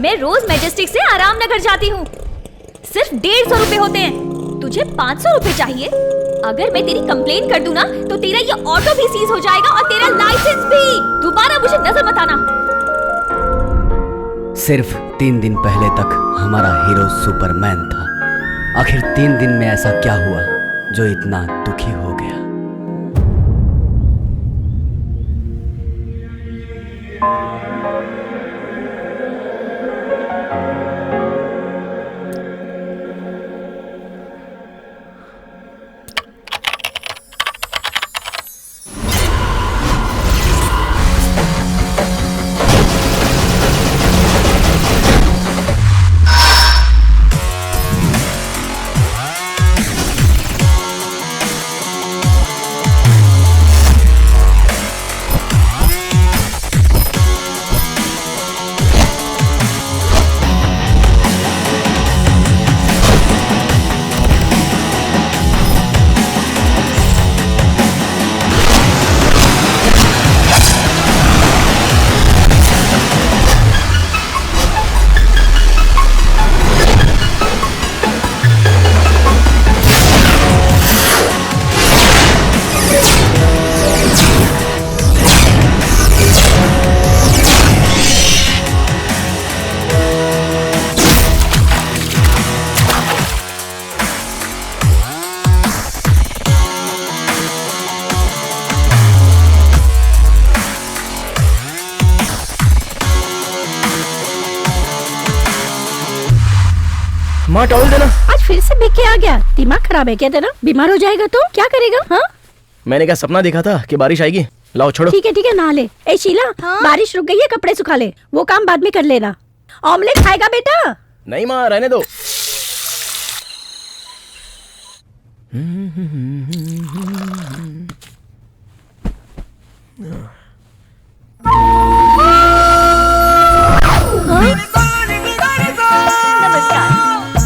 मैं रोज मैजेस्टिक से आराम नगर जाती हूँ। सिर्फ 150 रुपए होते हैं। तुझे 500 रुपए चाहिए? अगर मैं तेरी कंप्लेन कर दूं ना तो तेरा ये ऑटो भी सीज हो जाएगा और तेरा लाइसेंस भी। दोबारा मुझे नजर मत आना। सिर्फ 3 दिन पहले तक हमारा हीरो सुपरमैन था। आखिर 3 दिन में ऐसा क्या हुआ जो इतना दुखी हो गया? माँ टॉवल देना। आज फिर से बेच के आ गया। दिमाग खराब है क्या तेरा? बीमार हो जाएगा तो क्या करेगा? हाँ, मैंने क्या सपना देखा था कि बारिश आएगी। लाओ छोड़ो। ठीक है नहा ले। ए शीला, बारिश रुक गई है, कपड़े सुखा ले। वो काम बाद में कर लेना। ऑमलेट खाएगा बेटा? नहीं माँ, रहने दो। नमस्कार,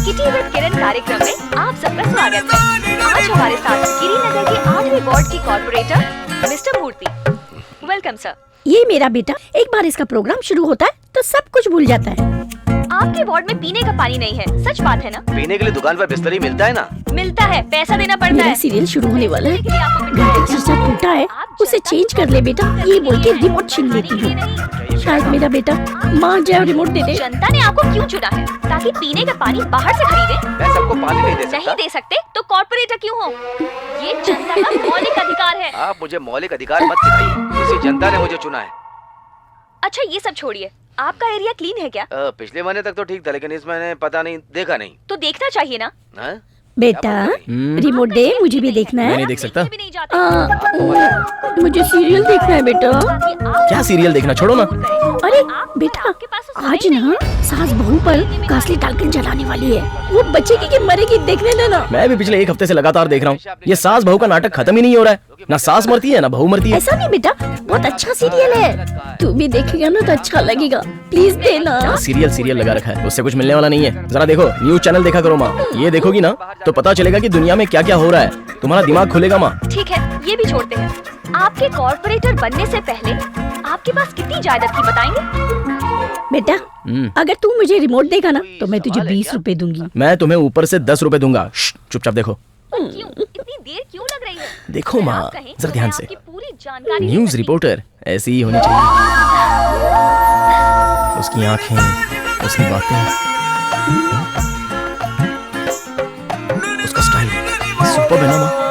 किटी विद किरण कार्यक्रम में आप सबका स्वागत है। आज हमारे साथ गिरिनगर के 8वें वार्ड की corporator mister Murthy. Welcome sir. ये मेरा बेटा एक बार इसका प्रोग्राम शुरू होता है तो सब कुछ भूल जाता है। आपके वार्ड में पीने का पानी नहीं है, सच बात है ना? पीने के लिए दुकान पर बिस्तर ही मिलता है ना? मिलता है, पैसा देना पड़ता मेरा है। सीरियल शुरू होने वाला है। आपको शीशा टूटा है, उसे चेंज कर ले बेटा, ये बोल के रिमोट छीन लेती हूँ। शायद मेरा बेटा माँ जाए रिमोट दे दे। जनता ने आपको क्यों चुना है? ताकि पीने का पानी बाहर से खरीदे? मैं सबको पानी नहीं दे सकता। नहीं दे सकते तो कॉर्पोरेटर क्यों हो? ये जनता का मौलिक अधिकार है। आप मुझे मौलिक अधिकार मत सिखाइए। इसी जनता ने मुझे चुना है। अच्छा ये सब छोड़िए, आपका एरिया क्लीन है क्या? पिछले महीने तक तो ठीक था, लेकिन इस महीने पता नहीं, देखा नहीं। तो देखना चाहिए ना। हाँ? बेटा रिमोट दे, मुझे भी देखना मैं है। नहीं देख सकता। भी नहीं जाते। मुझे सीरियल देखना है बेटा। क्या सीरियल देखना, छोड़ो ना। अरे बेटा, आज ना सास बहू पर कासली डालकर जलाने वाली है। वो बचेगी कि मरेगी देखने देना। मैं भी पिछले 1 हफ्ते से लगातार देख रहा हूँ। ये सास बहू का नाटक खत्म ही नहीं हो रहा है। ना सास मरती है ना बहू मरती है। ऐसा नहीं बेटा, बहुत अच्छा सीरियल है। तू भी देखेगा ना तो अच्छा लगेगा। प्लीज देना। क्या सीरियल लगा रखा है, उससे कुछ मिलने वाला नहीं है। जरा देखो, न्यूज चैनल देखा करो माँ। ये देखोगी ना तो पता चलेगा कि दुनिया में क्या क्या हो रहा है। तुम्हारा दिमाग खुलेगा माँ। ठीक है, ये भी छोड़ते हैं। आपके कॉर्पोरेटर बनने से पहले आपके पास कितनी जायदाद थी बताएंगे? बेटा अगर तू मुझे रिमोट देगा ना तो मैं तुझे 20 रुपए दूंगी। मैं तुम्हें ऊपर से 10 रुपए दूंगा। चुपचाप देखो। क्यों इतनी देर क्यों लग रही है? देखो माँ, आप कहें जरा तो ध्यान मैं से। आपकी पूरी जानकारी ले न्यूज सकती रिपोर्टर ऐसी ही होनी चाहिए। उसकी आंखें, उसकी बातें, उसका स्टाइल सुपर है ना माँ।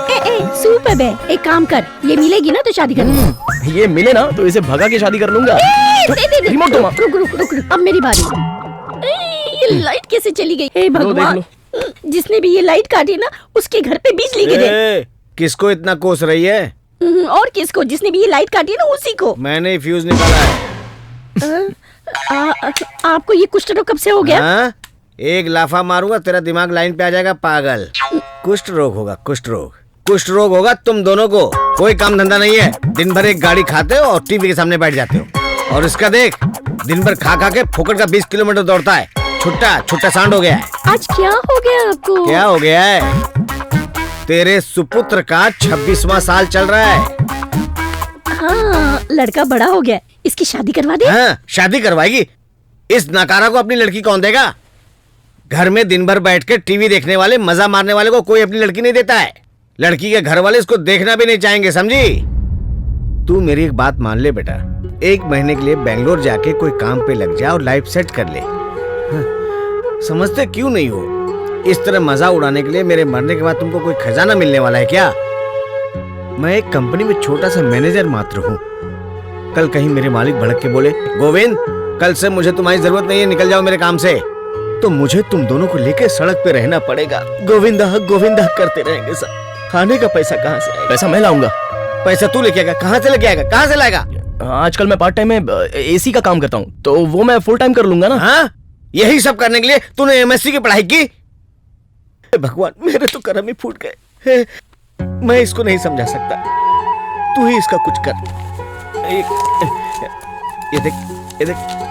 सुपर है। एक काम कर, ये मिलेगी ना तो शादी कर लूंगा। ये मिले ना तो इसे भगा के शादी कर लूंगा। दे। रिमोट दो माँ। रुक, अब मेरी बारी। ये लाइट कैसे चली गई? हे भगवान, जिसने भी ये लाइट काटी ना उसके घर पे बिजली गिरे। किसको इतना कोस रही है? और किसको? जिसने भी ये लाइट काटी ना उसी को। मैंने फ्यूज निकाला है। आपको ये कुष्ठ रोग कब से हो गया? हाँ? एक लाफा मारूंगा तेरा दिमाग लाइन पे आ जाएगा पागल। कुष्ठ रोग होगा, कुष्ठ रोग होगा तुम दोनों को। कोई काम धंधा नहीं है, दिन भर एक गाड़ी खाते हो और टीवी के सामने बैठ जाते हो। और इसका देख, दिन भर खा के फोकट का 20 किलोमीटर दौड़ता है। छुट्टा सांड हो गया है। आज क्या हो गया आपको? क्या हो गया है? तेरे सुपुत्र का 26वां साल चल रहा है। हाँ, लड़का बड़ा हो गया, इसकी शादी करवा दे। हाँ, शादी करवाएगी? इस नकारा को अपनी लड़की कौन देगा? घर में दिन भर बैठ के टीवी देखने वाले, मजा मारने वाले को कोई अपनी लड़की नहीं देता है। लड़की के घर वाले इसको देखना भी नहीं चाहेंगे, समझी? तू मेरी एक बात मान ले बेटा, 1 महीने के लिए बेंगलोर जाके कोई काम पे लग जा और लाइफ सेट कर ले। समझते क्यों नहीं हो? इस तरह मजा उड़ाने के लिए मेरे मरने के बाद तुमको कोई खजाना मिलने वाला है क्या? मैं एक कंपनी में छोटा सा मैनेजर मात्र हूँ। कल कहीं मेरे मालिक भड़क के बोले, गोविंद कल से मुझे तुम्हारी जरूरत नहीं है, निकल जाओ मेरे काम से, तो मुझे तुम दोनों को लेकर सड़क पे रहना पड़ेगा। गोविंदा करते रहेंगे सब। खाने का पैसा कहाँ से आएगा? पैसा मैं लाऊंगा। पैसा तू लेके आएगा? कहाँ से लेके आएगा? कहाँ से लाएगा? आजकल मैं पार्ट टाइम में एसी का काम करता हूँ, तो वो मैं फुल टाइम कर लूंगा ना। हाँ, यही सब करने के लिए तूने एमएससी की पढ़ाई की? भगवान, मेरे तो कर्म ही फूट गए। मैं इसको नहीं समझा सकता, तू ही इसका कुछ कर। ये देख,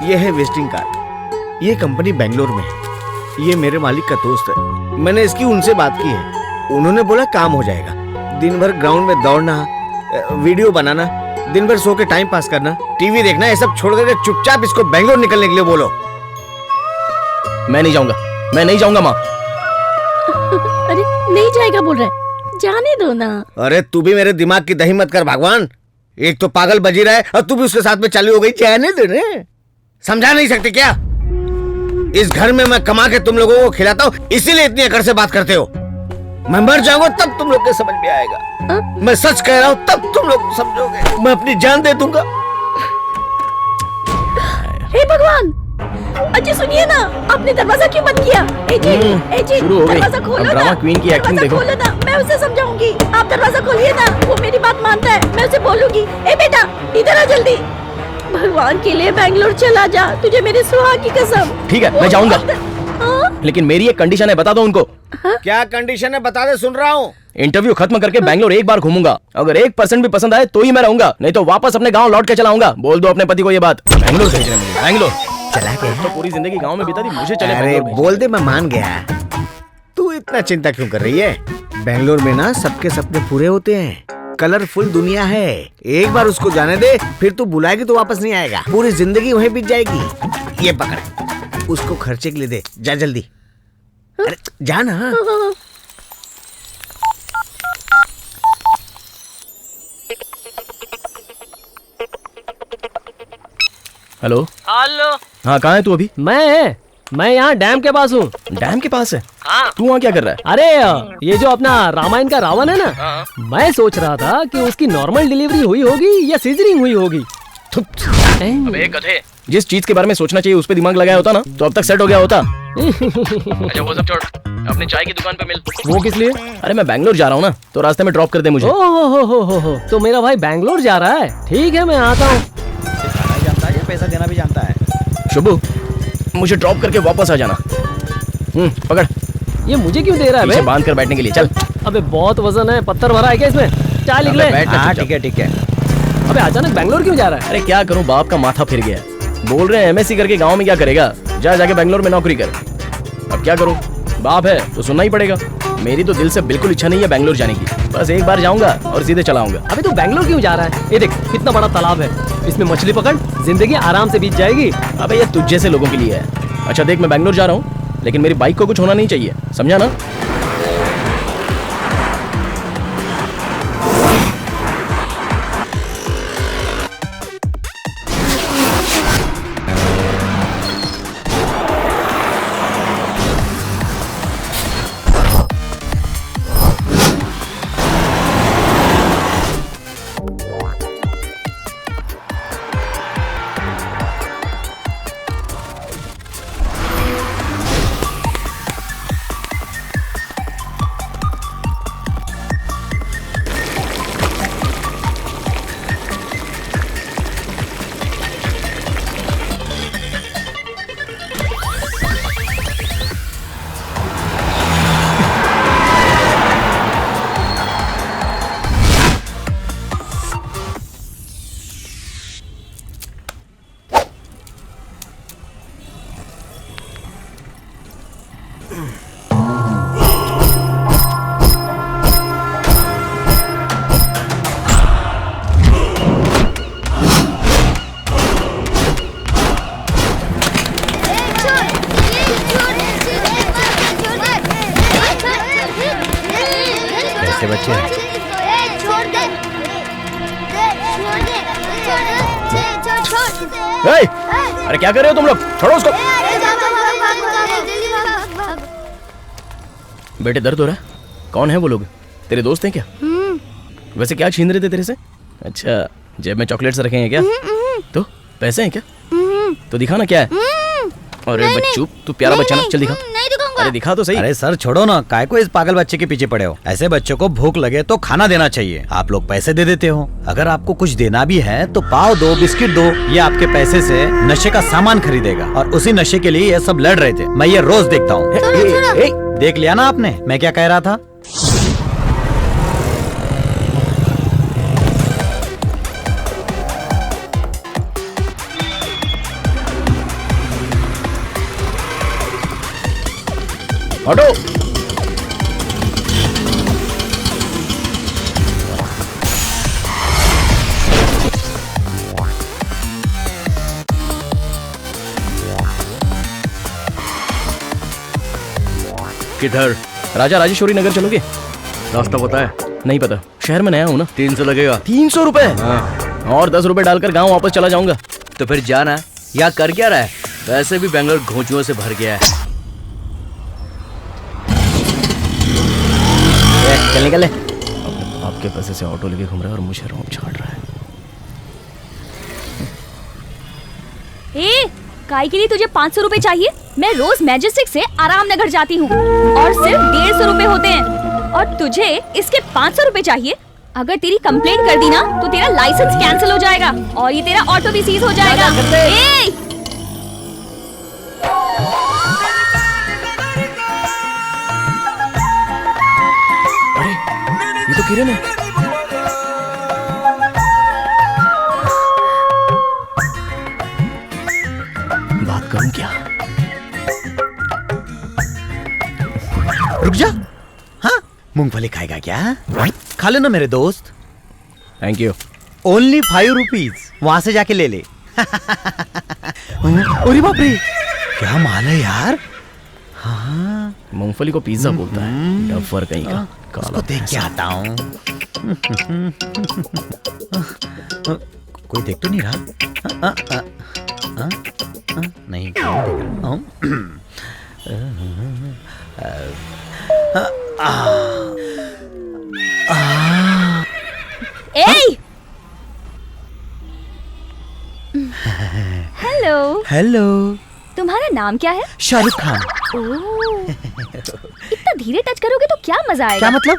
ये है विजिटिंग कार्ड। ये कंपनी बेंगलोर में है। ये मेरे मालिक का दोस्त है। मैंने इसकी उनसे बात की है, उन्होंने बोला काम हो जाएगा। दिन भर ग्राउंड में दौड़ना, वीडियो बनाना, दिन भर सो के टाइम पास करना, टीवी देखना, ये सब छोड़ करके चुपचाप इसको बेंगलोर निकलने के लिए बोलो। मैं नहीं जाऊंगा, मैं नहीं जाऊंगा माँ। अरे नहीं जाएगा बोल रहा है, जाने दो ना। अरे तू भी मेरे दिमाग की दही मत कर भगवान। एक तो पागल बजी रहा है और तू भी उसके साथ में चालू हो गई। जाने दे रे, समझा नहीं सकते क्या? इस घर में मैं कमा के तुम लोगों को खिलाता हूँ, इसीलिए इतनी अकड़ से बात करते हो। मैं मर जाऊंगा तब तुम लोग के समझ में आएगा। मैं सच कह रहा हूँ तब तुम लोग समझोगे। मैं अपनी जान दे दूंगा। हे भगवान, अजय सुनिए ना, आपने दरवाजा क्यों बंद किया? ए जी, शुरू हो गई। दरवाजा खोलो अब ना। ड्रामा क्वीन की एक्टिंग देखो। खोलो ना, मैं उसे समझाऊंगी। आप दरवाजा खोलिए ना, वो मेरी बात मानता है, मैं उसे बोलूंगी। ए बेटा, इधर आ जल्दी। भगवान के लिए बेंगलोर चला जा, तुझे मेरे सुहाग की कसम। ठीक है, मैं जाऊंगा, हाँ? लेकिन मेरी एक कंडीशन है, बता दो उनको। क्या कंडीशन है बता दे, सुन रहा हूँ। इंटरव्यू खत्म करके बेंगलोर एक बार घूमूंगा। अगर 1% भी पसंद आए तो ही मैं रहूंगा, नहीं तो वापस अपने गांव लौट के चला आऊंगा। बोल दो अपने पति को ये बात। बेंगलोर भेज रहे हैं मुझे, बेंगलोर। चला गया तो पूरी जिंदगी गांव में बिता दी, मुझे चले अरे बेंगलोर भेज। बोल दे, मैं मान गया। तू इतना चिंता क्यों कर रही है? बेंगलोर में ना सबके सपने पूरे होते हैं। कलरफुल दुनिया है, एक बार उसको जाने दे, फिर तू बुलाएगी तो वापस नहीं आएगा। पूरी जिंदगी वहीं बीत जाएगी। ये पकड़, उसको खर्चे के लिए दे, जा जल्दी। अरे जा ना। Hello hello. हाँ, कहाँ है तू अभी? मैं यहाँ डैम के पास हूँ। डैम के पास है? हाँ। तू वहाँ क्या कर रहा है? अरे ये जो अपना रामायण का रावण है ना, मैं सोच रहा था कि उसकी नॉर्मल डिलीवरी हुई होगी या सीजरिंग हुई होगी। अबे गधे, जिस चीज के बारे में सोचना चाहिए उस पे दिमाग लगाया होता ना, तो अब तक सेट हो गया होता। अच्छा वो सब छोड़, अपने चाय की दुकान पे मिल। वो किस लिए? अरे मैं बेंगलोर जा रहा हूँ ना, तो रास्ते में ड्रॉप कर दे मुझे। हो, तो मेरा भाई बेंगलोर जा रहा है। ठीक है, मैं आता हूँ। पैसा देना भी जानता है। शुभू, मुझे ड्रॉप करके वापस आ जाना। पकड़। ये मुझे क्यों दे रहा है पीछे बे? बांध कर बैठने के लिए, चल। अबे बहुत वजन है, पत्थर भरा है क्या इसमें? चाय लिख ले। बैठ। हाँ ठीक है। अबे अचानक बेंगलोर क्यों जा रहा है? अरे क्या करूं, बाप का माथा फिर गया। बोल रहे हैं एमएससी करके गांव में क्या करेगा, जाके बेंगलोर में नौकरी कर। अब क्या करूं, बाप है तो सुनना ही पड़ेगा। मेरी तो दिल से बिल्कुल इच्छा नहीं है बेंगलोर जाने की, बस एक बार जाऊंगा और सीधे चला आऊंगा। अबे तू बेंगलोर क्यों जा रहा है? ये देख कितना बड़ा तालाब है, इसमें मछली पकड़, जिंदगी आराम से बीत जाएगी। अबे ये तुझ जैसे लोगों के लिए है। अच्छा देख, मैं बेंगलोर जा रहा हूँ, लेकिन मेरी बाइक को कुछ होना नहीं चाहिए, समझा ना? कैसे बच्चे हैं? ए, अरे क्या कर रहे हो तुम लोग? छोड़ो उसको। बेटे दर्द हो रहा है? कौन है वो लोग? तेरे दोस्त हैं क्या? वैसे क्या छीन रहे थे तेरे से? अच्छा, जेब में चॉकलेट्स रखे हैं क्या? तो पैसे हैं क्या? तो दिखा ना क्या है। अरे बच्चू, तू प्यारा बच्चा ना, चल दिखा। नहीं दिखाऊंगा। अरे दिखा तो सही। अरे सर छोड़ो ना, काय को इस पागल बच्चे के पीछे पड़े हो? ऐसे बच्चों को भूख लगे तो खाना देना चाहिए। आप लोग पैसे दे देते हो। अगर आपको कुछ देना भी है तो पाव दो, बिस्किट दो। ये आपके पैसे से नशे का सामान खरीदेगा और उसी नशे के लिए ये सब लड़ रहे थे। मैं ये रोज देखता हूँ। देख लिया ना आपने मैं क्या कह रहा था? ऑटो, किधर? राजा राजेश्वरी नगर चलोगे? रास्ता पता है? नहीं पता, शहर में नया हूँ ना। 300 लगेगा। 300 रुपए? हाँ। और 10 रुपए डालकर गांव वापस चला जाऊंगा। तो फिर जाना, यहाँ कर क्या रहा है? वैसे भी बेंगलोर घोंचुओं से भर गया है। चल निकल ले। आपके पैसे से ऑटो लेके घूम रहा है और मुझे रोम छाट रहा है। ए, काय के लिए तुझे 500 रुपए चाहिए? मैं रोज मैजेस्टिक से आराम नगर जाती हूँ और सिर्फ 150 रुपए होते हैं, और तुझे इसके 500 रुपए चाहिए? अगर तेरी कंप्लेंट कर दी ना तो तेरा लाइसेंस कैंसिल हो जाएगा और ये तेरा ऑटो भी सीज हो जाएगा। ए! अरे ये तो किरण है। बात करूं क्या? रुक जा। हाँ, मूंगफली खाएगा क्या? खा लेना मेरे दोस्त। Thank you. Only 5 rupees. वहां से जाके ले ले। अरे बाप रे, क्या माल है यार। हाँ, मूंगफली को पिज्जा बोलता है, डफर कहीं का। उसको देख के आता हूँ। कोई देख तो नहीं रहा? नहीं हेलो। हेलो, तुम्हारा नाम क्या है? शाहरुख खान। ओह, इतना धीरे टच करोगे तो क्या मजा आएगा? क्या मतलब?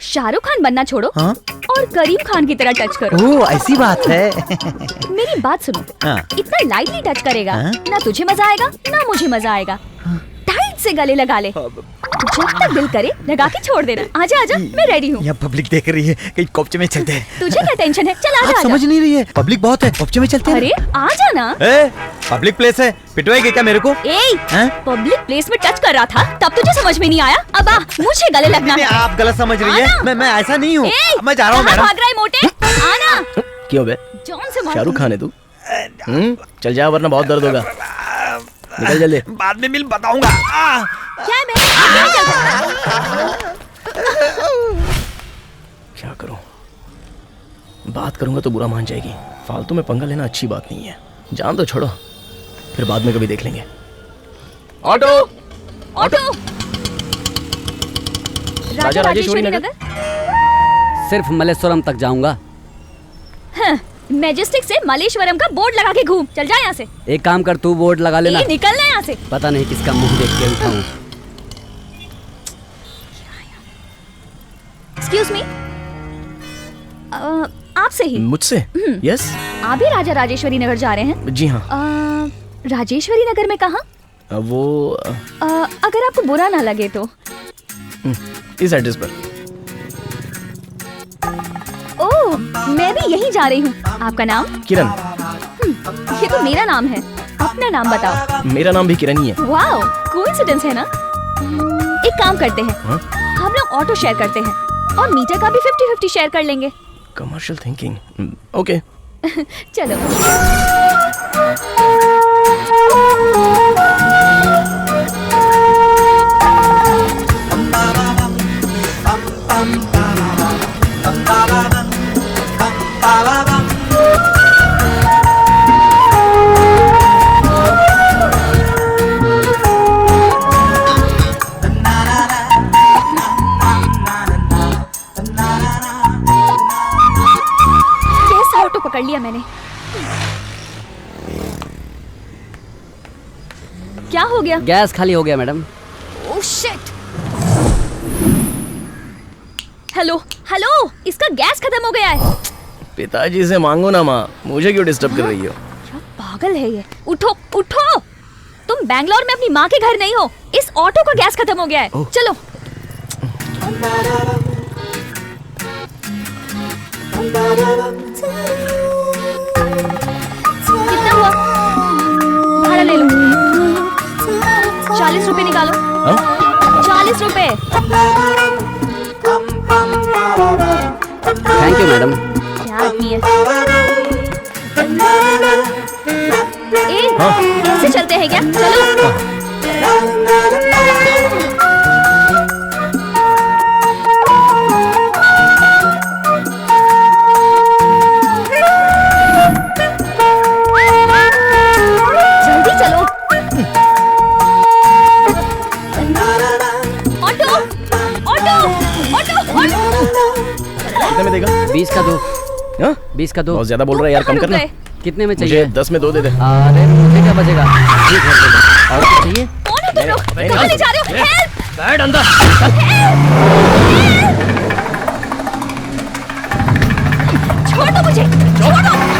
शाहरुख खान बनना छोड़ो। हाँ? और करीम खान की तरह टच करो। ओह, ऐसी बात है। मेरी बात सुनो। हाँ? इतना लाइटली टच करेगा हाँ? ना तुझे मजा आएगा ना मुझे मजा आएगा। टाइट से गले लगा ले, जब तक दिल करे लगा के छोड़ देना। आजा आजा, मैं रेडी हूँ। यहाँ पब्लिक देख रही है, कहीं कोपचे में चलते हैं। तुझे क्या टेंशन है? चल आजा आप आजा। समझ नहीं रही है, पब्लिक बहुत है, कोपचे में चलते हैं। अरे आजा ना। ए, पब्लिक प्लेस है, पिटवाएगी क्या मेरे को? हैं? पब्लिक प्लेस में टच कर रहा था तब तुझे समझ में नहीं आया? अब आ, मुझे गले लगना नहीं, है। आप गलत समझ रही है। मैं ऐसा नहीं हूँ। मैं जा रहा हूँ कहाँ मैडम। भाग रहा है मोटे? आना। क्यों बे? जॉन से मार शाहरुख दूंगी। खान है तू? चल जा वरना बहुत दर्द होगा। निकल जल्दी। बाद में मिल बताऊंगा। क्या है मैं? क्या करूं? बात करूंगा तो बुरा मान जाएगी। फालतू में पंगा लेना अच्छी बात नहीं है। जान तो छोड़ो, फिर बाद में कभी देख लेंगे। Auto, auto. राजा राजेश्वरी नगर। सिर्फ मलेश्वरम तक जाऊंगा। हाँ, मैजेस्टिक से मलेश्वरम का बोर्ड लगा के घूम। चल जा यहाँ से। एक काम कर, तू बोर्ड लगा लेना। निकलना यहाँ से। पता नहीं किसका मुंह देख के उठाऊं। एक्सक्यूज मी, आपसे ही। मुझसे? यस। आप भी राजा राजेश्वरी नगर जा रहे हैं? जी हाँ। राजेश्वरी नगर में कहाँ? वो अगर आपको बुरा ना लगे तो। इस एड्रेस पर। ओह, मैं भी यहीं जा रही हूँ। आपका नाम? किरण। ये तो मेरा नाम है। अपना नाम बताओ। मेरा नाम भी किरण ही है। वाओ, कोइंसिडेंस है ना? एक काम करते हैं, हाँ? हम लोग ऑटो शेयर करते हैं और मीटर का भी 50-50 शेयर कर लेंगे। Commercial thinking. ओके। चलो। दिया मैंने। क्या हो गया? गैस खाली हो गया madam. Oh shit. Hello hello, इसका गैस खत्म हो गया है। पिताजी से मांगो ना माँ, मुझे क्यों डिस्टर्ब कर रही हो? क्या पागल है ये। उठो उठो, तुम बैंगलोर में अपनी माँ के घर नहीं हो। इस ऑटो का गैस खत्म हो गया है। चलो। कितना हुआ? भाड़ा ले लो। 40 रुपए निकालो। 40 रुपए। Thank you madam. क्या आदमी है। कैसे चलते हैं क्या? चलो। जल्दी चलो। Auto auto auto auto. कितने में देगा? 20 का दो। हाँ? 20 का दो। बहुत ज्यादा बोल रहा है यार, कम करना। कितने में मुझे चाहिए? 10 में 2 दे दे। अरे मुझे क्या बचेगा? ठीक है, दे दो। और कुछ चाहिए? कौन हो तुम लोग? कहाँ ले जा रहे हो? हेल्प! बैठ अंदर। छोड़ दो मुझे, छोड़ो। छोड़ दो मुझे।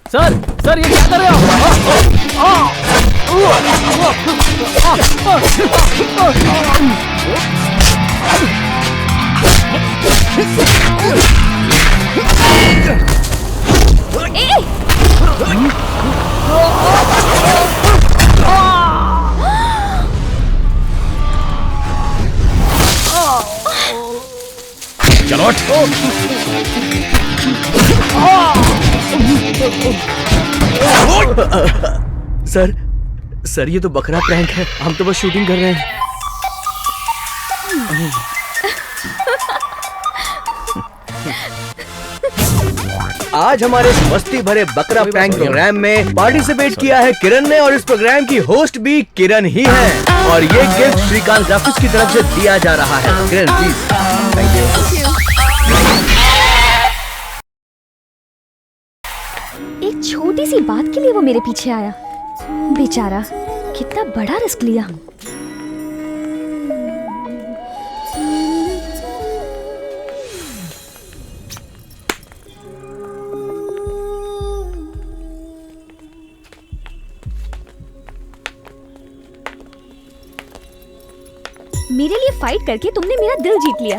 सर ये क्या कर रहे चलो सर ये तो बकरा प्रैंक है, हम तो बस शूटिंग कर रहे हैं। आज हमारे इस मस्ती भरे बकरा प्रैंक प्रोग्राम में पार्टिसिपेट किया है किरण ने, और इस प्रोग्राम की होस्ट भी किरण ही है। और ये गिफ्ट श्रीकांत ग्राफिक्स की तरफ से दिया जा रहा है। किरण प्लीज। Thank you. एक छोटी सी बात के लिए वो मेरे पीछे आया, बेचारा कितना बड़ा रिस्क लिया। मेरे लिए फाइट करके तुमने मेरा दिल जीत लिया।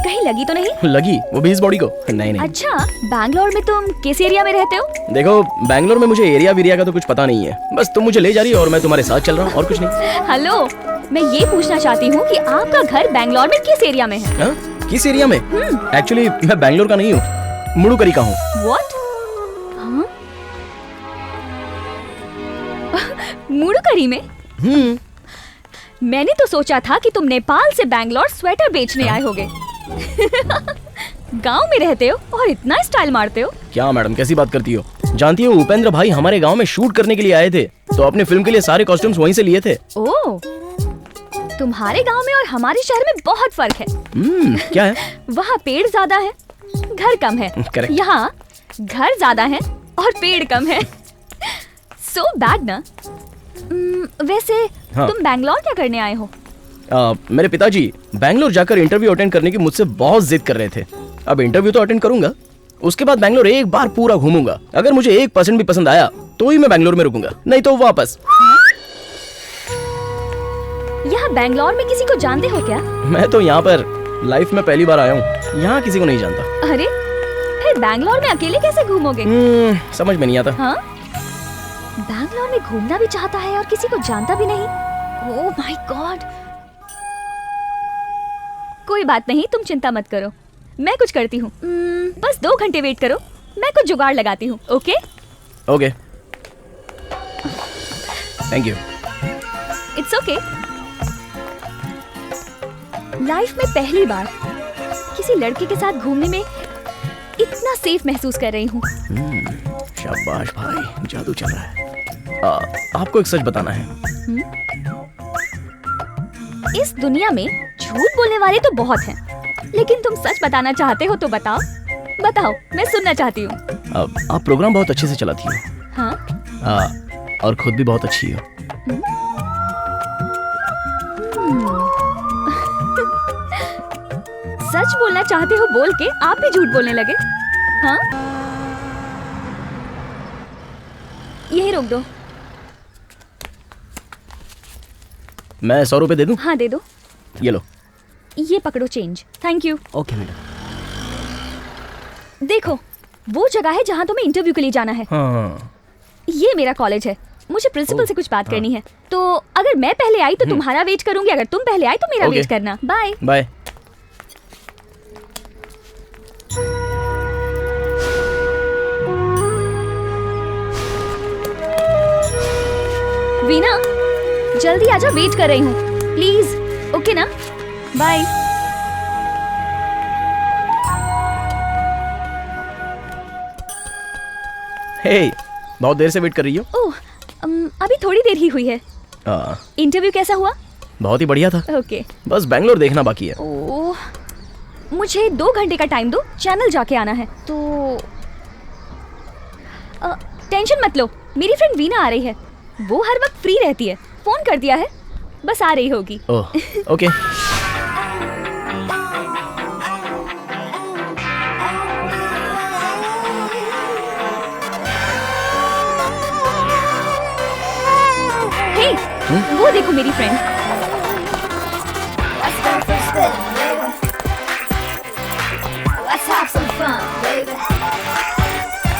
कहीं लगी तो नहीं? लगी, वो भी इस बॉडी को। नहीं। अच्छा, बैंगलोर में तुम किस एरिया में रहते हो? देखो, बैंगलोर में मुझे एरिया वीरिया का तो कुछ पता नहीं है, बस तुम मुझे ले जा रही हो और मैं तुम्हारे साथ चल रहा हूँ, और कुछ नहीं। हेलो, मैं ये पूछना चाहती हूँ कि आपका घर बैंगलोर में किस एरिया में है? हा? किस एरिया में? एक्चुअली मैं बैंगलोर का नहीं हूँ, मुड़ुकरी का हूँ। What? मुड़ुकरी में? मैंने तो सोचा था कि तुम नेपाल से बैंगलोर स्वेटर बेचने आए होगे। गांव में रहते हो और इतना स्टाइल मारते हो। क्या मैडम कैसी बात करती हो? जानती हो उपेंद्र भाई हमारे गांव में शूट करने के लिए आए थे, तो अपनी फिल्म के लिए सारे कॉस्ट्यूम्स वहीं से लिए थे। ओह, तुम्हारे गांव में और हमारे शहर में बहुत फर्क है। क्या है? वहाँ पेड़ ज्यादा है, घर कम है। Correct. यहाँ घर ज्यादा है और पेड़ कम है। सो बैड ना। वैसे हाँ। तुम बैंगलोर क्या करने आए हो? मेरे पिताजी बैंगलोर जाकर इंटरव्यू अटेंड करने की मुझसे बहुत जिद कर रहे थे। अब इंटरव्यू तो अटेंड करूंगा, उसके बाद बैंगलोर एक बार पूरा घूमूंगा। अगर मुझे 1% भी पसंद आया तो ही मैं बैंगलोर में रुकूंगा, नहीं तो वापस। यहाँ बैंगलोर में किसी को जानते हो क्या? मैं तो यहाँ पर लाइफ में पहली बार आया हूँ, यहाँ किसी को नहीं जानता। अरे फिर बैंगलोर में अकेले कैसे घूमोगे? समझ में नहीं आता। हाँ, बैंगलोर में घूमना भी चाहता है और किसी को जानता भी नहीं। Oh my God. कोई बात नहीं, तुम चिंता मत करो, मैं कुछ करती हूँ। बस 2 घंटे वेट करो, मैं कुछ जुगाड़ लगाती हूँ। Okay okay, thank you. It's okay. Life में पहली बार किसी लड़के के साथ घूमने में इतना सेफ महसूस कर रही हूँ। शाबाश भाई, जादू चल रहा है। आपको एक सच बताना है। इस दुनिया में झूठ बोलने वाले तो बहुत हैं, लेकिन तुम सच बताना चाहते हो तो बताओ, बताओ, मैं सुनना चाहती हूँ। आप प्रोग्राम बहुत अच्छे से चलाती हो। हाँ? और खुद भी बहुत अच्छी हो। सच बोलना चाहते हो बोल के आप भी झूठ बोलने लगे। हाँ, यही रोक दो। मैं 100 रुपए दे दूं? हाँ दे दो। ये लो। ये पकड़ो change. Thank you. Okay madam. देखो, वो जगह है जहाँ तुम्हें इंटरव्यू के लिए जाना है। हाँ। ये मेरा कॉलेज है, मुझे प्रिंसिपल से कुछ बात करनी है। तो अगर मैं पहले आई तो तुम्हारा वेट करूंगी, अगर तुम पहले आई तो मेरा वेट करना। Bye bye. वीना, जल्दी आजा, वेट कर रही हूँ प्लीज। ओके ना? बाय। हे, बहुत देर से वेट कर रही हो। ओह, अभी थोड़ी देर ही हुई है। इंटरव्यू कैसा हुआ? बहुत ही बढ़िया था। ओके। बस बैंगलोर देखना बाकी है। ओह, मुझे 2 घंटे का टाइम दो, चैनल जाके आना है। तो टेंशन मत लो, मेरी फ्रेंड वीना आ रही है, वो हर वक्त फ्री रहती है, फोन कर दिया है, बस आ रही होगी। ओह, ओके। हे, वो देखो मेरी फ्रेंड।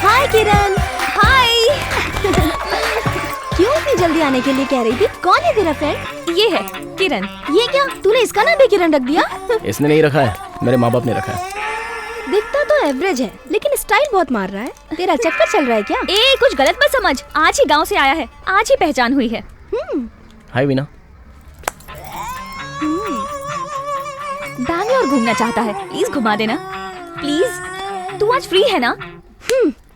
हाय किरण। हाय। क्यों इतनी जल्दी आने के लिए कह रही थी? कौन है तेरा फ्रेंड? ये है किरण। ये क्या, तूने इसका नाम भी किरण रख दिया? इसने नहीं रखा है, मेरे माँ बाप ने रखा है। दिखता तो एवरेज है, लेकिन स्टाइल बहुत मार रहा है। तेरा चक्कर चल रहा है क्या? ए, कुछ गलत मत समझ, आज ही गांव से आया है, आज ही पहचान हुई है। हाय वीना। बैंगलोर घूमना चाहता है, प्लीज घुमा देना प्लीज। तू आज फ्री है ना?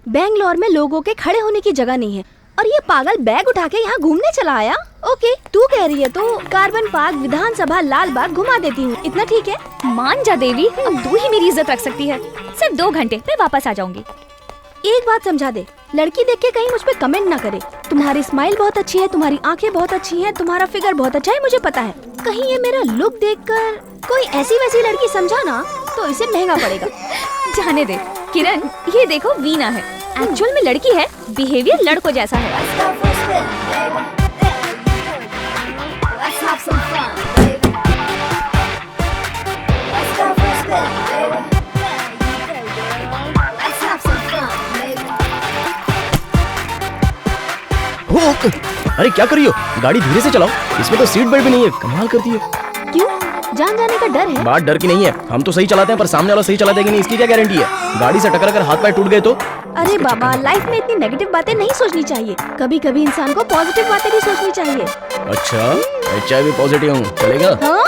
बैंगलोर में लोगों के खड़े होने की जगह नहीं है, और ये पागल बैग उठा के यहाँ घूमने चला आया। ओके, तू कह रही है तो कार्बन पार्क, विधानसभा, लाल बाग घुमा देती हूँ, इतना ठीक है? मान जा देवी, अब तू ही मेरी इज्जत रख सकती है। सिर्फ 2 घंटे, मैं वापस आ जाऊंगी। एक बात समझा दे, लड़की देख के कहीं मुझ पे कमेंट ना करे। तुम्हारी स्माइल बहुत अच्छी है, तुम्हारी आंखें बहुत अच्छी हैं, तुम्हारा फिगर बहुत अच्छा है, मुझे पता है। कहीं ये मेरा लुक देखकर कोई ऐसी वैसी लड़की समझा ना तो इसे महंगा पड़ेगा। जाने दे किरण, ये देखो वीना है, एक्चुअल में लड़की है, बिहेवियर लड़कों जैसा है। अरे क्या कर रही हो? गाड़ी धीरे से चलाओ, इसमें तो सीट बेल्ट भी नहीं है, कमाल करती है। क्यों, जान जाने का डर है? बात डर की नहीं है, हम तो सही चलाते हैं, पर सामने वाला सही चला देगा नहीं, इसकी क्या गारंटी है? गाड़ी से टकरा कर हाथ पैर टूट गए तो? अरे बाबा, लाइफ में इतनी नेगेटिव बातें नहीं सोचनी चाहिए, कभी कभी इंसान को पॉजिटिव बातें भी सोचनी चाहिए। अच्छा, HIV पॉजिटिव हूँ, चलेगा? हाँ?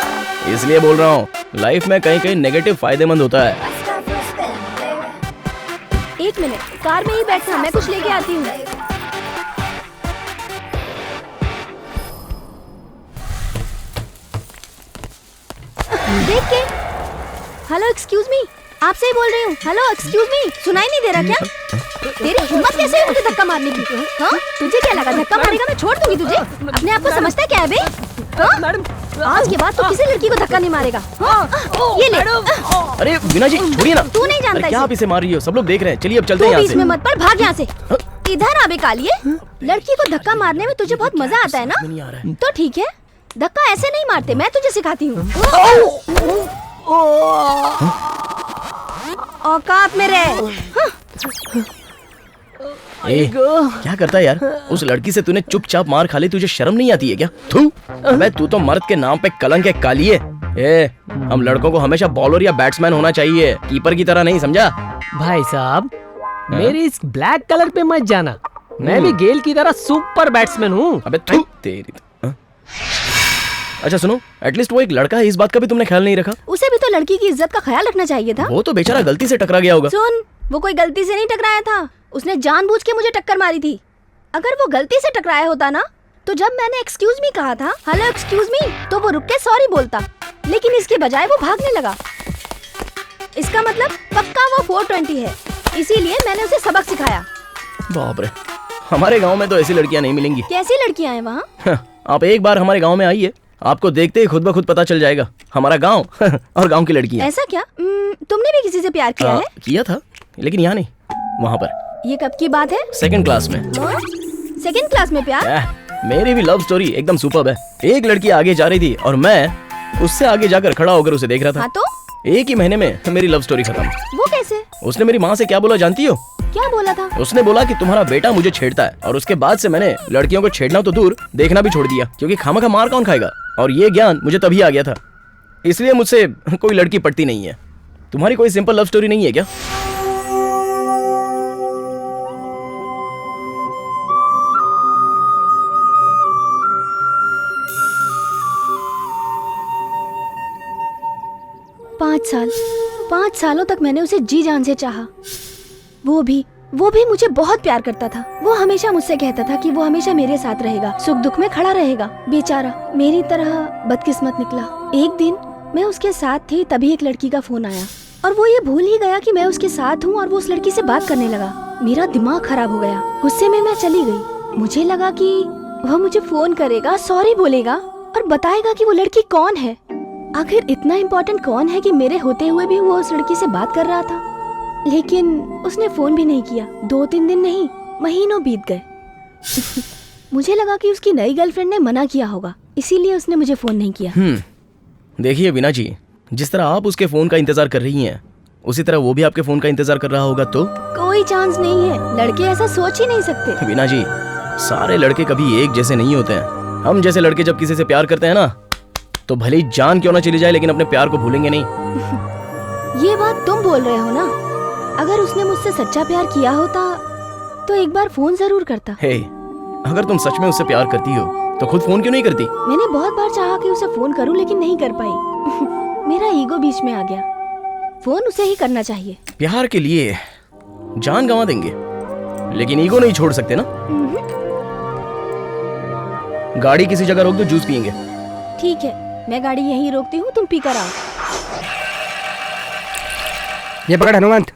इसलिए बोल रहा हूँ, लाइफ में कहीं कहीं नेगेटिव फायदेमंद होता है। एक मिनट, कार में ही बैठना, मैं कुछ लेके आती हूँ। देख के। हेलो एक्सक्यूज मी, आपसे ही बोल रही हूँ। हेलो एक्सक्यूज मी, सुनाई नहीं दे रहा क्या? तेरी हिम्मत कैसे है मुझे धक्का मारने की? हाँ, तुझे क्या लगा धक्का मारेगा मैं छोड़ दूंगी तुझे? अपने आप को समझता क्या है बे? हाँ? मैडम, आज के बाद तो किसी लड़की को धक्का नहीं मारेगा। हाँ? ये ले। अरे वीना जी छोड़िए ना। तू नहीं जानता अरे क्या इसे। आप इसे मार रही हो? सब लोग देख रहे हैं। चलिए अब चलते तू हैं भी यहाँ इसमें से। मत पड़, भाग यहाँ से। इधर आ बे कालिए। लड़की को धक्का मारने में तुझे बहुत मजा आता है नहीं आ रहा ना? है। तो ठीक है, धक्का ऐसे नहीं मारते, मैं तुझे सिखाती हूँ। औकात में रह। ए, क्या करता है यार? उस लड़की से तूने चुपचाप मार खा ली, तुझे शर्म नहीं आती है क्या? थू, अबे तू तो मर्द के नाम पे कलंक है कालिए। ए, हम लड़कों को हमेशा बॉलर या बैट्समैन होना चाहिए, कीपर की तरह नहीं, समझा? भाई साहब, मेरी इस ब्लैक कलर पे मत जाना। मैं भी गेल की तरह सुपर बैट्समैन हूँ। अबे थू तेरी तो, हाँ? अच्छा सुनो, एटलीस्ट वो एक लड़का है, इस बात का भी तुमने ख्याल नहीं रखा? उसे भी तो लड़की की इज्जत का ख्याल रखना चाहिए था। वो तो बेचारा गलती से टकरा गया होगा। सुन, वो कोई गलती से नहीं टकराया था, उसने जानबूझ के मुझे टक्कर मारी थी। अगर वो गलती से टकराया होता ना, तो जब मैंने एक्सक्यूज मी कहा था, हेलो एक्सक्यूज मी, तो वो रुक के सॉरी बोलता, लेकिन इसके बजाय वो भागने लगा। इसका मतलब पक्का वो 420 है, इसीलिए मैंने उसे सबक सिखाया। बाप रे, हमारे गांव में तो ऐसी लड़कियां नहीं मिलेंगी। कैसी लड़कियां हैं वहाँ? आप एक बार हमारे गांव में आइए, आपको देखते ही खुद ब खुद पता चल जाएगा हमारा गांव और गांव की लड़कियां। ऐसा क्या? तुमने भी किसी से प्यार किया है? किया था, लेकिन यहाँ नहीं, वहाँ पर। ये कब की बात है? 2nd क्लास में। 2nd क्लास में प्यार? मेरी भी लव स्टोरी एकदम सुपर्ब है। एक लड़की आगे जा रही थी और मैं उससे आगे जाकर खड़ा होकर उसे देख रहा था। हाँ तो? एक ही महीने में मेरी लव स्टोरी खत्म। वो कैसे? उसने मेरी माँ से क्या बोला जानती हो? क्या बोला था? उसने बोला कि तुम्हारा बेटा मुझे छेड़ता है, और उसके बाद से मैंने लड़कियों को छेड़ना तो दूर, देखना भी छोड़ दिया, क्योंकि खामखा मार कौन खाएगा। और ये ज्ञान मुझे तभी आ गया था, इसलिए मुझसे कोई लड़की पटती नहीं है। तुम्हारी कोई सिंपल लव स्टोरी नहीं है क्या? पाँच सालों तक मैंने उसे जी जान से चाहा। वो भी मुझे बहुत प्यार करता था। वो हमेशा मुझसे कहता था कि वो हमेशा मेरे साथ रहेगा, सुख दुख में खड़ा रहेगा। बेचारा मेरी तरह बदकिस्मत निकला। एक दिन मैं उसके साथ थी, तभी एक लड़की का फोन आया और वो ये भूल ही गया कि मैं उसके साथ हूँ, और वो उस लड़की से बात करने लगा। मेरा दिमाग खराब हो गया। गुस्से में मैं चली गई। मुझे लगा कि वह मुझे फोन करेगा, सॉरी बोलेगा और बताएगा कि वो लड़की कौन है। आखिर इतना इम्पोर्टेंट कौन है कि मेरे होते हुए भी वो उस लड़की से बात कर रहा था। लेकिन उसने फोन भी नहीं किया। 2-3 दिन नहीं, महीनों बीत गए। मुझे लगा कि उसकी नई गर्लफ्रेंड ने मना किया होगा, इसीलिए उसने मुझे फोन नहीं किया। देखिए वीना जी, जिस तरह आप उसके फोन का इंतजार कर रही हैं, उसी तरह वो भी आपके फोन का इंतजार कर रहा होगा। तो कोई चांस नहीं है, लड़के ऐसा सोच ही नहीं सकते। वीना जी, सारे लड़के कभी एक जैसे नहीं होते हैं। हम जैसे लड़के जब किसी से प्यार करते हैं ना, तो भले ही जान क्यों ना चली जाए, लेकिन अपने प्यार को भूलेंगे नहीं। ये बात तुम बोल रहे हो ना? अगर उसने मुझसे सच्चा प्यार किया होता तो एक बार फोन जरूर करता। हे, अगर तुम सच में उससे प्यार करती हो तो खुद फोन क्यों नहीं करती? मैंने बहुत बार चाहा कि उसे फोन करूं, लेकिन नहीं कर पाई। मेरा ईगो बीच में आ गया। फोन उसे ही करना चाहिए। प्यार के लिए जान गंवा देंगे, लेकिन ईगो नहीं छोड़ सकते ना। गाड़ी किसी जगह रोक दो, जूस पियेंगे। ठीक है, मैं गाड़ी यहीं रोकती हूँ, तुम पी कर आओ। ये पकड़ हनुमंत।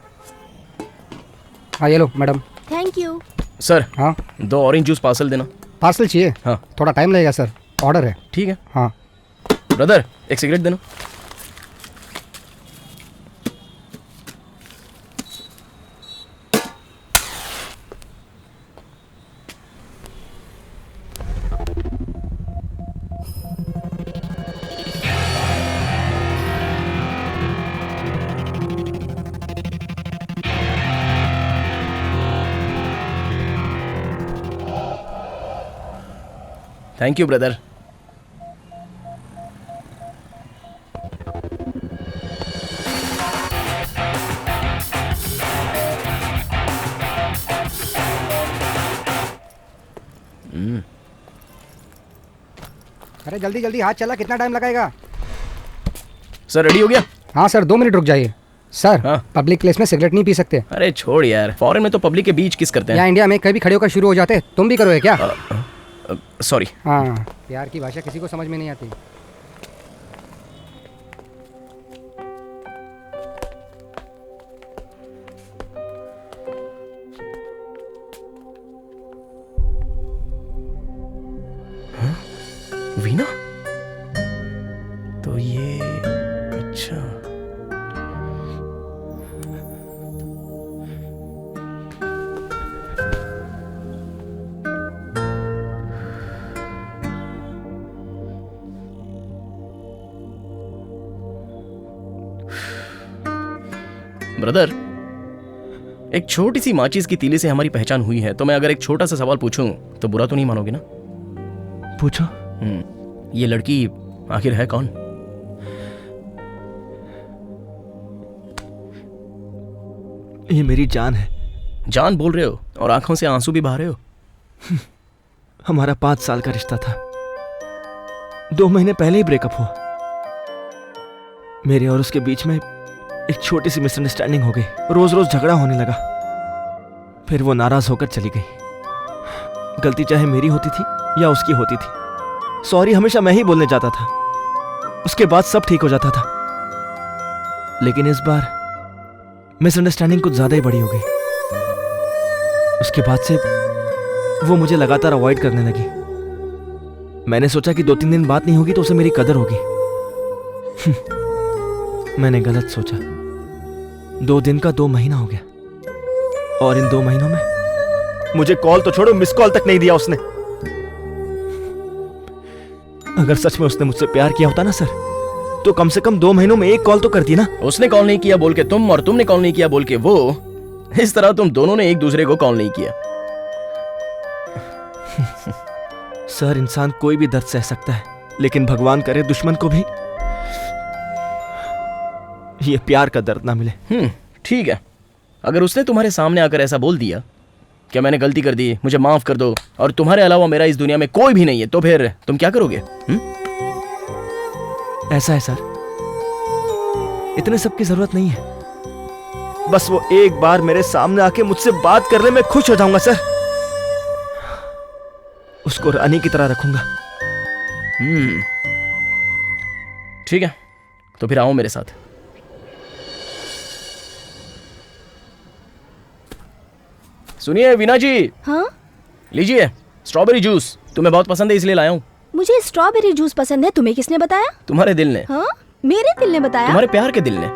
हाँ ये लो मैडम। Thank you sir. हाँ 2 ऑरेंज जूस पार्सल देना। पार्सल चाहिए? हाँ थोड़ा टाइम लगेगा सर, ऑर्डर है। ठीक है। हाँ ब्रदर, एक सिगरेट देना। Thank you brother. अरे जल्दी जल्दी हाथ चला, कितना टाइम लगाएगा? सर रेडी हो गया? हाँ सर 2 मिनट रुक जाइए। सर हाँ? पब्लिक प्लेस में सिगरेट नहीं पी सकते। अरे छोड़ यार, फॉरेन में तो पब्लिक के बीच किस करते यहाँ हैं। इंडिया में कहीं भी खड़े होकर शुरू हो जाते, तुम भी करोगे क्या? सॉरी। हाँ, प्यार की भाषा किसी को समझ में नहीं आती। वीना? तो ये अच्छा। ब्रदर, एक छोटी सी माचिस की तीली से हमारी पहचान हुई है, तो मैं अगर एक छोटा सा सवाल पूछूं तो बुरा तो नहीं मानोगे ना? पूछो। ये लड़की आखिर है कौन? ये मेरी जान है। जान बोल रहे हो और आंखों से आंसू भी बहा रहे हो। हमारा 5 साल का रिश्ता था, 2 महीने पहले ही ब्रेकअप हुआ। मेरे और उसके बीच में एक छोटी सी मिसअंडरस्टैंडिंग हो गई, रोज रोज झगड़ा होने लगा। फिर वो नाराज होकर चली गई। गलती चाहे मेरी होती थी या उसकी होती थी, सॉरी हमेशा मैं ही बोलने जाता था। उसके बाद सब ठीक हो जाता था, लेकिन इस बार मिसअंडरस्टैंडिंग कुछ ज्यादा ही बड़ी हो गई। उसके बाद से वो मुझे लगातार अवॉइड करने लगी। मैंने सोचा कि 2-3 दिन बात नहीं होगी तो उसे मेरी कदर होगी। मैंने गलत सोचा। 2 दिन का 2 महीना हो गया, और इन 2 महीनों में मुझे कॉल तो छोड़ो, मिस कॉल तक नहीं दिया उसने। अगर सच में उसने मुझसे प्यार किया होता ना सर, तो कम से कम 2 महीनों में एक कॉल तो करती ना। उसने कॉल नहीं किया बोल के तुम, और तुमने कॉल नहीं किया बोल के वो, इस तरह तुम दोनों ने एक दूसरे को कॉल नहीं किया। सर, इंसान कोई भी दर्द सह सकता है, लेकिन भगवान करे दुश्मन को भी ये प्यार का दर्द ना मिले। ठीक है, अगर उसने तुम्हारे सामने आकर ऐसा बोल दिया कि मैंने गलती कर दी, मुझे माफ कर दो, और तुम्हारे अलावा मेरा इस दुनिया में कोई भी नहीं है, तो फिर तुम क्या करोगे? ऐसा है सर, इतने सब की जरूरत नहीं है। बस वो एक बार मेरे सामने आके मुझसे बात कर ले, मैं खुश हो जाऊंगा सर। उसको रानी की तरह रखूंगा। ठीक है, तो फिर आओ मेरे साथ। सुनिए वीना जी। हाँ? लीजिए स्ट्रॉबेरी जूस, तुम्हें बहुत पसंद है इसलिए लाया हूँ। मुझे स्ट्रॉबेरी जूस पसंद है, तुम्हें किसने बताया? तुम्हारे दिल ने। हाँ? मेरे दिल ने बताया? तुम्हारे प्यार के दिल ने।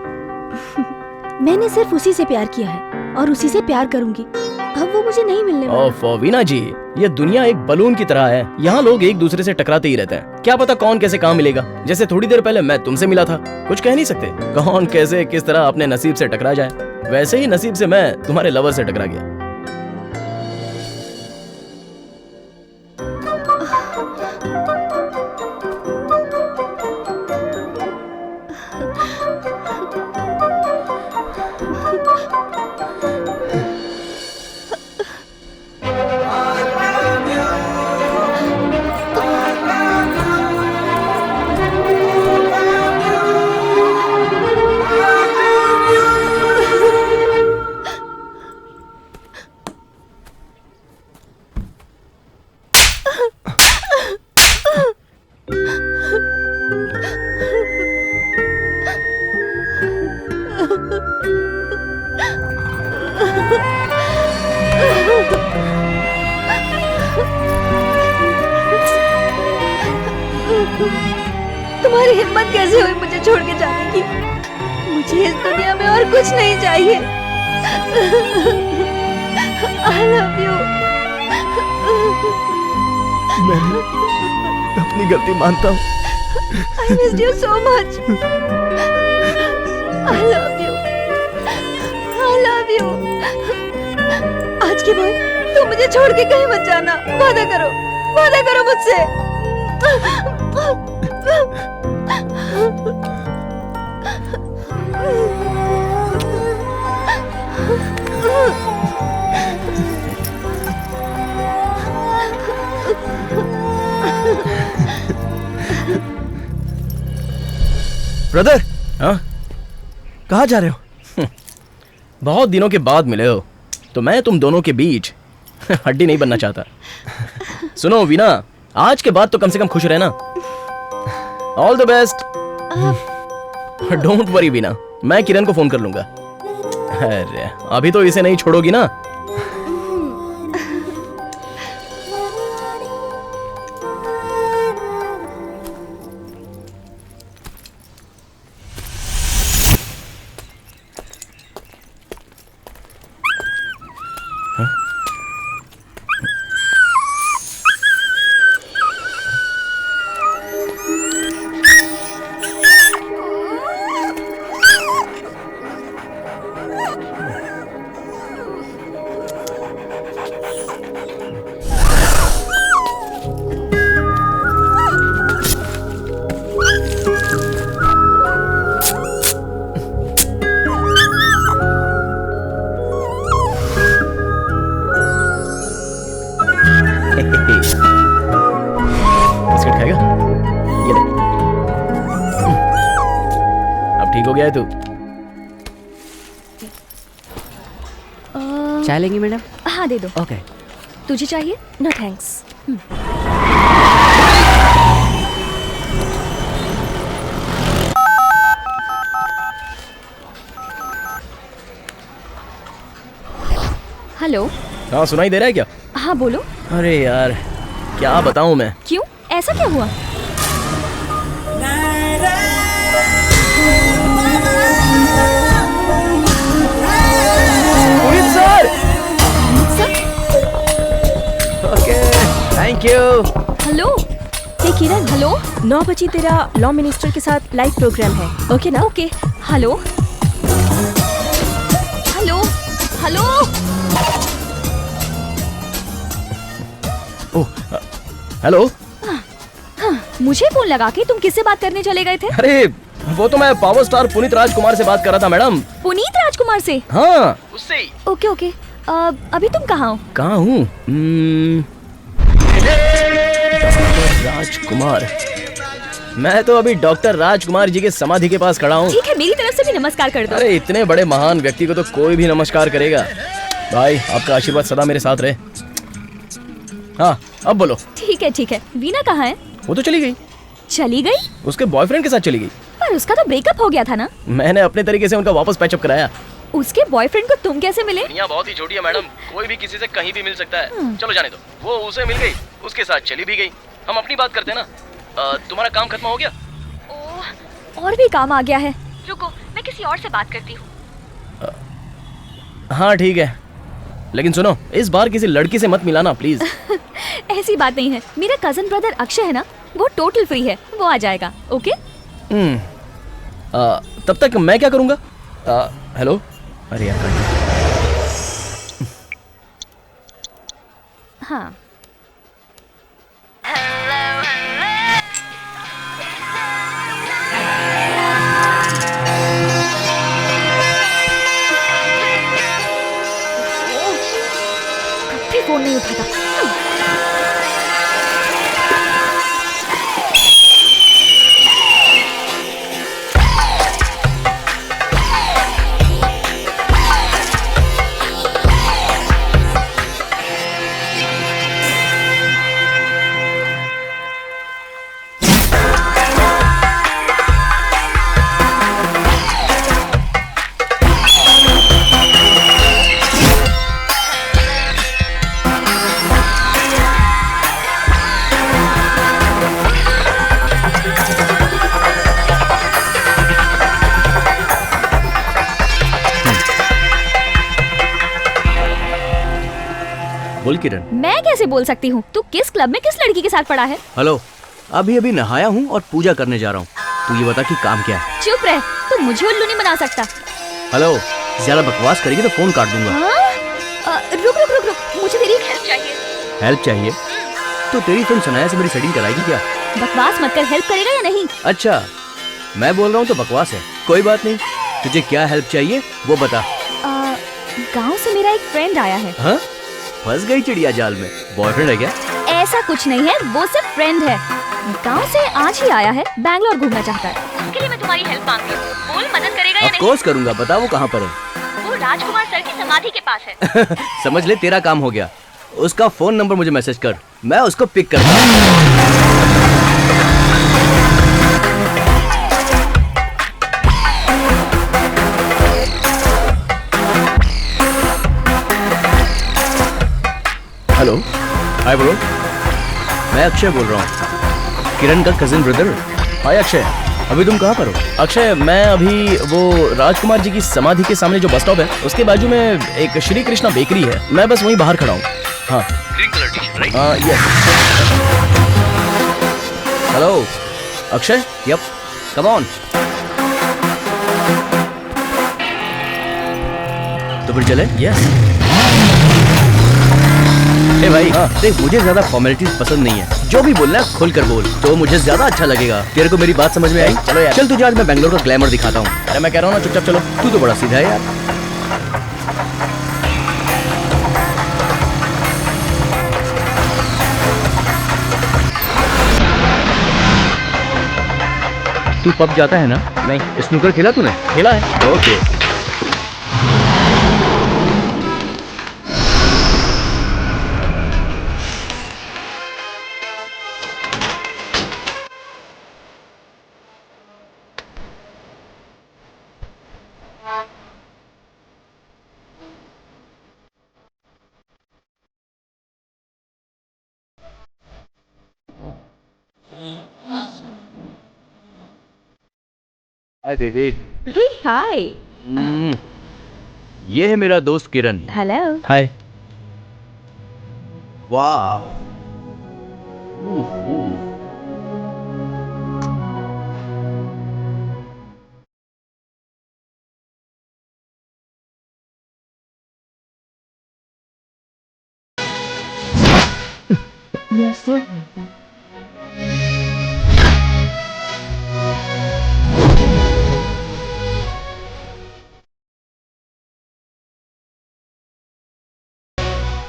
मैंने सिर्फ उसी से प्यार किया है और उसी से प्यार करूंगी। अब वो मुझे नहीं मिलने वाला। ओफो वीना जी, ये दुनिया एक बलून की तरह है, यहाँ लोग एक दूसरे से टकराते ही रहते हैं। क्या पता कौन कैसे कहाँ मिलेगा। जैसे थोड़ी देर पहले मैं तुमसे मिला था, कुछ कह नहीं सकते कौन कैसे किस तरह अपने नसीब से टकरा जाए। वैसे ही नसीब से मैं तुम्हारे लवर से टकरा गया। तुम्हारी हिम्मत कैसे हुई मुझे छोड़ के जाने की? मुझे इस दुनिया में और कुछ नहीं चाहिए। I love you। मैं अपनी गलती मानता हूँ। I missed you so much। I love you। I love you। आज के बाद तुम मुझे छोड़ के कहीं मत जाना। वादा करो मुझसे। ब्रदर, हाँ? कहाँ जा रहे हो? बहुत दिनों के बाद मिले हो तो मैं तुम दोनों के बीच हड्डी नहीं बनना चाहता। सुनो वीना, आज के बाद तो कम से कम खुश रहना। All the best. Don't worry Veena, मैं किरण को फोन कर लूंगा। अरे अभी तो इसे नहीं छोड़ोगी ना? बिस्किट खाएगा? ये ले। अब ठीक हो गया है तू? चाय लेंगी मैडम? हाँ दे दो। ओके। तुझे चाहिए? No thanks. हेलो। हाँ सुनाई दे रहा है क्या? हाँ बोलो। अरे यार क्या बताऊं मैं। क्यों, ऐसा क्या हुआ? Puneet sir. Okay thank you. Hello. Hey Kiran. Hello. 9 बजे तेरा लॉ मिनिस्टर के साथ लाइव प्रोग्राम है, ओके ना? Okay. Hello hello hello. Oh hello. मुझे फोन लगा के तुम किससे बात करने चले गए थे? अरे वो तो मैं पावर स्टार पुनीत राजकुमार से बात कर रहा था मैडम। पुनीत राजकुमार से? हाँ उससे ही। Okay okay. अभी तुम कहाँ हो? कहाँ हूँ? राजकुमार, मैं तो अभी डॉक्टर राजकुमार जी के समाधि के पास खड़ा हूँ। ठीक है, मेरी तरफ से भी नमस्कार कर दो। अरे इतने बड़े महान व्यक्ति को तो कोई भी नमस्कार करेगा। भाई आपका आशीर्वाद सदा मेरे साथ रहे। हाँ अब बोलो। ठीक है। वीना कहाँ है? वो तो चली गई। चली गई? उसके बॉयफ्रेंड के साथ चली गई। पर उसका तो ब्रेकअप हो गया था ना? मैंने अपने तरीके से उनका वापस पैचअप कराया। उसके बॉयफ्रेंड को तुम कैसे मिले? दुनिया बहुत ही छोटी है मैडम, कोई भी किसी से कहीं भी मिल सकता है। चलो जाने दो। वो उसे मिल गई, उसके साथ चली भी गई। हम अपनी बात करते हैं ना। तुम्हारा काम खत्म हो गया? और भी काम आ गया है। रुको, मैं किसी और से बात करती हूँ। हाँ ठीक है, लेकिन सुनो इस बार किसी लड़की से मत मिलाना प्लीज। ऐसी बात नहीं है, मेरा कजन ब्रदर अक्षय है ना, वो टोटल फ्री है, वो आ जाएगा। ओके? तब तक मैं क्या करूँगा? हेलो। अरे यार हाँ। फोन नहीं उठाता। बोल किरण। मैं कैसे बोल सकती हूँ? तू किस क्लब में किस लड़की के साथ पड़ा है? हेलो, अभी अभी नहाया हूँ और पूजा करने जा रहा हूँ। तू ये बता कि काम क्या है? चुप रह, तू मुझे उल्लू नहीं बना सकता। हेलो, ज्यादा बकवास करेगी तो फोन काट दूंगा। रुक रुक रुक रुक, मुझे तेरी हेल्प चाहिए। हेल्प चाहिए? तो तेरी फ्रेंड सनाया से मेरी सेटिंग कराएगी क्या? बकवास मत कर, हेल्प करेगा या नहीं? अच्छा, मैं बोल रहा हूँ तो बकवास है। कोई बात नहीं, तुझे क्या हेल्प चाहिए वो बता। गांव से मेरा एक फ्रेंड आया है। हाँ? फंस गई चिड़िया जाल में। बॉयफ्रेंड है क्या? ऐसा कुछ नहीं है, वो सिर्फ फ्रेंड है। गांव से आज ही आया है, बैंगलोर घूमना चाहता है। उसके लिए मैं तुम्हारी हेल्प मांगती हूँ। बोल मदद करेगा या नहीं? ऑफ कोर्स करूंगा, बता वो कहाँ पर है? वो वो राजकुमार सर की समाधि के पास है। समझ ले तेरा काम हो गया। उसका फोन नंबर मुझे मैसेज कर, मैं उसको पिक करता हूँ। Hello, hi bro. मैं अक्षय बोल रहा हूँ, किरण का कजिन ब्रदर। हाय अक्षय, अभी तुम कहाँ पर हो? अक्षय मैं अभी वो राजकुमार जी की समाधि के सामने जो बस स्टॉप है उसके बाजू में एक श्री कृष्णा बेकरी है, मैं बस वहीं बाहर खड़ा हूँ। हाँ green colour t-shirt, right? Yes. Hello Akshay. Yup, come on. तो फिर चले? यस। ए भाई, देख मुझे ज्यादा फॉर्मेलिटीज पसंद नहीं है, जो भी बोलना है खुल कर बोल, तो मुझे ज्यादा अच्छा लगेगा। तेरे को मेरी बात समझ में आई? चलो यार। चल तुझे आज मैं बैंगलोर का ग्लैमर दिखाता हूँ। अरे मैं कह रहा हूँ ना, चुपचाप चलो। तू तो बड़ा सीधा है यार। तू पब जाता है ना? नहीं। स्नूकर खेला तूने? खेला है। ओके। हाय दीदी। हाय। ये है मेरा दोस्त किरण। हेलो। हाय। वाह। Yes, sir.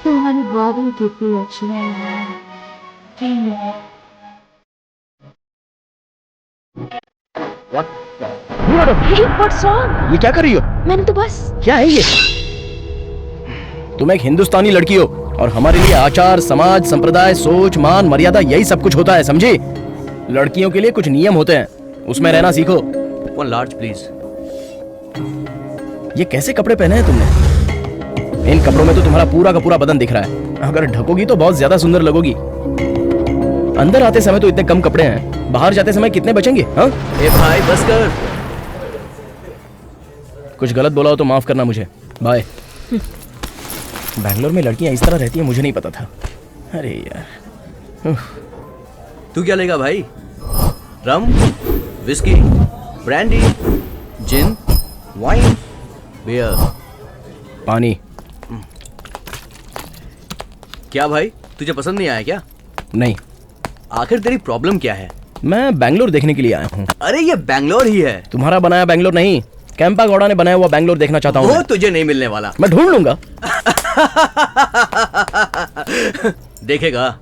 तुम्हारी बातें कितनी अच्छी हैं। What's wrong? ये क्या कर रही हो? मैंने तो बस क्या है ये? तुम एक हिंदुस्तानी लड़की हो और हमारे लिए आचार, समाज, संप्रदाय, सोच, मान, मर्यादा यही सब कुछ होता है, समझी? लड़कियों के लिए कुछ नियम होते हैं, उसमें रहना सीखो। One large please. ये कैसे कपड़े पहने हैं तुमने? इन कपड़ों में तो तुम्हारा पूरा का पूरा बदन दिख रहा है। अगर ढकोगी तो बहुत ज्यादा सुंदर लगोगी। अंदर आते समय तो इतने कम कपड़े हैं, बाहर जाते समय कितने बचेंगे? हाँ? ए भाई बस कर। कुछ गलत बोला हो तो माफ करना मुझे। बाय। बैंगलोर में लड़कियां इस तरह रहती हैं, मुझे नहीं पता था। अरे यार। तू क्या लेगा भाई? रम, विस्की, ब्रांडी, जिन, वाइन, बियर, पानी। क्या भाई तुझे पसंद नहीं आया क्या? नहीं। आखिर तेरी प्रॉब्लम क्या है? मैं बैंगलोर देखने के लिए आया हूँ। अरे ये बैंगलोर ही है। तुम्हारा बनाया बैंगलोर नहीं, कैंपा गौड़ा ने बनाया हुआ बैंगलोर देखना चाहता हूँ। वो तुझे नहीं मिलने वाला। मैं ढूंढ लूंगा। देखेगा,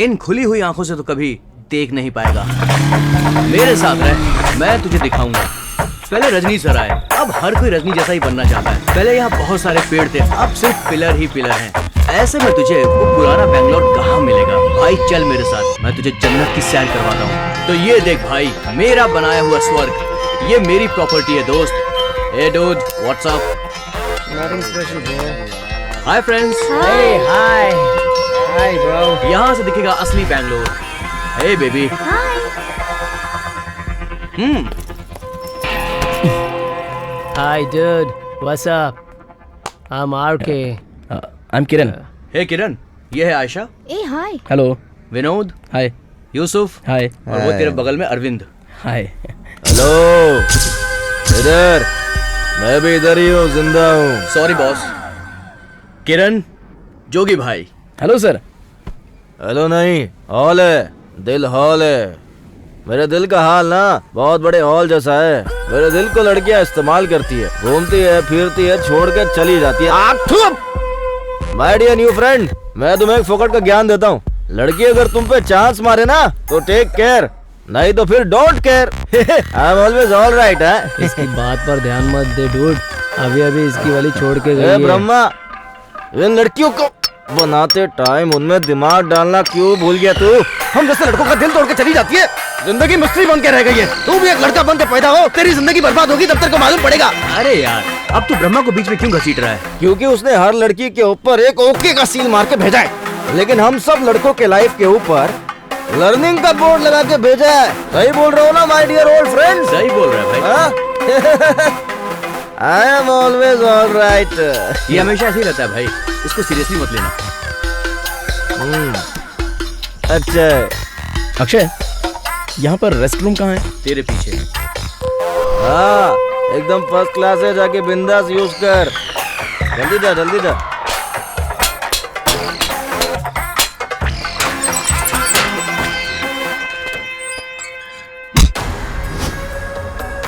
इन खुली हुई आंखों से तो कभी देख नहीं पाएगा। मेरे साथ रह, मैं तुझे दिखाऊंगा। पहले रजनी सर आए, अब हर कोई रजनी जैसा ही बनना चाहता है। पहले यहाँ बहुत सारे पेड़ थे, अब सिर्फ पिलर ही पिलर हैं। ऐसे में तुझे वो पुराना बैंगलोर कहाँ मिलेगा? भाई चल मेरे साथ, मैं तुझे जन्नत की सैर करवाता हूँ। तो ये देख भाई, मेरा बनाया हुआ स्वर्ग, ये मेरी प्रॉपर्टी है दोस्त। Hey dude, what's up? Nothing special, bro. Hi friends. Hey, hi. Hi, bro. यहाँ से दिखेगा असली Bangalore. Hey baby. Hi, dude. What's up? I'm RK. I'm Kiran. Hey किरण, ये है आयशा। ए हाय। हेलो। विनोद। हाय। यूसुफ। हाय। और वो तेरे बगल में अरविंद। हाय। हेलो। इधर, मैं भी इधर ही हूँ, जिंदा हूँ। Sorry boss. किरण, जोगी भाई। Hello sir. हेलो नहीं, हॉल है, दिल हॉल है। मेरे दिल का हाल ना बहुत बड़े हॉल जैसा है। मेरे दिल को लड़कियां इस्तेमाल करती है, घूमती है, फिरती है, छोड़ के चली जाती है। माय डियर न्यू फ्रेंड, मैं तुम्हें एक फोकट का ज्ञान देता हूँ। लड़की अगर तुम पे चांस मारे ना तो टेक केयर, नहीं तो फिर don't care. I am always alright है। इसकी बात पर ध्यान मत दे डूड, अभी अभी इसकी वाली छोड़ के गई ए है। ब्रह्मा, इन लड़कियों को बनाते टाइम उनमें दिमाग डालना क्यों भूल गया तू? हम जैसे लड़कों का दिल तोड़ के चली जाती है, जिंदगी मिस्ट्री बन के रह गई है। तू भी एक लड़का बन के पैदा हो, तेरी जिंदगी बर्बाद होगी तब तेरे को मालूम पड़ेगा। अरे यार, अब तू ब्रह्मा को बीच में क्यों घसीट रहा है? क्योंकि उसने हर लड़की के ऊपर एक ओके का सील मार के भेजा है, लेकिन हम सब लड़कों के लाइफ के ऊपर लर्निंग का बोर्ड लगा के भेजा है। सही बोल रहा हूँ ना माय डियर ओल्ड फ्रेंड? सही बोल रहा है भाई। I am always alright. ये हमेशा ऐसे ही रहता है भाई, इसको सीरियसली मत लेना। अच्छा अक्षय, यहाँ पर रेस्ट रूम कहाँ है? तेरे पीछे। हाँ, एकदम फर्स्ट क्लास है, जाके बिंदास यूज कर। जल्दी जा, जल्दी जा।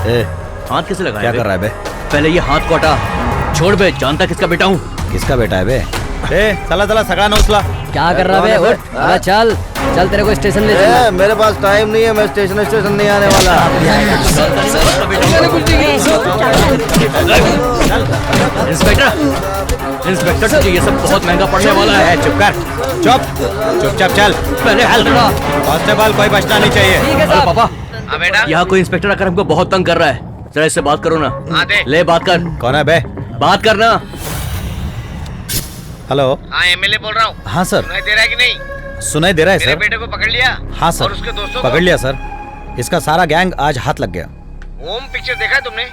ए, हाथ कैसे लगाया? क्या बे? कर रहा है बे? पहले ये हाथ को हटा। छोड़ बे, जानता किसका बेटा हूँ? किसका बेटा है बे? चला चला सगा नौसला। क्या कर रहा है? उठ, अबे चल चल, तेरे को स्टेशन ले चल। मेरे पास टाइम नहीं है, मैं स्टेशन नहीं आने वाला। इंस्पेक्टर, तुझे ये सब बहुत महंगा पड़ने वाला है। चुप कर, चुपचाप चल। पहले कांस्टेबल, कोई बचना नहीं चाहिए। ठीक है साहब। पापा, यहाँ कोई इंस्पेक्टर आकर हमको बहुत तंग कर रहा है। जरा इससे बात करो ना। ले बात कर। कौन है बे? बात करना। हेलो। हाँ, एमएलए बोल रहा हूँ। हाँ सर। सुनाई दे रहा है कि नहीं? सुनाई दे रहा है मेरे सर। बेटे को पकड़ लिया? हाँ सर, और उसके दोस्तों को? पकड़ लिया सर। इसका सारा गैंग आज हाथ लग गया। ओम पिक्चर देखा है तुमने?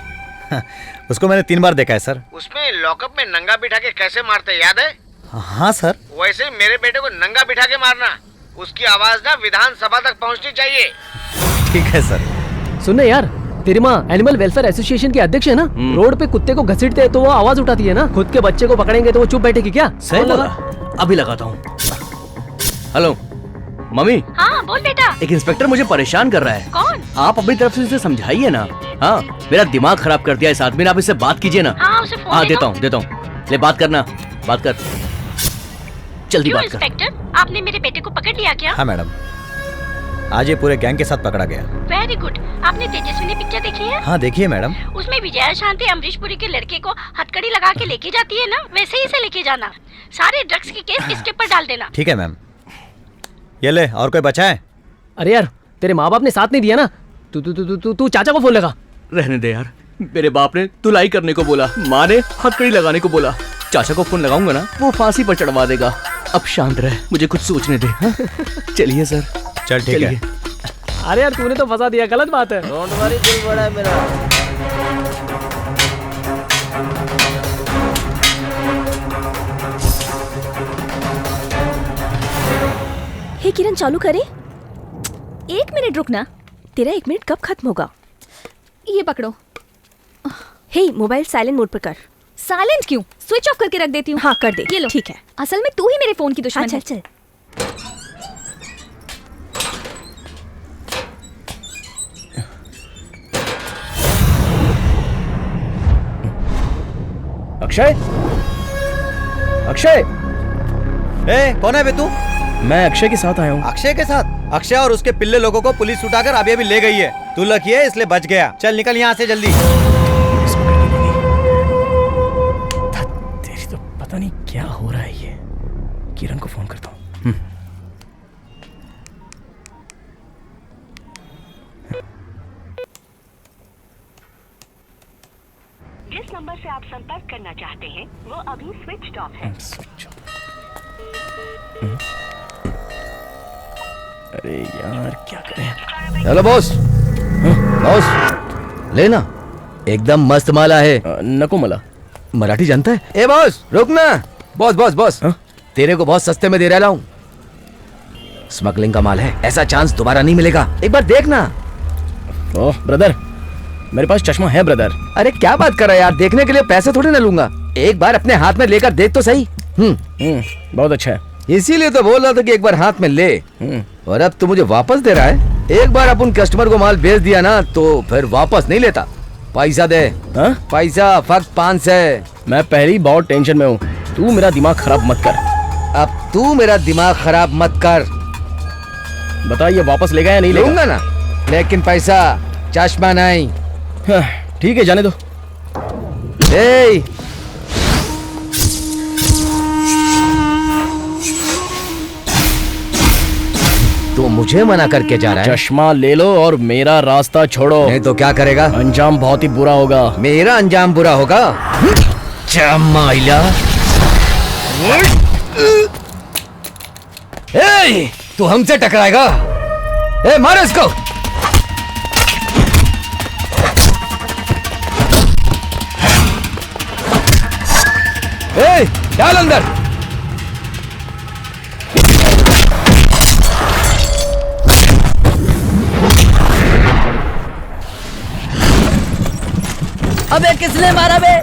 उसको मैंने 3 बार देखा है सर। उसमें लॉकअप में नंगा बिठा के कैसे मारते, याद है? हाँ सर। वैसे मेरे बेटे को नंगा बिठा के मारना। उसकी आवाज ना विधानसभा तक पहुंचनी चाहिए। ठीक है सर। सुनने यार, तेरी माँ एनिमल वेलफेयर एसोसिएशन की अध्यक्ष है ना। रोड पे कुत्ते को घसीटते हैं तो वो आवाज उठाती है ना। खुद के बच्चे को पकड़ेंगे तो वो चुप बैठेगी क्या? सही लगा। अभी लगाता हूँ। Hello mummy. हाँ बोल बेटा। एक इंस्पेक्टर मुझे परेशान कर रहा है। कौन? आप अपनी तरफ से इसे समझाइए ना। हाँ, मेरा दिमाग खराब कर दिया इस आदमी ने। आप इससे बात कीजिए ना। हाँ, उसे फोन हाँ, देगा। देता हूँ। ले बात करना, बात कर, जल्दी क्यों बात कर। इंस्पेक्टर, आपने मेरे बेटे को पकड़ लिया क्या? हाँ मैडम, आज ये पूरे गैंग के साथ पकड़ा गया। Very good. आपने तेजस्विनी पिक्चर देखी है? हाँ देखिए मैडम। उसमें विजया शांति अमरीश पुरी के लड़के को हथकड़ी लगा के लेके जाती है ना, वैसे ही इसे लेके जाना। सारे ड्रग्स के केस इसके ऊपर डाल देना। ठीक है मैम। ये ले, और कोई बचा है? अरे यार, तेरे माँ बाप ने साथ नहीं दिया ना। तू चाचा को फोन लगा। रहने दे यार, मेरे बाप ने धुलाई करने को बोला, माँ ने हथकड़ी लगाने को बोला। चाचा को फोन लगाऊंगा ना, वो फांसी पर चढ़वा देगा। अब शांत रह, मुझे कुछ सोचने दे। हाँ? चलिए सर। चल ठीक है। अरे यार, तूने तो फंसा दिया, गलत बात है। डोंट वरी, दिल बड़ा है मेरा। हे किरण, चालू करे? 1 मिनट रुकना। तेरा 1 मिनट कब खत्म होगा? ये पकड़ो। हे, मोबाइल साइलेंट मोड पर कर। साइलेंट क्यों? स्विच ऑफ करके रख देती हूँ। हाँ कर दे। ये लो। ठीक है। असल में तू ही मेरे फोन की दुश्मन हाँ, है। चल चल। अक्षय, अक्षय। ए, कौन है बे तू? मैं अक्षय के साथ आया हूँ। अक्षय के साथ? अक्षय और उसके पिल्ले लोगों को पुलिस उठाकर अभी अभी ले गई है। तू लकी है इसलिए बच गया। चल निकल यहाँ से जल्दी। तेरी तो पता नहीं क्या हो रहा है। ये किरण को फोन करता हूँ। जिस नंबर से आप संपर्क करना चाहते हैं वो अभी स्विच ऑफ है। अरे यार क्या करें? Hello boss. बॉस लेना, एकदम मस्त माला है। नको मला। मराठी जानता है? ए बॉस रुक ना। बॉस बॉस बॉस, तेरे को बहुत सस्ते में दे रहा हूँ। स्मगलिंग का माल है, ऐसा चांस दोबारा नहीं मिलेगा। एक बार देखना। ओह ब्रदर, मेरे पास चश्मा है ब्रदर। अरे क्या बात कर रहा है यार, देखने के लिए पैसे थोड़ी ना लूंगा। एक बार अपने हाथ में लेकर देख तो सही। बहुत अच्छा है, इसीलिए तो बोल रहा था कि एक बार हाथ में ले। और अब तू मुझे वापस दे रहा है। एक बार अपन कस्टमर को माल बेच दिया ना तो फिर वापस नहीं लेता। पैसा दे। पैसा फक्त 5 है। मैं पहले ही बहुत टेंशन में हूँ, तू मेरा दिमाग खराब मत कर। अब तू मेरा दिमाग खराब मत कर। बताइए वापस लेगा या नहीं लेगा? लूंगा ना, लेकिन पैसा चश्मा नहीं। ठीक है, जाने दो। ए, तू मुझे मना करके जा रहा है? चश्मा ले लो और मेरा रास्ता छोड़ो। नहीं तो क्या करेगा? अंजाम बहुत ही बुरा होगा। मेरा अंजाम बुरा होगा? चमाइला, ए, तू हमसे टकराएगा? ए, मारो इसको। ए, डाल अंदर। अबे किसने मारा बे?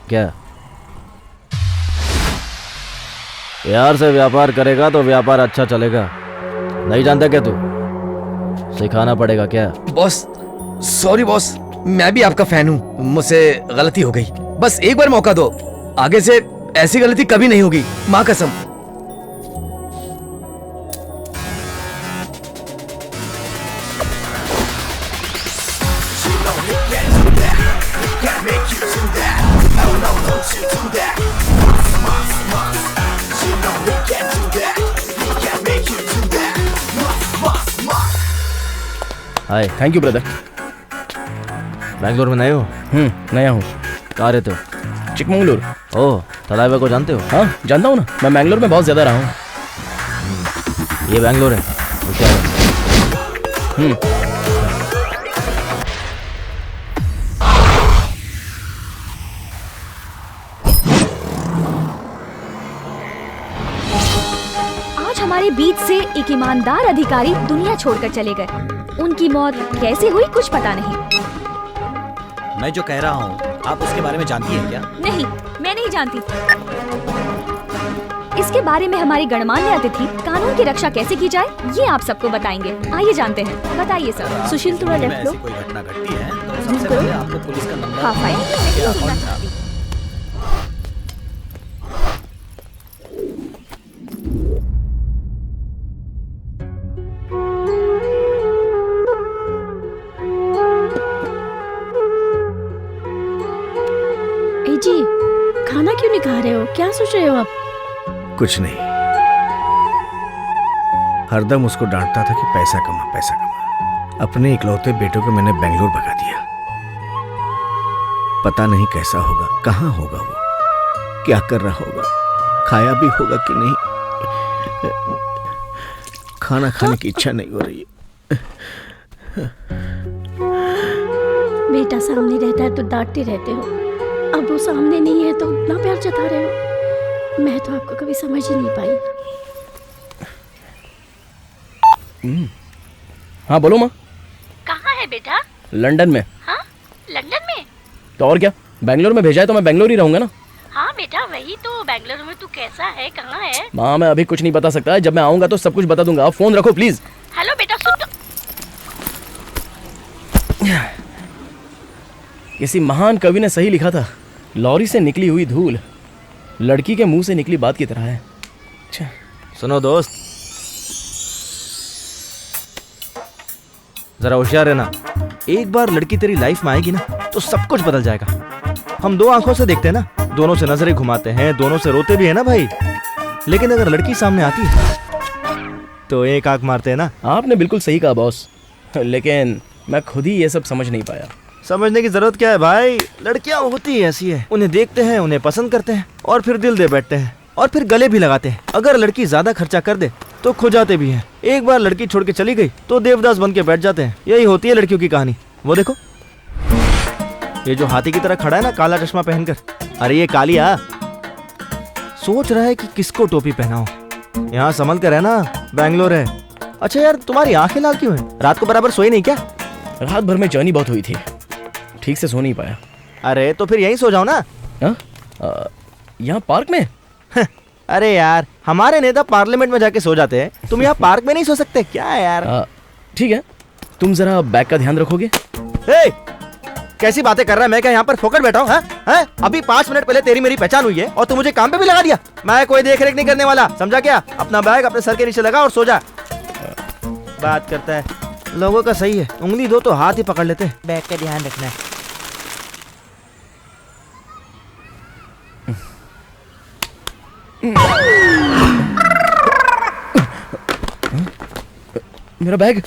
क्या प्यार से व्यापार करेगा तो व्यापार अच्छा चलेगा। नहीं जानता क्या तू? सिखाना पड़ेगा क्या? बॉस, सॉरी बॉस, मैं भी आपका फैन हूँ, मुझसे गलती हो गई। बस एक बार मौका दो, आगे से ऐसी गलती कभी नहीं होगी, माँ कसम। हाय, थैंक यू ब्रदर। बैंगलोर में नए हो? नया हूँ। कहाँ रहते हो? चिकमंगलुर। ओह, तलाइवा को जानते हो? हाँ, जानता हूँ ना, मैं बैंगलोर में बहुत ज़्यादा रहा हूँ। ये बैंगलोर है, तो क्या है? आज हमारे बीच से एक ईमानदार अधिकारी दुनिया छोड़कर चले गए। उनकी मौत कैसे हुई कुछ पता नहीं। मैं जो कह रहा हूँ आप उसके बारे में जानती हैं क्या? नहीं, मैं नहीं जानती। इसके बारे में हमारे गणमान्य अतिथि कानून की रक्षा कैसे की जाए ये आप सबको बताएंगे। आइए जानते हैं, बताइए सर। सुशील, थोड़ा लेफ्ट लो। कोई घटना घटती है तो सबसे पहले आपको पुलिस का नंबर। हाँ, फाइन। जी, खाना क्यों नहीं खा रहे हो? क्या सोच रहे हो आप? कुछ नहीं, हरदम उसको डांटता था कि पैसा कमा पैसा कमा। अपने इकलौते बेटों को मैंने बेंगलोर भगा दिया। पता नहीं कैसा होगा, कहाँ होगा वो, क्या कर रहा होगा, खाया भी होगा कि नहीं। खाना खाने की इच्छा नहीं हो रही है। बेटा सामने रहता है तो डांटते रहते हो, अब वो सामने नहीं है तो ना प्यार जता रहे हो। मैं तो आपको कभी समझ ही नहीं पाई। हाँ बोलो माँ। कहाँ है बेटा? लंदन में। हाँ, लंदन में? तो और क्या, बैंगलोर में भेजा है तो मैं बैंगलोर ही रहूंगा ना। हाँ बेटा, वही तो। बैंगलोर में तू कैसा है, कहाँ है? माँ, मैं अभी कुछ नहीं बता सकता, जब मैं आऊंगा तो सब कुछ बता दूंगा। आप फोन रखो प्लीज। हेलो बेटा, सुन तो। किसी महान कवि ने सही लिखा था, लॉरी से निकली हुई धूल लड़की के मुंह से निकली बात की तरह है। अच्छा सुनो दोस्त, जरा होशियार रहना। एक बार लड़की तेरी लाइफ में आएगी ना तो सब कुछ बदल जाएगा। हम दो आंखों से देखते हैं ना, दोनों से नजरें घुमाते हैं, दोनों से रोते भी है ना भाई। लेकिन अगर लड़की सामने आती है तो एक आंख मारते हैं ना। आपने बिल्कुल सही कहा बॉस, लेकिन मैं खुद ही ये सब समझ नहीं पाया। समझने की जरूरत क्या है भाई, लड़कियां होती ही ऐसी है। उन्हें देखते हैं, उन्हें पसंद करते हैं और फिर दिल दे बैठते हैं। और फिर गले भी लगाते हैं। अगर लड़की ज्यादा खर्चा कर दे तो खो जाते भी हैं। एक बार लड़की छोड़ के चली गई तो देवदास बन के बैठ जाते हैं। यही होती है लड़कियों की कहानी। वो देखो, ये जो हाथी की तरह खड़ा है ना काला चश्मा पहनकर, अरे ये कालिया सोच रहा है कि किसको टोपी पहनाओ। यहाँ संभल कर है ना, बैंगलोर है। अच्छा यार, तुम्हारी आंखें लाल क्यों हैं? रात को बराबर सोई नहीं क्या? रात भर में जर्नी बहुत हुई थी, ठीक से सो नहीं पाया। अरे तो फिर यहीं सो जाओ ना। यहाँ पार्क में? अरे यार, हमारे नेता पार्लियामेंट में जाके सो जाते हैं, तुम यहाँ पार्क में नहीं सो सकते क्या यार? ठीक है, तुम जरा बैग का ध्यान रखोगे? कैसी बातें कर रहा है? मैं क्या यहाँ पर फोकट बैठा हूँ? अभी 5 मिनट पहले तेरी मेरी पहचान हुई है और तू मुझे काम पे भी लगा दिया। मैं कोई देख रेख नहीं करने वाला, समझा क्या? अपना बैग अपने सर के नीचे लगा और सो जा। बात करता है, लोगों का सही है, उंगली दो तो हाथ ही पकड़ लेते हैं। बैग का ध्यान रखना है। मेरा बैग।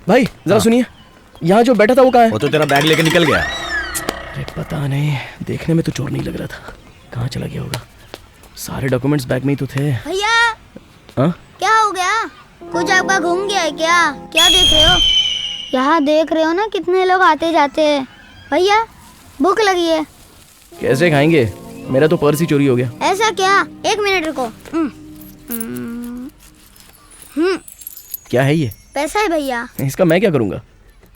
भाई जरा सुनिए, यहाँ जो बैठा था वो कहाँ है? वो तो तेरा बैग लेके निकल गया। अरे पता नहीं, देखने में तो चोर नहीं लग रहा था, कहाँ चला गया होगा? सारे डॉक्यूमेंट्स बैग में ही तो थे। भैया क्या हो गया? कुछ आपका घूम गया है क्या? क्या देख रहे हो? यहाँ देख रहे हो ना कितने लोग आते जाते हैं। भैया भूख लगी है। कैसे खाएंगे? मेरा तो पर्स ही चोरी हो गया। ऐसा क्या? 1 मिनट रुको। क्या है ये? पैसा है भैया। इसका मैं क्या करूँगा?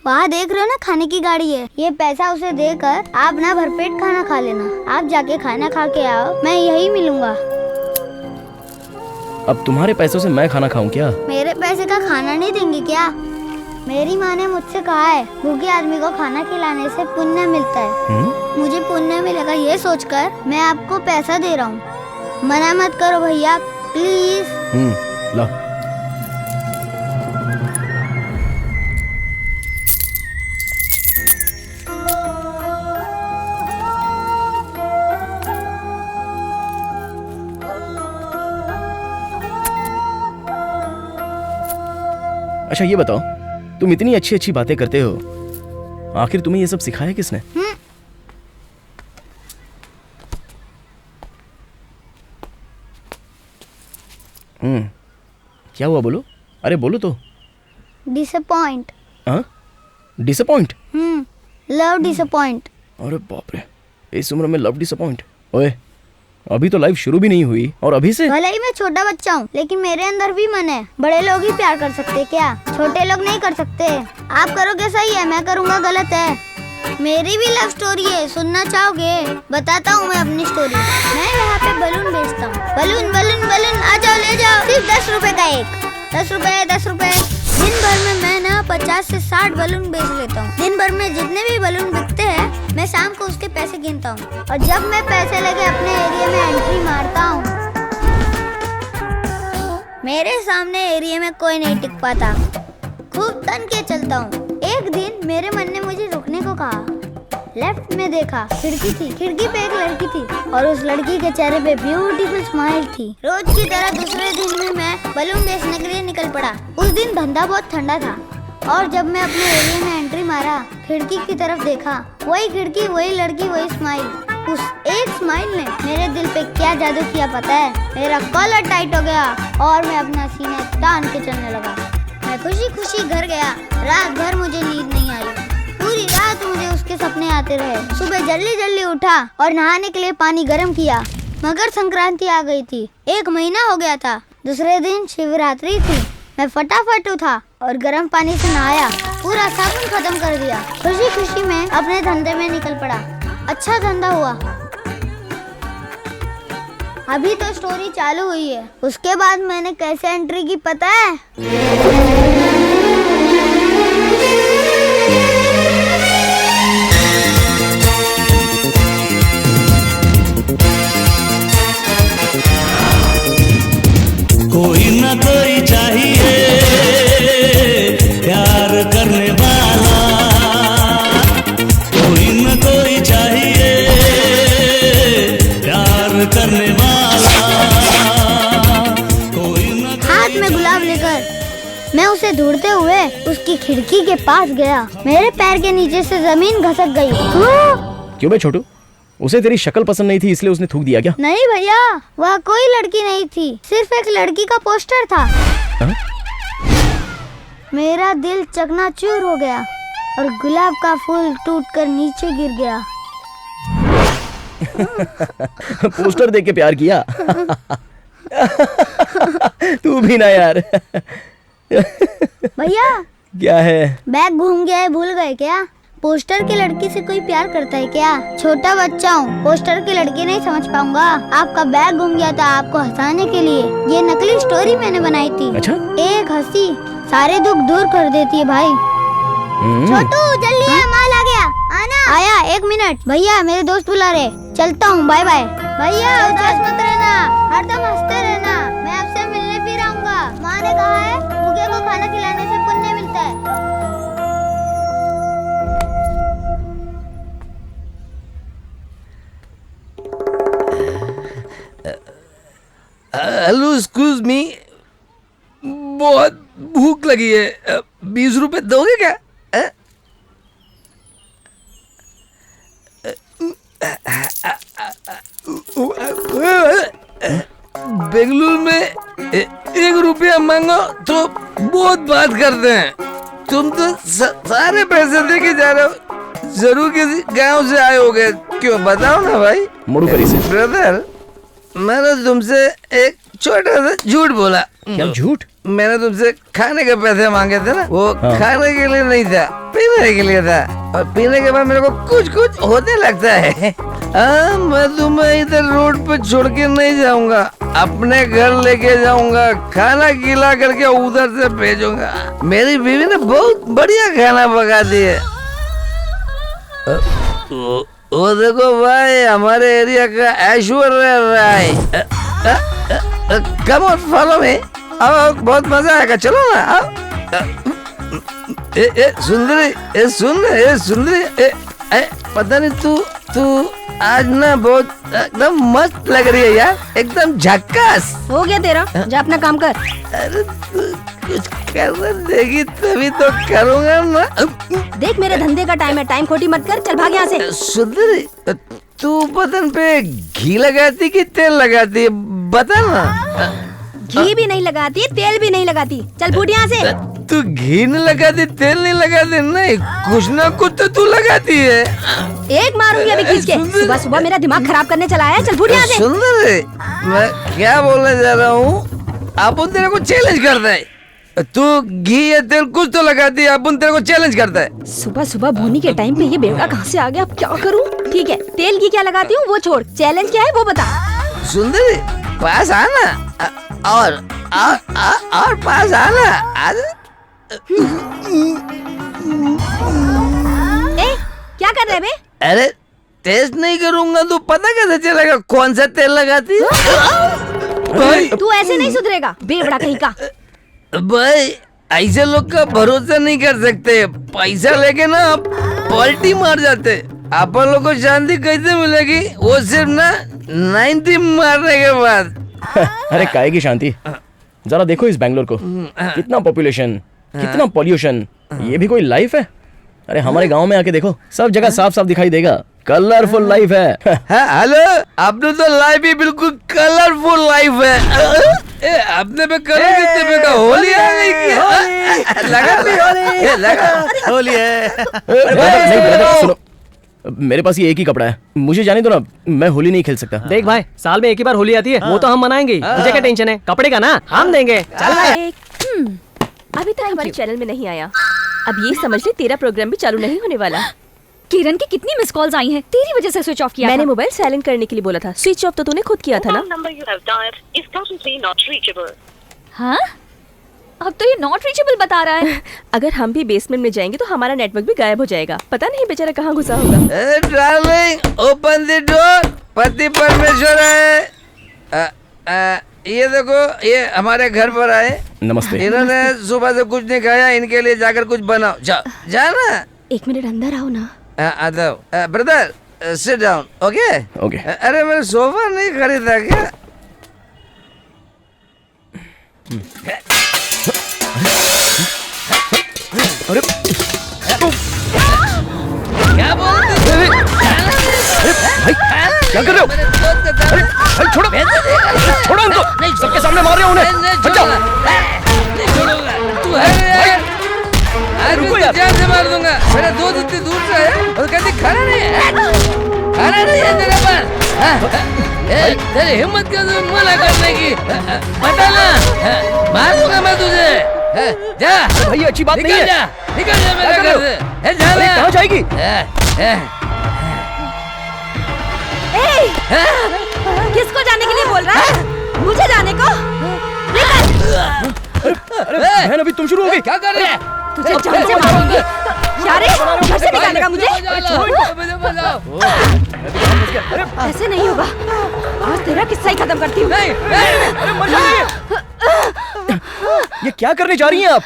वहाँ देख रहे हो ना खाने की गाड़ी है, ये पैसा उसे देकर आप ना भरपेट खाना खा लेना। आप जाके खाना खा के आओ, मैं यही मिलूंगा। अब तुम्हारे पैसों से मैं खाना खाऊं क्या? मेरे पैसे का खाना नहीं देंगे क्या? मेरी माँ ने मुझसे कहा है भूखे आदमी को खाना खिलाने से पुण्य मिलता है। मुझे पुण्य मिलेगा ये सोचकर मैं आपको पैसा दे रहा हूँ। मना मत करो भैया प्लीज। ला। अच्छा ये बताओ, तुम इतनी अच्छी अच्छी बातें करते हो, आखिर तुम्हें ये सब सिखाया किसने? क्या हुआ बोलो? अरे बोलो तो। डिसअपॉइंट। डिसअपॉइंट? Love disappoint. अरे बाप रे, इस उम्र में लव डिसअपॉइंट? ओए अभी तो लाइफ शुरू भी नहीं हुई और अभी से? भले ही मैं छोटा बच्चा हूँ लेकिन मेरे अंदर भी मन है। बड़े लोग ही प्यार कर सकते क्या? छोटे लोग नहीं कर सकते। आप करोगे सही है, मैं करूँगा गलत है। मेरी भी लव स्टोरी है, सुनना चाहोगे? बताता हूँ मैं अपनी स्टोरी। मैं यहाँ पे बलून बेचता हूँ। बलून बलून बलून, आ जाओ ले जाओ। सिर्फ 10 रुपए का एक। 10 रुपए 10 रुपए। दिन भर में मैं ना 50 से 60 बलून बेच लेता हूँ। दिन भर में जितने भी बलून बिकते हैं मैं शाम को उसके पैसे गिनता हूँ और जब मैं पैसे लेके अपने एरिया में एंट्री मारता हूँ, मेरे सामने एरिया में कोई नहीं टिक पाता। खूब तन के चलता हूँ। एक दिन मेरे मन ने मुझे रुकने को कहा। लेफ्ट में देखा, खिड़की थी। खिड़की पे एक लड़की थी और उस लड़की के चेहरे पे ब्यूटीफुल स्माइल थी। रोज की तरह दूसरे दिन भी मैं बलून बेचने के लिए निकल पड़ा। उस दिन धंधा बहुत ठंडा था और जब मैं अपने एरिया में एंट्री मारा, खिड़की की तरफ देखा, वही खिड़की, वही लड़की, वही स्माइल। उस एक स्माइल ने मेरे दिल पे क्या जादू किया पता है? मेरा कॉलर टाइट हो गया और मैं अपना सीना तान के चलने लगा। मैं खुशी खुशी घर गया। रात भर मुझे नींद नहीं आई। पूरी रात मुझे उसके सपने आते रहे। सुबह जल्दी जल्दी उठा और नहाने के लिए पानी गर्म किया। मकर संक्रांति आ गई थी। 1 महीना हो गया था। दूसरे दिन शिवरात्रि थी। मैं फटाफट उठा और गर्म पानी से नहाया। पूरा साबुन खत्म कर दिया। खुशी खुशी में अपने धंधे में निकल पड़ा। अच्छा धंधा हुआ। अभी तो स्टोरी चालू हुई है। उसके बाद मैंने कैसे एंट्री की पता है? कोई ना कोई चाहिए प्यार करने वाला, कोई ना कोई चाहिए प्यार करने वाला, कोई ना। हाथ में गुलाब लेकर मैं उसे ढूंढते हुए उसकी खिड़की के पास गया। मेरे पैर के नीचे से जमीन घसक गई। क्यों बे छोटू, उसे तेरी शक्ल पसंद नहीं थी इसलिए उसने थूक दिया क्या? नहीं भैया, वह कोई लड़की नहीं थी, सिर्फ एक लड़की का पोस्टर था। मेरा दिल चकनाचूर हो गया और गुलाब का फूल टूटकर नीचे गिर गया। पोस्टर देख के प्यार किया? तू भी ना यार। भैया क्या है? बैग घूम गया है, भूल गए क्या? पोस्टर की लड़की से कोई प्यार करता है क्या? छोटा बच्चा हूँ, पोस्टर की लड़की नहीं समझ पाऊंगा। आपका बैग गुम गया था आपको हंसाने के लिए, ये नकली स्टोरी मैंने बनाई थी। अच्छा? एक हंसी सारे दुख दूर कर देती है भाई। छोटू जल्दी आ, माल आ गया। आना। आया, 1 मिनट। भैया मेरे दोस्त बुला रहे, चलता हूँ, बाय बाय। भैया उदास मत रहना, हरदम हंसते रहना, मैं आपसे मिलने फिर आऊंगा। माँ ने कहा है भूखे को खाना खिलाने से पुण्य मिलता है। हेलो एक्सक्यूज मी, बहुत भूख लगी है, 20 रुपए दोगे क्या? बेंगलुरु में 1 रुपया मांगो तो बहुत बात करते हैं। तुम तो सारे पैसे देके जा रहे हो, जरूर किसी गांव से आए होगे, क्यों बताओ ना भाई। मुड़ू करी से ब्रदर, मैंने तुमसे एक छोटा सा झूठ बोला। क्या झूठ? मैंने तुमसे खाने के पैसे मांगे थे ना, वो खाने के लिए नहीं था, पीने के लिए था, और पीने के बाद मेरे को कुछ कुछ होने लगता है। मैं तुम्हें इधर रोड पे छोड़ के नहीं जाऊंगा, अपने घर लेके जाऊंगा, खाना खिला करके उधर से भेजूंगा। मेरी बीवी ने बहुत बढ़िया खाना पका दिया। वो देखो भाई, हमारे एरिया का Aishwarya Rai. Come on follow me, आओ, बहुत मजा आएगा, चलो ना आओ। सुंदरी, सुंदरी, पता नहीं तू आज ना बहुत एकदम मस्त लग रही है यार, एकदम झक्कास। हो गया तेरा, जा अपना काम कर। अरे कुछ करने देगी तभी तो करूँगा ना। देख मेरे धंधे का टाइम है, टाइम खोटी मत कर, चल भाग यहाँ से। सुंदरी, तू बदन पे घी लगाती कि तेल लगाती, बता ना। घी भी नहीं लगाती, तेल भी नहीं लगाती, चल फूट यहाँ से। तू घी नहीं लगाती, तेल नहीं लगाती, नहीं कुछ ना कुछ तो तू लगाती है। एक मारूंगी अभी खींच के। सुबह सुबह मेरा दिमाग खराब करने चला है, चल फूट यहाँ से। सुंदर, मैं क्या बोलने जा रहा हूँ, अपन तेरे को चैलेंज करता है। तू घी या तेल कुछ तो लगाती है, अपन तेरे को चैलेंज करता है। सुबह सुबह भोनी के टाइम पे ये बेवड़ा कहाँ से आ गया, अब क्या करूँ? ठीक है, तेल घी क्या लगाती हूँ वो छोड़, चैलेंज क्या है वो बता। सुंदरी, पास आना, और पास आना। क्या कर रहे बे? अरे टेस्ट नहीं करूंगा तो पता कैसे चलेगा कौन सा तेल लगाती है? तू ऐसे नहीं सुधरेगा, बेवड़ा कहीं का। भाई ऐसे लोग का भरोसा नहीं कर सकते, पैसा लेके ना पलटी मार जाते। अपन लोग को शांति कैसे मिलेगी? वो सिर्फ ना 90 मारने के बाद। अरे काहे की शांति, जरा देखो इस बैंगलोर को, कितना पॉपुलेशन, कितना पॉल्यूशन, ये भी कोई लाइफ है? अरे हमारे गांव में आके देखो, सब जगह साफ साफ दिखाई देगा, कलरफुल लाइफ है। हेलो, आपने तो लाइफ ही बिल्कुल कलरफुल लाइफ है। आपने पे करो कितने पे का होली आ गई क्या? लगा होली है। नहीं ब्रदर, सुनो, मेरे पास ये एक ही कपड़ा है, मुझे जाने दो ना, मैं होली नहीं खेल सकता। देख भाई, साल में एक ही बार होली आती है, वो तो हम मनाएंगे, मुझे क्या टेंशन है, कपड़े का ना हम देंगे। चल अभी तक हमारे चैनल में नहीं आया, अब ये समझ ले तेरा प्रोग्राम भी चालू नहीं होने वाला। किरण की कितनी मिस कॉल्स आई हैं, तेरी वजह से स्विच ऑफ किया। मैंने मोबाइल साइलेंट करने के लिए बोला था, स्विच ऑफ तो तूने खुद किया था ना। हाँ, अब तो ये नॉट रीचेबल बता रहा है। अगर हम भी बेसमेंट में जाएंगे तो हमारा नेटवर्क भी गायब हो जाएगा, पता नहीं बेचारा कहाँ घुसा होगा। डार्लिंग, ओपन द डोर, पति परमेश्वर है। ये देखो, ये हमारे घर पर आए। नमस्ते। इन्होंने सुबह से कुछ नहीं खाया, इनके लिए जाकर कुछ बनाओ। जा ना। 1 मिनट अंदर आओ ना। आता हूँ। Brother, sit down. Okay okay. अरे मैंने सोफा नहीं खरीदा क्या? अरे क्या बोल रहे? भाई क्या कर रहे हो? भाई छोड़ो, छोड़ो इनको, सबके सामने मार रहे हो उन्हें। हट जाओ। नहीं छोड़ूंगा। तू है आज रुको मैं यार। जान से मार दूंगा। मेरा दोस्त इतनी दूर से है और कहती खाना नहीं है, खाना नहीं है तेरे पास। तेरी हिम्मत क्यों मना करने की? बता ना, मार दूंगा मैं तुझे। जा भाई अच्छी बात नहीं है। निकल जा मेरे घर से। जा अरे कहाँ जाएगी? किसको जाने के लिए बोल रहा है? मुझे जाने को? अरे बहन अभी तुम शुरू हो गई। क्या कर रहे हैं? तुझे जान से मारूंगी। यारे, घर से निकालेगा मुझे? ऐसे नहीं होगा। आज तेरा किस्सा ही खत्म करती हूँ। अरे मर जाएंगे। ये क्या करने जा रही हैं आप?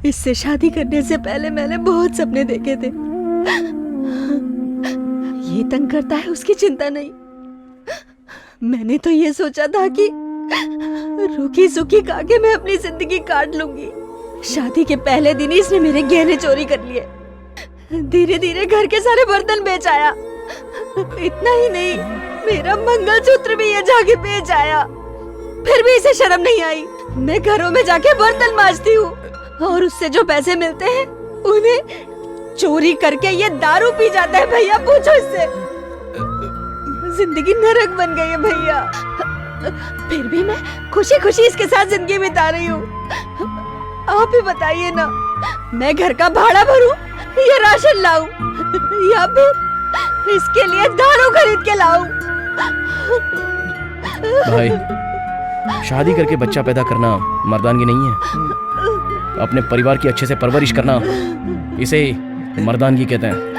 इससे शादी करने से पहले मैंने बहुत सपने देखे थे। ये तंग करता है उसकी चिंता नहीं। मैंने तो ये सोचा था कि रुकी सुखी खा के मैं अपनी जिंदगी काट लूंगी। शादी के पहले दिन ही इसने मेरे गहने चोरी कर लिए। धीरे धीरे घर के सारे बर्तन बेच आया। इतना ही नहीं, मेरा मंगलसूत्र भी ये जाके बेच आया। फिर भी इसे शर्म नहीं आई। मैं घरों में जाके बर्तन मांजती हूँ और उससे जो पैसे मिलते हैं उन्हें चोरी करके ये दारू पी जाता है। भैया पूछो इससे। जिंदगी नरक बन गई है भैया। फिर भी मैं खुशी खुशी इसके साथ जिंदगी बिता रही हूँ। आप ही बताइए ना, मैं घर का भाड़ा भरूं या राशन लाऊं या फिर इसके लिए दारू खरीद के लाऊं? भाई शादी करके बच्चा पैदा करना मर्दानगी नहीं है। अपने परिवार की अच्छे से परवरिश करना, इसे मर्दानगी कहते हैं।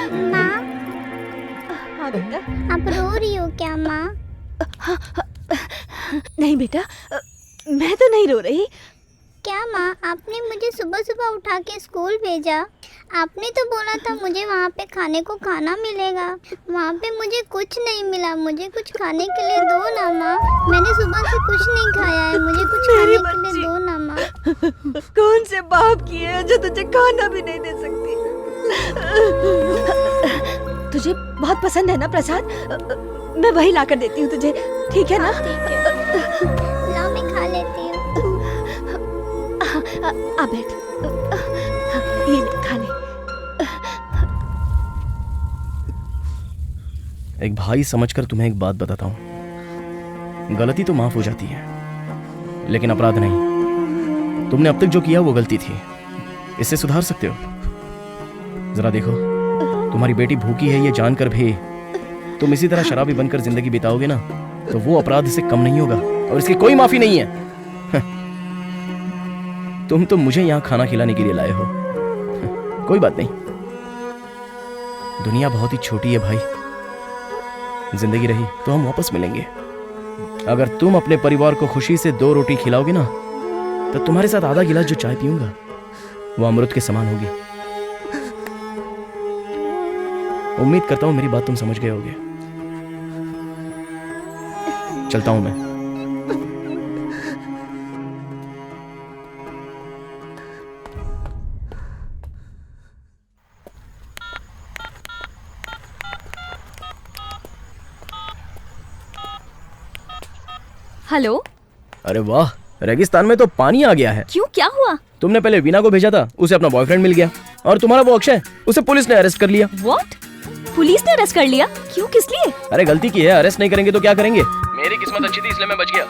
आप रो रही हो क्या माँ? नहीं बेटा, मैं तो नहीं रो रही। क्या माँ, आपने मुझे सुबह सुबह उठा के स्कूल भेजा। आपने तो बोला था मुझे वहाँ पे खाने को खाना मिलेगा। वहाँ पे मुझे कुछ नहीं मिला। मुझे कुछ खाने के लिए दो ना माँ। मैंने सुबह से कुछ नहीं खाया है। मुझे कुछ खाने के लिए दो ना माँ। कौन से बाप की है जो तुझे खाना भी नहीं दे सकती? तुझे बहुत पसंद है ना प्रसाद? मैं वही लाकर देती हूँ तुझे, ठीक है ना? ठीक है, लाओ मैं खा लेती हूँ। आ बैठ, ये ले, खा ले। एक भाई समझकर तुम्हें एक बात बताता हूँ। गलती तो माफ हो जाती है, लेकिन अपराध नहीं। तुमने अब तक जो किया वो गलती थी, इससे सुधार सकते हो। जरा देखो, तुम्हारी बेटी भूखी है ये जानकर भी तुम इसी तरह शराबी बनकर जिंदगी बिताओगे ना, तो वो अपराध इससे कम नहीं होगा और इसकी कोई माफी नहीं है। तुम तो मुझे यहाँ खाना खिलाने के लिए लाए हो। कोई बात नहीं, दुनिया बहुत ही छोटी है भाई। जिंदगी रही तो हम वापस मिलेंगे। अगर तुम अपने परिवार को खुशी से 2 रोटी खिलाओगे ना, तो तुम्हारे साथ आधा गिलास जो चाय पीऊंगा वो अमृत के समान होगी। उम्मीद करता हूं मेरी बात तुम समझ गए होगे। चलता हूं मैं। हेलो। अरे वाह, रेगिस्तान में तो पानी आ गया है। क्यों, क्या हुआ? तुमने पहले वीना को भेजा था, उसे अपना बॉयफ्रेंड मिल गया, और तुम्हारा वो अक्षय, उसे पुलिस ने अरेस्ट कर लिया। What? पुलिस ने अरेस्ट कर लिया? क्यों, किस लिए? अरे गलती की है, अरेस्ट नहीं करेंगे तो क्या करेंगे। मेरी किस्मत अच्छी थी इसलिए मैं बच गया।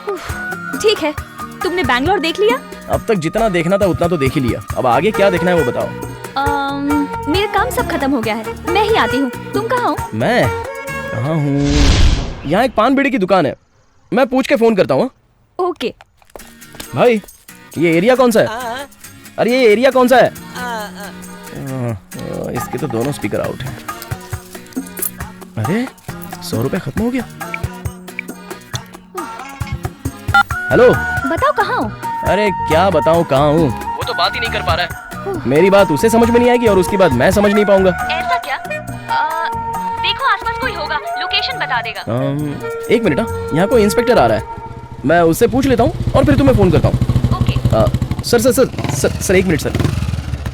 ठीक है, तुमने बैंगलोर देख लिया? अब तक जितना देखना था उतना तो देख ही लिया, अब आगे क्या देखना है वो बताओ। मेरा काम सब खत्म हो गया है, मैं ही आती हूँ। तुम कहाँ हो? मैं कहाँ हूँ? यहाँ एक पान बीड़ी की दुकान है, मैं पूछ के फोन करता हूँ। ओके। भाई ये एरिया कौन सा है? अरे ये एरिया कौन सा है? इसके तो दोनों स्पीकर आउट हैं। अरे 100 रुपए खत्म हो गया। हेलो, बताओ कहाँ हो? अरे क्या बताऊँ कहाँ हूँ, वो तो बात ही नहीं कर पा रहा है। मेरी बात उसे समझ में नहीं आएगी और उसकी बात मैं समझ नहीं पाऊंगा। ऐसा क्या? देखो आसपास कोई होगा, लोकेशन बता देगा। 1 मिनट, यहाँ कोई इंस्पेक्टर आ रहा है, मैं उससे पूछ लेता हूँ और फिर तुम्हें फोन करता हूँ। Okay. Sir 1 minute sir.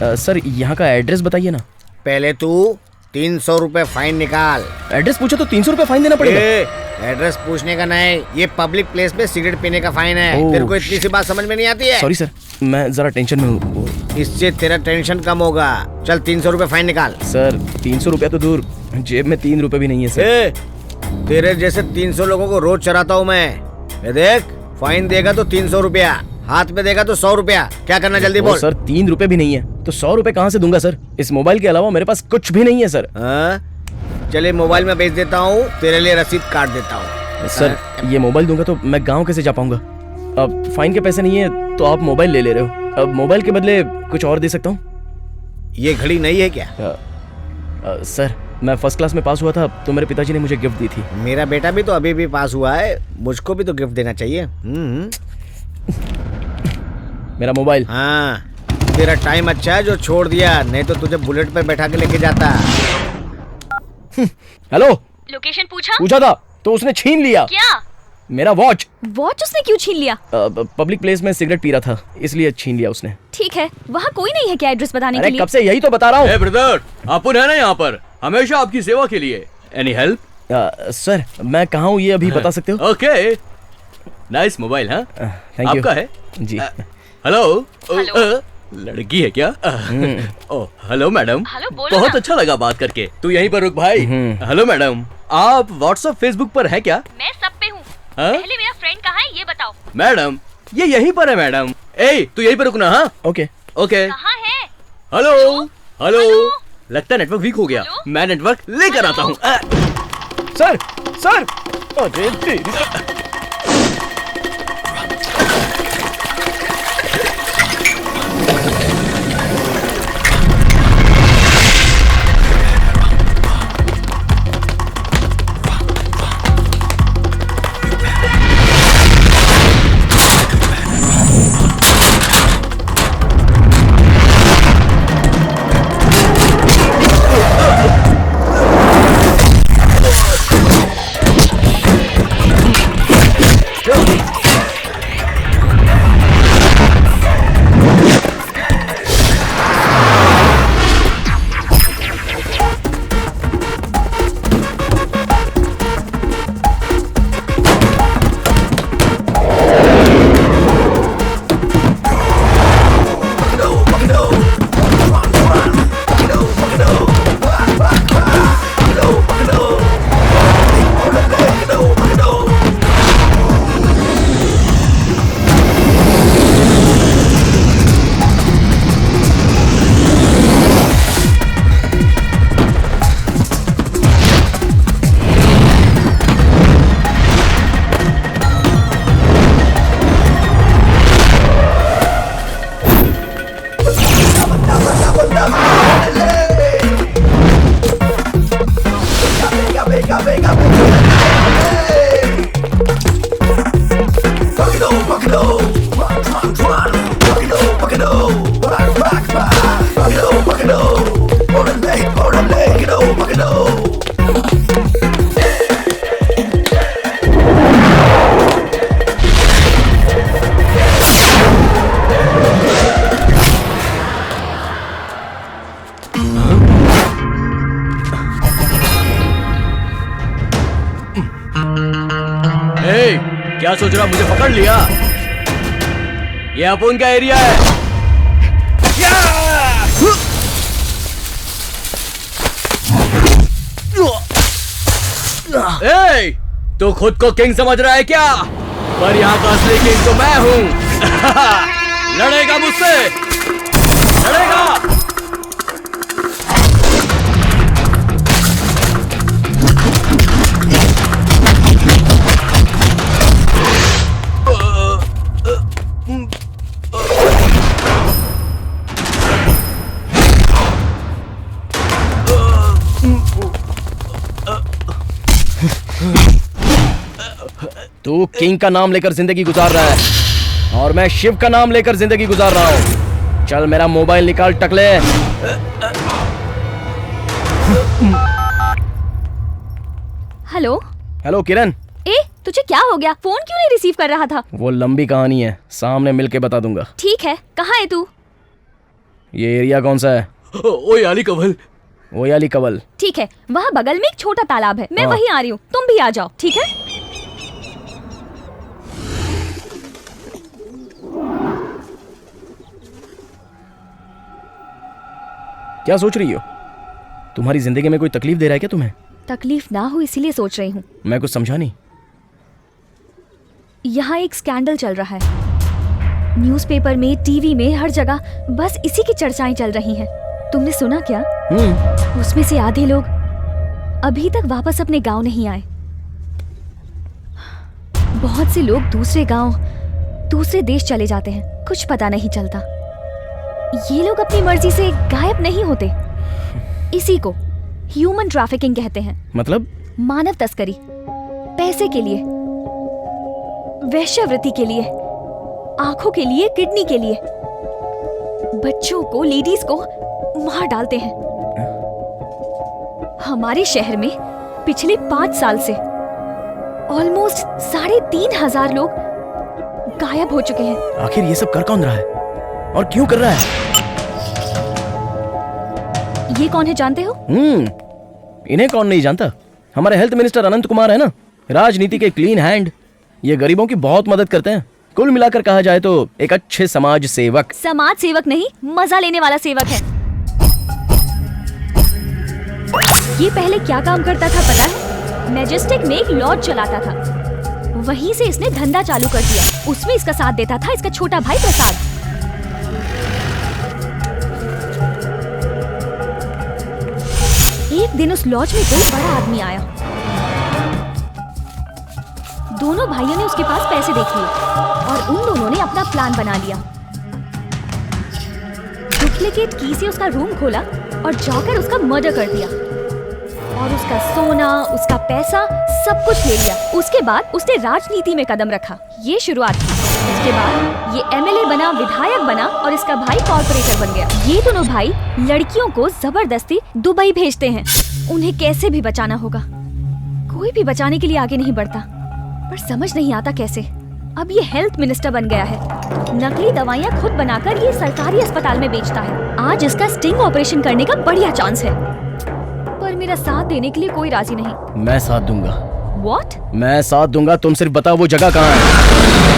Sir यहाँ का एड्रेस बताइए ना। पहले तू 300 रुपए फाइन निकाल। एड्रेस पूछो तो 300 रुपए फाइन देना पड़ेगा? एड्रेस पूछने का नहीं, ये पब्लिक प्लेस में सिगरेट पीने का फाइन है। तेरे को इतनी सी बात समझ में नहीं आती है? सॉरी सर, मैं जरा टेंशन में हूँ। इससे तेरा टेंशन कम होगा। चल 300 रुपए फाइन निकाल। सर 300 रुपया तो दूर, जेब में 3 रुपए भी नहीं है सर। तेरे जैसे 300 लोगों को रोज चराता हूँ मैं। ये देख, फाइन देगा तो 300 रुपया, हाथ में देगा तो 100 रुपया। क्या करना जल्दी बोल। सर 3 रुपए भी नहीं है तो 100 रुपए कहाँ से दूंगा सर? इस मोबाइल के अलावा मेरे पास कुछ भी नहीं है सर। चले मोबाइल में बेच देता हूँ, तेरे लिए रसीद काट देता हूँ। सर ये मोबाइल दूंगा तो मैं गाँव कैसे जा पाऊंगा? अब फाइन के पैसे नहीं है तो आप मोबाइल ले रहे हो, अब मोबाइल के बदले कुछ और दे सकता हूँ। ये घड़ी नहीं है क्या? सर मैं फर्स्ट क्लास में पास हुआ था तो मेरे पिताजी ने मुझे गिफ्ट दी थी। मेरा बेटा भी तो अभी भी पास हुआ है, मुझको भी तो गिफ्ट देना चाहिए। मेरा मोबाइल। हाँ, तेरा टाइम अच्छा है जो छोड़ दिया, नहीं तो तुझे बुलेट पे बैठा के लेके जाता। हेलो, लोकेशन पूछा? पूछा था तो उसने छीन लिया। क्या? मेरा वॉच। वॉच उसने क्यों छीन लिया? पब्लिक प्लेस में सिगरेट पी रहा था इसलिए छीन लिया उसने। ठीक है, वहाँ कोई नहीं है क्या एड्रेस बताने के लिए? कब से यही तो बता रहा हूँ। ब्रदर, अपुन है ना यहाँ पर, हमेशा आपकी सेवा के लिए। Any help? सर मैं कहाँ हूँ ये अभी बता सकते हो? Okay, nice mobile. हाँ थैंक यू। आपका है जी। हेलो, लड़की है क्या? ओह हेलो मैडम, बहुत अच्छा लगा बात करके। तू यहीं पर रुक भाई। हेलो मैडम, आप व्हाट्सएप फेसबुक पर है क्या? मैं सब पे हूँ। पहले मेरा फ्रेंड कहाँ है ये बताओ। मैडम ये यहीं पर है मैडम। ए तू यहीं पर रुकना। हाँ ओके ओके। कहाँ है? हेलो हेलो, लगता है नेटवर्क वीक हो गया। मैं नेटवर्क लेकर आता हूँ। सर सर, क्या सोच रहा, मुझे पकड़ लिया? ये अपुन का एरिया है। ए, तू खुद को किंग समझ रहा है क्या? पर यहाँ का असली किंग तो मैं हूँ। लड़ेगा मुझसे? लड़ेगा? तू किंग का नाम लेकर जिंदगी गुजार रहा है और मैं शिव का नाम लेकर जिंदगी गुजार रहा हूँ। चल मेरा मोबाइल निकाल टकले। हेलो हेलो किरण। ए तुझे क्या हो गया? फोन क्यों नहीं रिसीव कर रहा था? वो लंबी कहानी है, सामने मिलके बता दूंगा। ठीक है, कहाँ है तू? ये एरिया कौन सा है? ओयाली कवल। ओयाली कवल। ठीक है, वहाँ बगल में एक छोटा तालाब है, मैं वहीं आ रही हूँ, तुम भी आ जाओ, ठीक है? क्या सोच रही हो? तुम्हारी जिंदगी में कोई तकलीफ दे रहा है क्या तुम्हें? तकलीफ ना हो इसीलिए सोच रही हूँ। मैं कुछ समझा नहीं। यहाँ एक स्कैंडल चल रहा है, न्यूज़पेपर में, टीवी में, हर जगह बस इसी की चर्चाएं चल रही हैं। तुमने सुना क्या? उसमें से आधे लोग अभी तक वापस अपने गांव नहीं आए। बहुत से लोग दूसरे गांव, दूसरे देश चले जाते हैं, कुछ पता नहीं चलता। ये लोग अपनी मर्जी से गायब नहीं होते। इसी को ह्यूमन ट्रैफिकिंग कहते हैं। मतलब? मानव तस्करी, पैसे के लिए, वेश्यावृत्ति के लिए, आंखों के लिए, किडनी के लिए, बच्चों को, लेडीज को मार डालते हैं। हमारे शहर में पिछले 5 साल से ऑलमोस्ट 3,500 लोग गायब हो चुके हैं। आखिर ये सब कर कौन रहा है और क्यों कर रहा है? ये कौन है जानते हो? इन्हें कौन नहीं जानता? हमारे हेल्थ मिनिस्टर अनंत कुमार है ना, राजनीति के क्लीन हैंड। ये गरीबों की बहुत मदद करते हैं। कुल मिलाकर कहा जाए तो एक अच्छे समाज सेवक। समाज सेवक नहीं, मजा लेने वाला सेवक है। ये पहले क्या काम करता था पता है? मैजेस्टिक में एक लॉज चलाता था। वहीं से इसने धंधा चालू कर दिया। उसमें इसका साथ देता था इसका छोटा भाई प्रसाद। एक दिन उस लॉज में कोई बड़ा आदमी आया। दोनों भाइयों ने उसके पास पैसे देख लिए और उन दोनों ने अपना प्लान बना लिया। डुप्लीकेट की से उसका रूम खोला और जाकर उसका मर्डर कर दिया और उसका सोना, उसका पैसा सब कुछ ले लिया। उसके बाद उसने राजनीति में कदम रखा। ये शुरुआत थी। उसके बाद ये एमएलए बना, विधायक बना और इसका भाई कॉर्पोरेटर बन गया। ये दोनों भाई लड़कियों को जबरदस्ती दुबई भेजते हैं। उन्हें कैसे भी बचाना होगा। कोई भी बचाने के लिए आगे नहीं बढ़ता, पर समझ नहीं आता कैसे। अब ये हेल्थ मिनिस्टर बन गया है। नकली दवाइयाँ खुद बनाकर ये सरकारी अस्पताल में बेचता है। आज इसका स्टिंग ऑपरेशन करने का बढ़िया चांस है, पर मेरा साथ देने के लिए कोई राजी नहीं। मैं साथ दूंगा। What? मैं साथ दूंगा, तुम सिर्फ बताओ वो जगह कहाँ है।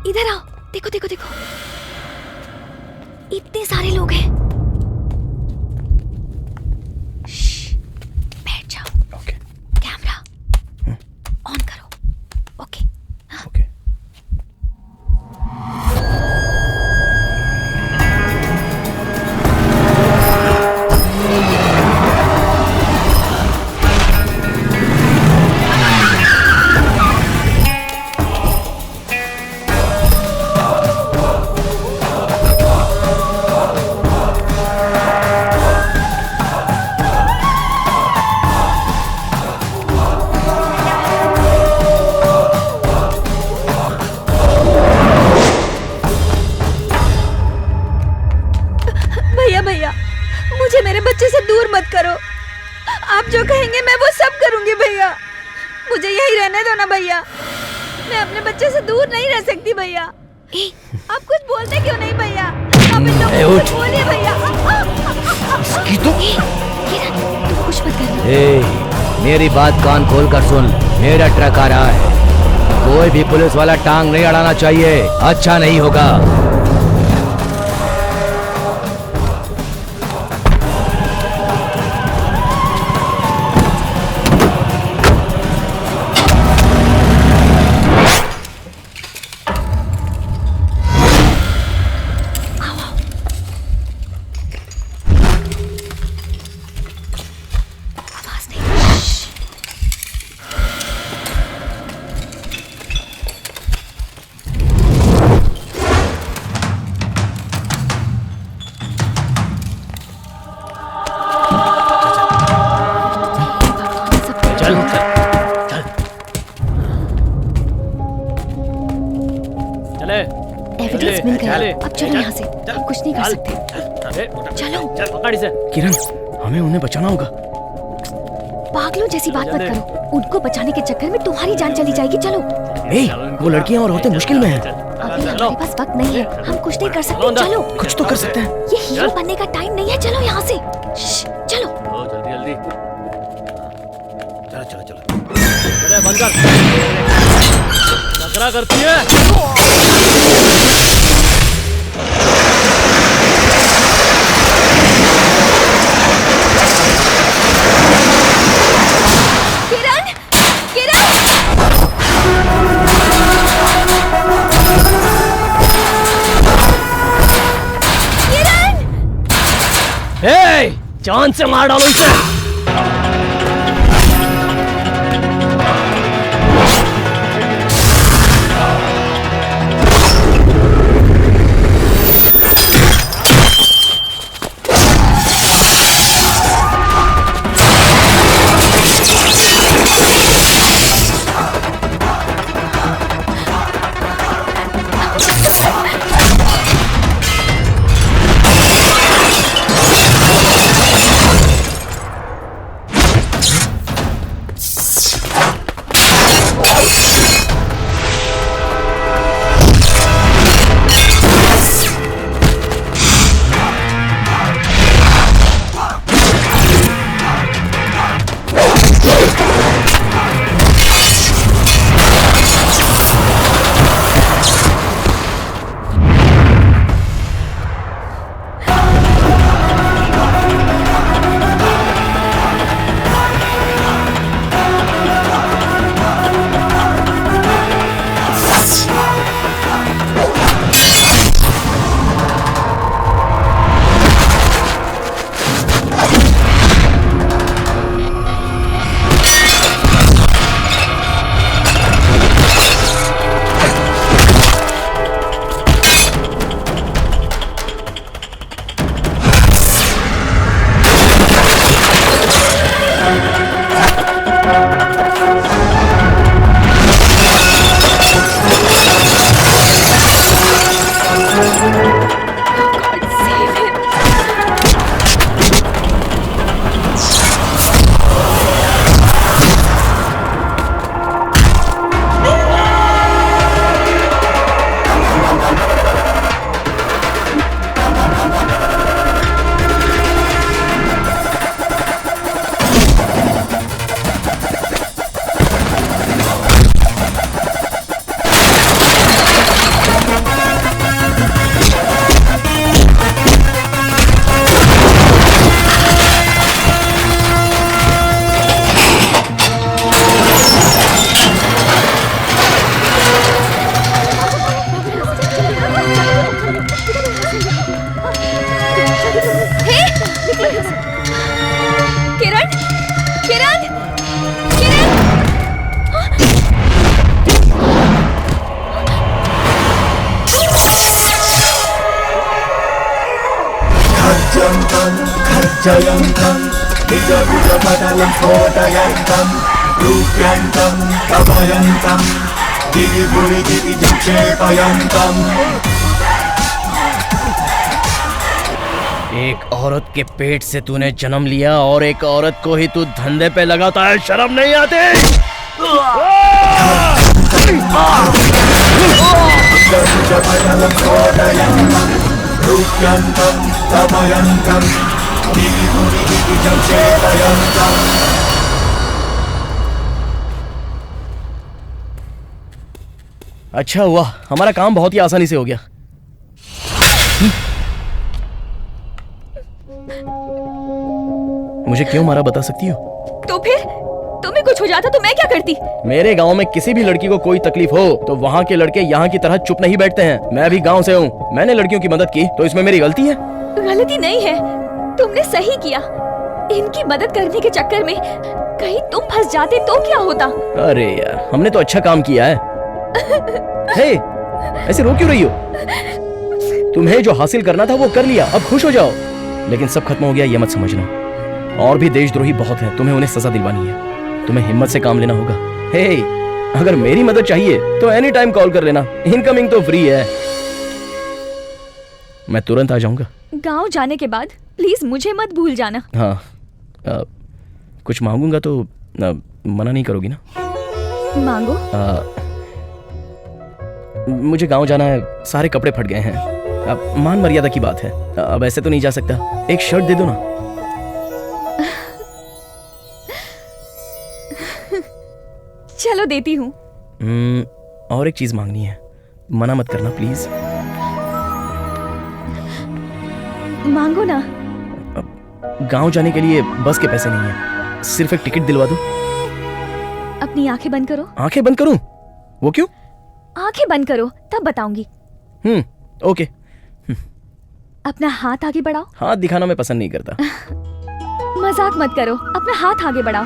इधर आओ, देखो देखो देखो, इतने सारे लोग हैं। बैठ जाओ। ओके। कैमरा ऑन करो। ओके। मुझे मेरे बच्चे से दूर मत करो। आप जो कहेंगे मैं वो सब करूंगी भैया। मुझे यही रहने दो ना भैया। मैं अपने बच्चे से दूर नहीं रह सकती भैया। आप कुछ बोलते क्यों नहीं भैया? आप इन लोगों को कुछ बोलिए भैया। तुम कुछ मत करना। मेरी बात कान खोल कर सुन। मेरा ट्रक आ रहा है। कोई भी पुलिस वाला टांग नहीं अड़ाना चाहिए, अच्छा नहीं होगा। मिल गया। अब चलो यहाँ से, हम कुछ नहीं कर सकते। चलो पकड़ इसे। किरण, हमें उन्हें बचाना होगा। पागलों जैसी बात मत करो। उनको बचाने के चक्कर में तुम्हारी जान चली जाएगी। चलो। वो लड़कियां और औरतें मुश्किल में हैं। अभी हमारे पास वक्त नहीं है, हम कुछ नहीं कर सकते। चलो। कुछ तो कर सकते हैं। ये हीरो बनने का टाइम नहीं है। चलो यहाँ से। चलो। जल्दी जल्दी। चलो चलो चलो। अरे बंद कर। नखरा करती है। किरण, किरण। हे, जान से मार डालो इसे। किरण, किरण, किरण। खर्जन्तं खर्जयन्तं निज निज पटलं स्फोटयन्तं रूप्यन्तं कपयन्तं दिवि भुवि दिवि जक्षेपयन्तं। एक औरत के पेट से तूने जन्म लिया और एक औरत को ही तू धंधे पे लगाता है, शर्म नहीं आती? अच्छा हुआ, हमारा काम बहुत ही आसानी से हो गया। मुझे क्यों मारा बता सकती हो? तो फिर तुम्हें कुछ हो जाता तो मैं क्या करती? मेरे गांव में किसी भी लड़की को कोई तकलीफ हो तो वहाँ के लड़के यहाँ की तरह चुप नहीं बैठते हैं। मैं भी गांव से हूँ, मैंने लड़कियों की मदद की तो इसमें मेरी गलती है? गलती नहीं है, तुमने सही किया। इनकी मदद करने के चक्कर में कहीं तुम फंस जाते तो क्या होता? अरे यार, हमने तो अच्छा काम किया है। हे, ऐसे रो क्यों रही हो? तुम्हें जो हासिल करना था वो कर लिया, अब खुश हो जाओ। लेकिन सब खत्म हो गया ये मत समझना। और भी देशद्रोही बहुत हैं, तुम्हें उन्हें सजा दिलवानी है। तुम्हें हिम्मत से काम लेना होगा। हे, अगर मेरी मदद चाहिए तो एनी टाइम कॉल कर लेना, इनकमिंग तो फ्री है। मैं तुरंत आ जाऊंगा। गांव जाने के बाद प्लीज मुझे मत भूल जाना। हाँ, कुछ मांगूंगा तो मना नहीं करोगी ना? मांगो। मुझे गांव जाना है, सारे कपड़े फट गए हैं। अब मान मर्यादा की बात है, अब ऐसे तो नहीं जा सकता। एक शर्ट दे दो ना। चलो देती हूँ। और एक चीज मांगनी है, मना मत करना प्लीज। मांगो ना। गांव जाने के लिए बस के पैसे नहीं है, सिर्फ एक टिकट दिलवा दो। अपनी आंखें बंद करो। आंखें बंद करूं? वो क्यों? आंखें बंद करो तब बताऊंगी। ओके। अपना हाथ आगे बढ़ाओ। हाथ दिखाना मैं पसंद नहीं करता। मजाक मत करो, अपना हाथ आगे बढ़ाओ।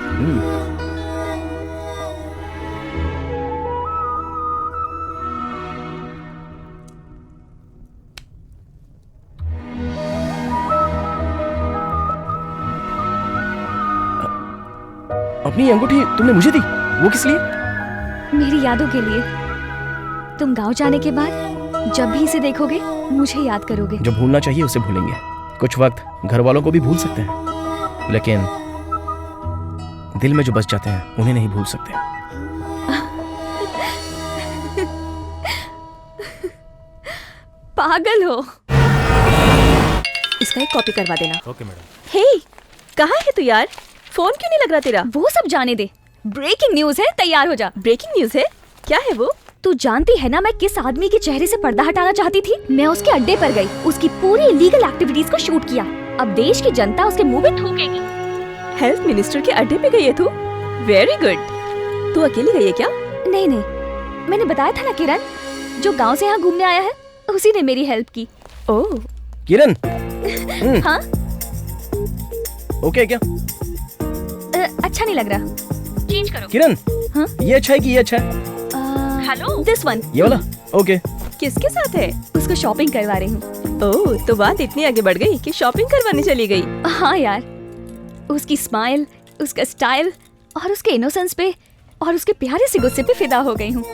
अपनी अंगूठी तुमने मुझे दी, वो किस लिए? मेरी यादों के लिए। तुम गांव जाने के बाद जब भी इसे देखोगे मुझे याद करोगे। जो भूलना चाहिए उसे भूलेंगे। कुछ वक्त घर वालों को भी भूल सकते हैं, लेकिन दिल में जो बस जाते हैं उन्हें नहीं भूल सकते। पागल हो। इसका एक कॉपी करवा देना। Okay madam. हे, कहाँ है तू यार? फोन क्यों नहीं लग रहा तेरा? वो सब जाने दे। ब्रेकिंग न्यूज है, तैयार हो जा। ब्रेकिंग न्यूज है? क्या है वो? तू जानती है ना मैं किस आदमी के चेहरे से पर्दा हटाना चाहती थी? मैं उसके अड्डे पर गई, उसकी पूरी इलीगल एक्टिविटीज को शूट किया। अब देश की जनता उसके मुंह में थूकेगी। हेल्थ मिनिस्टर के अड्डे पे गई है तू? Very good. तू अकेली गई है क्या? नहीं नहीं, मैंने बताया था ना किरण, जो गांव से यहाँ घूमने आया है उसी ने मेरी हेल्प की। ओह किरण। हाँ ओके क्या? अच्छा नहीं लग रहा, चेंज करो। किरण, हाँ? ये अच्छा है कि ये अच्छा है? Hello, this one. ये वाला? ओके। किसके साथ है? उसको शॉपिंग करवा रही हूँ। ओह, तो बात इतनी आगे बढ़ गई कि शॉपिंग करवाने चली गई। हाँ यार, उसकी स्माइल, उसका स्टाइल और उसके इनोसेंस पे और उसके प्यारे से गुस्से पे फिदा हो गई हूँ।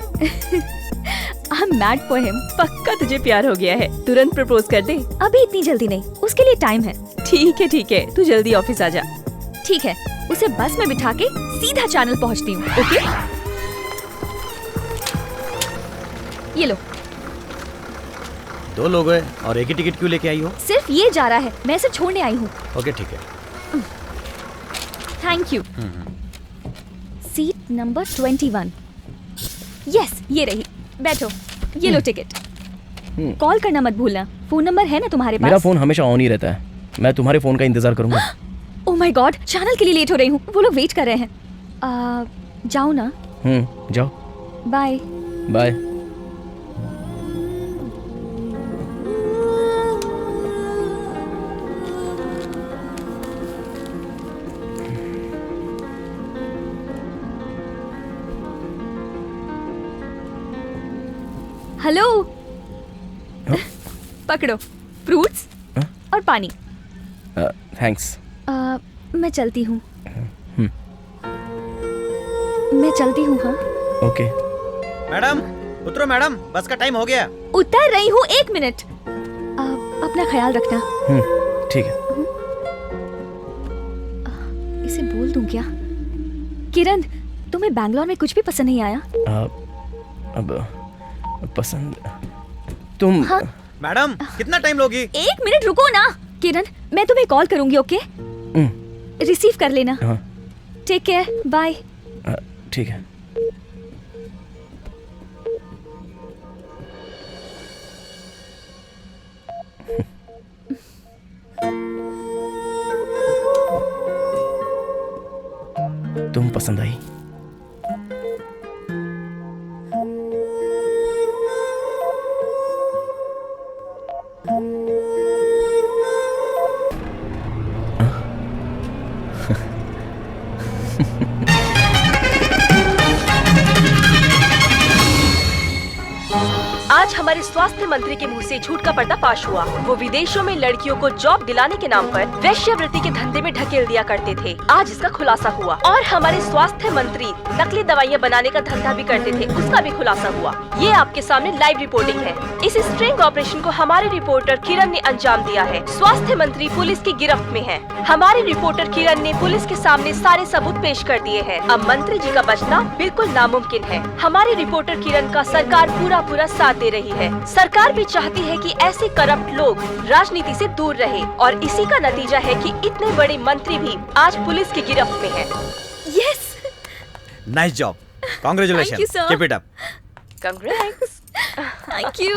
I am mad for him. पक्का तुझे प्यार हो गया है, तुरंत प्रपोज कर दे। अभी इतनी जल्दी नहीं, उसके लिए टाइम है। ठीक है, तू जल्दी ऑफिस आ जा। ठीक है, उसे बस में बिठा के सीधा चैनल पहुँचती हूँ। ओके, ये लो। 2 लोग हैं और एक ही टिकट क्यों लेके आई हो? सिर्फ ये जा रहा है, मैं इसे छोड़ने आई हूँ। ओके ठीक है। Thank you. Seat number 21। Yes, ये रही, बैठो। ये लो टिकट। कॉल करना मत भूलना। फोन नंबर है ना तुम्हारे पास? मेरा फोन हमेशा ऑन ही रहता है, मैं तुम्हारे फोन का इंतजार करूंगा। ओह माय गॉड, चैनल के लिए लेट हो रही हूँ, वो लोग वेट कर रहे हैं। जाओ ना। जाओ। Bye bye. हेलो। पकड़ो, फ्रूट्स और पानी। थैंक्स। मैं चलती हूँ। मैं चलती हूँ। हाँ ओके। मैडम उतरो मैडम, बस का टाइम हो गया। उतर रही हूँ, 1 मिनट। अपना ख्याल रखना। ठीक है। इसे बोल दूं क्या? किरण, तुम्हें बैंगलोर में कुछ भी पसंद नहीं आया? अब पसंद तुम। हाँ? मैडम कितना टाइम लोगी? 1 मिनट रुको ना। किरण, मैं तुम्हें कॉल करूंगी। ओके, रिसीव कर लेना। हाँ। Take care, bye. ठीक है। तुम पसंद आई। आज आज हमारे स्वास्थ्य मंत्री के मुंह से झूठ का पर्दाफाश हुआ। वो विदेशों में लड़कियों को जॉब दिलाने के नाम पर वेश्यावृत्ति के धंधे में ढकेल दिया करते थे। आज इसका खुलासा हुआ। और हमारे स्वास्थ्य मंत्री नकली दवाइयाँ बनाने का धंधा भी करते थे, उसका भी खुलासा हुआ। ये आपके सामने लाइव रिपोर्टिंग है। इस स्ट्रिंग ऑपरेशन को हमारे रिपोर्टर किरण ने अंजाम दिया है। स्वास्थ्य मंत्री पुलिस की गिरफ्त में है। हमारे रिपोर्टर किरण ने पुलिस के सामने सारे सबूत पेश कर दिए हैं। अब मंत्री जी का बचना बिल्कुल नामुमकिन है। हमारे रिपोर्टर किरण का सरकार पूरा साथ दे रही है। सरकार भी चाहती है कि ऐसे करप्ट लोग राजनीति से दूर रहे और इसी का नतीजा है कि इतने बड़े मंत्री भी आज पुलिस की गिरफ्त में हैं। Yes, nice job, congratulation, keep it up. Congrats, thank you.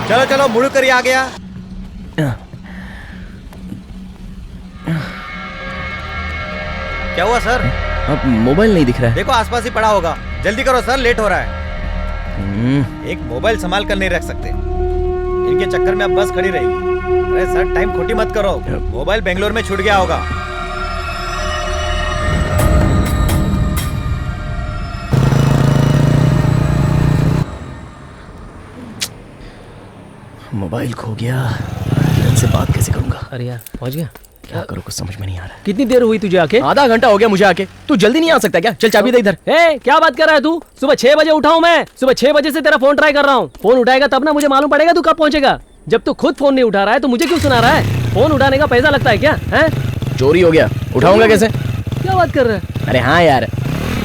चलो चलो, मुड़ कर आ गया। क्या हुआ सर? अब मोबाइल नहीं दिख रहा है। देखो आसपास ही पड़ा होगा, जल्दी करो सर, लेट हो रहा है। एक मोबाइल संभाल कर नहीं रख सकते, इनके चक्कर में अब बस खड़ी रहेगी। अरे सर टाइम खोटी मत करो, मोबाइल बेंगलोर में छूट गया होगा। मोबाइल खो गया, इनसे बात कैसे करूंगा? अरे यार पहुंच गया, क्या करूं कुछ समझ में नहीं आ रहा। कितनी देर हुई तुझे आके? आधा घंटा हो गया मुझे आके। तू जल्दी नहीं आ सकता क्या? चल चाबी दे इधर। ए, क्या बात कर रहा है तू? सुबह 6 बजे उठाऊं मैं? सुबह 6 बजे से तेरा फोन ट्राई कर रहा हूँ। फोन उठाएगा तब ना मुझे मालूम पड़ेगा तू कब पहुंचेगा। जब तू खुद फोन नहीं उठा रहा है तो मुझे क्यों सुना रहा है? फोन उठाने का पैसा लगता है क्या? है चोरी हो गया, उठाऊंगा कैसे? क्या बात कर रहा है? अरे हाँ यार।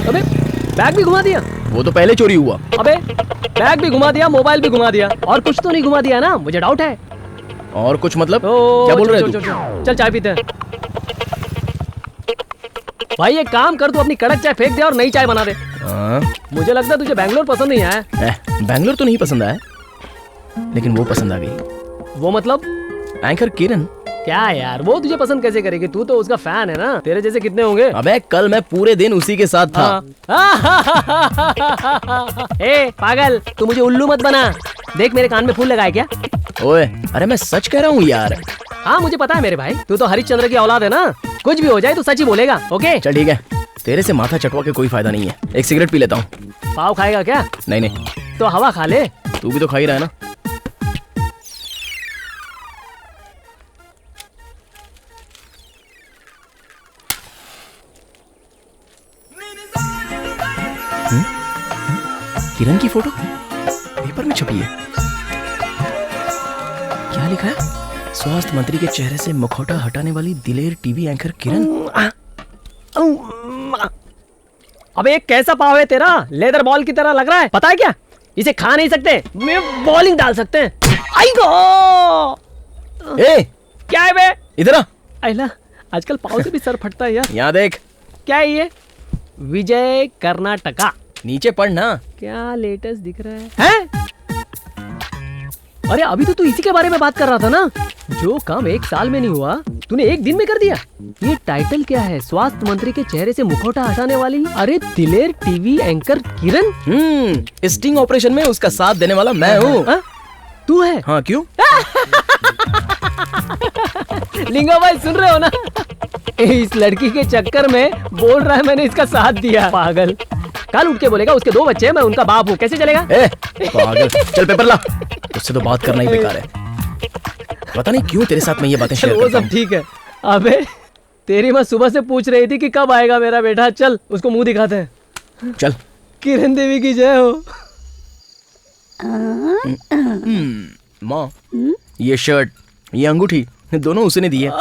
अबे बैग भी घुमा दिया? वो तो पहले चोरी हुआ। अबे बैग भी घुमा दिया, मोबाइल भी घुमा दिया, और कुछ तो नहीं घुमा दिया ना? मुझे डाउट है। और कुछ मतलब? क्या बोल रहे तू? चल चाय पीते हैं। भाई एक काम कर, तू अपनी कड़क चाय फेंक दे और नई चाय बना दे। मुझे लगता है तुझे बैंगलोर पसंद नहीं आया। बैंगलोर तो नहीं पसंद आया, लेकिन वो पसंद आ गई। वो मतलब? एंकर किरण। क्या यार, वो तुझे पसंद कैसे करेगी? तू तो उसका फैन है ना। तेरे जैसे कितने होंगे? अबे कल मैं पूरे दिन उसी के साथ था। ए पागल, तू मुझे उल्लू मत बना। देख मेरे कान में फूल लगाए क्या? ओए अरे मैं सच कह रहा हूँ यार। हाँ मुझे पता है मेरे भाई, तू तो हरिश्चंद्र की औलाद है ना। कुछ भी हो जाए तू सच ही बोलेगा। ओके चल ठीक है, तेरे से माथा चटवा के कोई फायदा नहीं है। एक सिगरेट पी लेता हूँ। पाव खाएगा क्या? नहीं नहीं। तो हवा खा ले। तू भी तो खा ही रहा है ना। किरण की फोटो पेपर में छपी है। क्या लिखा है? स्वास्थ्य मंत्री के चेहरे से मुखौटा हटाने वाली दिलेर टीवी एंकर किरण। अबे एक कैसा पाव है तेरा? लेदर बॉल की तरह लग रहा है। पता है क्या, इसे खा नहीं सकते, बॉलिंग डाल सकते हैं। आई गो! ए क्या है बे? इधर आ। आइला, आजकल पाव से भी सर फटता है यार। यहाँ देख। क्या है ये? विजय कर्नाटका। नीचे पढ़ ना। क्या लेटेस्ट दिख रहा है? हैं? अरे अभी तो तू इसी के बारे में बात कर रहा था ना। जो काम 1 साल में नहीं हुआ तूने 1 दिन में कर दिया। ये टाइटल क्या है? स्वास्थ्य मंत्री के चेहरे से मुखौटा हटाने वाली अरे दिलेर टीवी एंकर किरण। स्टिंग ऑपरेशन में उसका साथ देने वाला मैं हूँ। तू है? हाँ क्यों? लिंगा भाई सुन रहे हो ना? इस लड़की के चक्कर में बोल रहा है मैंने इसका साथ दिया। पागल, कल उठ के बोलेगा उसके 2 बच्चे हैं, मैं उनका बाप हूँ। कैसे चलेगा? पागल, चल पेपर ला। उससे तो बात करना ही बेकार है। पता नहीं क्यों तेरे साथ मैं ये बातें शेयर करता हूँ। वो सब ठीक है। अबे तेरी माँ सुबह से पूछ रही थी कि कब आएगा मेरा बेटा। चल उसको मुंह दिखाते हैं। चल। किरण देवी की जय हो। माँ ये शर्ट, ये अंगूठी दोनों उसने दी है।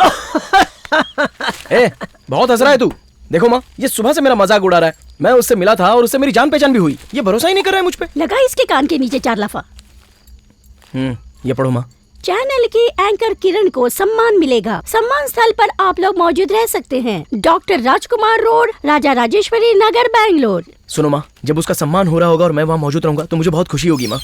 ए, बहुत हंस रहा है तू। देखो माँ, ये सुबह से मेरा मजाक उड़ा रहा है। मैं उससे मिला था और उससे मेरी जान पहचान भी हुई। ये भरोसा ही नहीं कर रहा है मुझ पे। लगा इसके कान के नीचे 4 लफा। ये पढ़ो माँ। चैनल की एंकर किरण को सम्मान मिलेगा। सम्मान स्थल पर आप लोग मौजूद रह सकते हैं। डॉक्टर राजकुमार रोड, राजा राजेश्वरी नगर, बैंगलोर। सुनो माँ, जब उसका सम्मान हो रहा होगा और मैं वहाँ मौजूद रहूंगा तो मुझे बहुत खुशी होगी माँ।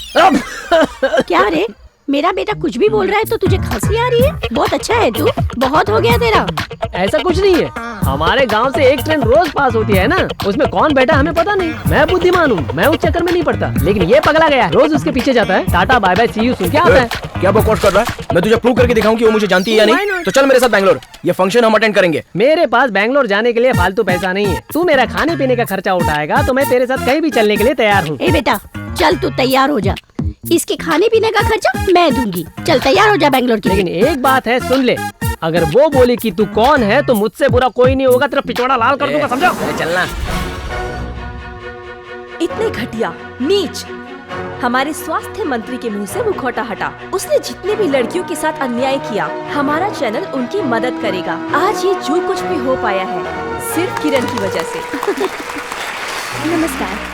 क्या रे, मेरा बेटा कुछ भी बोल रहा है तो तुझे खांसी आ रही है? बहुत अच्छा है तू, बहुत हो गया तेरा। ऐसा कुछ नहीं है, हमारे गांव से एक ट्रेन रोज पास होती है ना, उसमें कौन बैठा हमें पता नहीं। मैं बुद्धिमान हूँ, मैं उस चक्कर में नहीं पड़ता। लेकिन ये पगला गया रोज उसके पीछे जाता है, ta-ta bye bye see you सुन के आता है। क्या बकवास कर रहा है? मैं तुझे प्रूव करके दिखाऊं कि वो मुझे जानती है या नहीं। तो चल मेरे साथ बैंगलोर, ये फंक्शन हम अटेंड करेंगे। मेरे पास बैंगलोर जाने के लिए फालतू पैसा नहीं है। तू मेरा खाने पीने का खर्चा उठाएगा तो मैं तेरे साथ कहीं भी चलने के लिए तैयार हूँ। ए बेटा चल, तू तैयार हो जा। इसके खाने पीने का खर्चा मैं दूंगी। चल तैयार हो जा बैंगलोर के लेकिन लिए। एक बात है, सुन ले, अगर वो बोली कि तू कौन है तो मुझसे बुरा कोई नहीं होगा, तेरा पिछवाड़ा लाल कर दूंगा, समझा? चलना। इतने घटिया, नीच। हमारे स्वास्थ्य मंत्री के मुंह से मुखौटा हटा। उसने जितने भी लड़कियों के साथ अन्याय किया, हमारा चैनल उनकी मदद करेगा। आज ये जो कुछ भी हो पाया है सिर्फ किरण की वजह से। नमस्कार।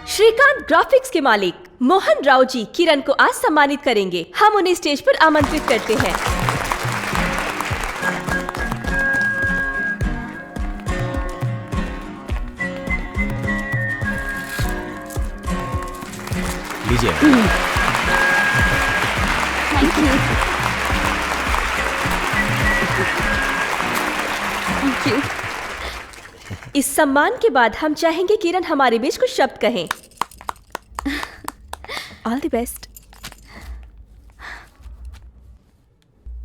श्रीकांत ग्राफिक्स के मालिक मोहन राव जी किरण को आज सम्मानित करेंगे। हम उन्हें स्टेज पर आमंत्रित करते हैं। लीजिए। Thank you. Thank you. इस सम्मान के बाद हम चाहेंगे किरण हमारे बीच कुछ शब्द कहें। All the best.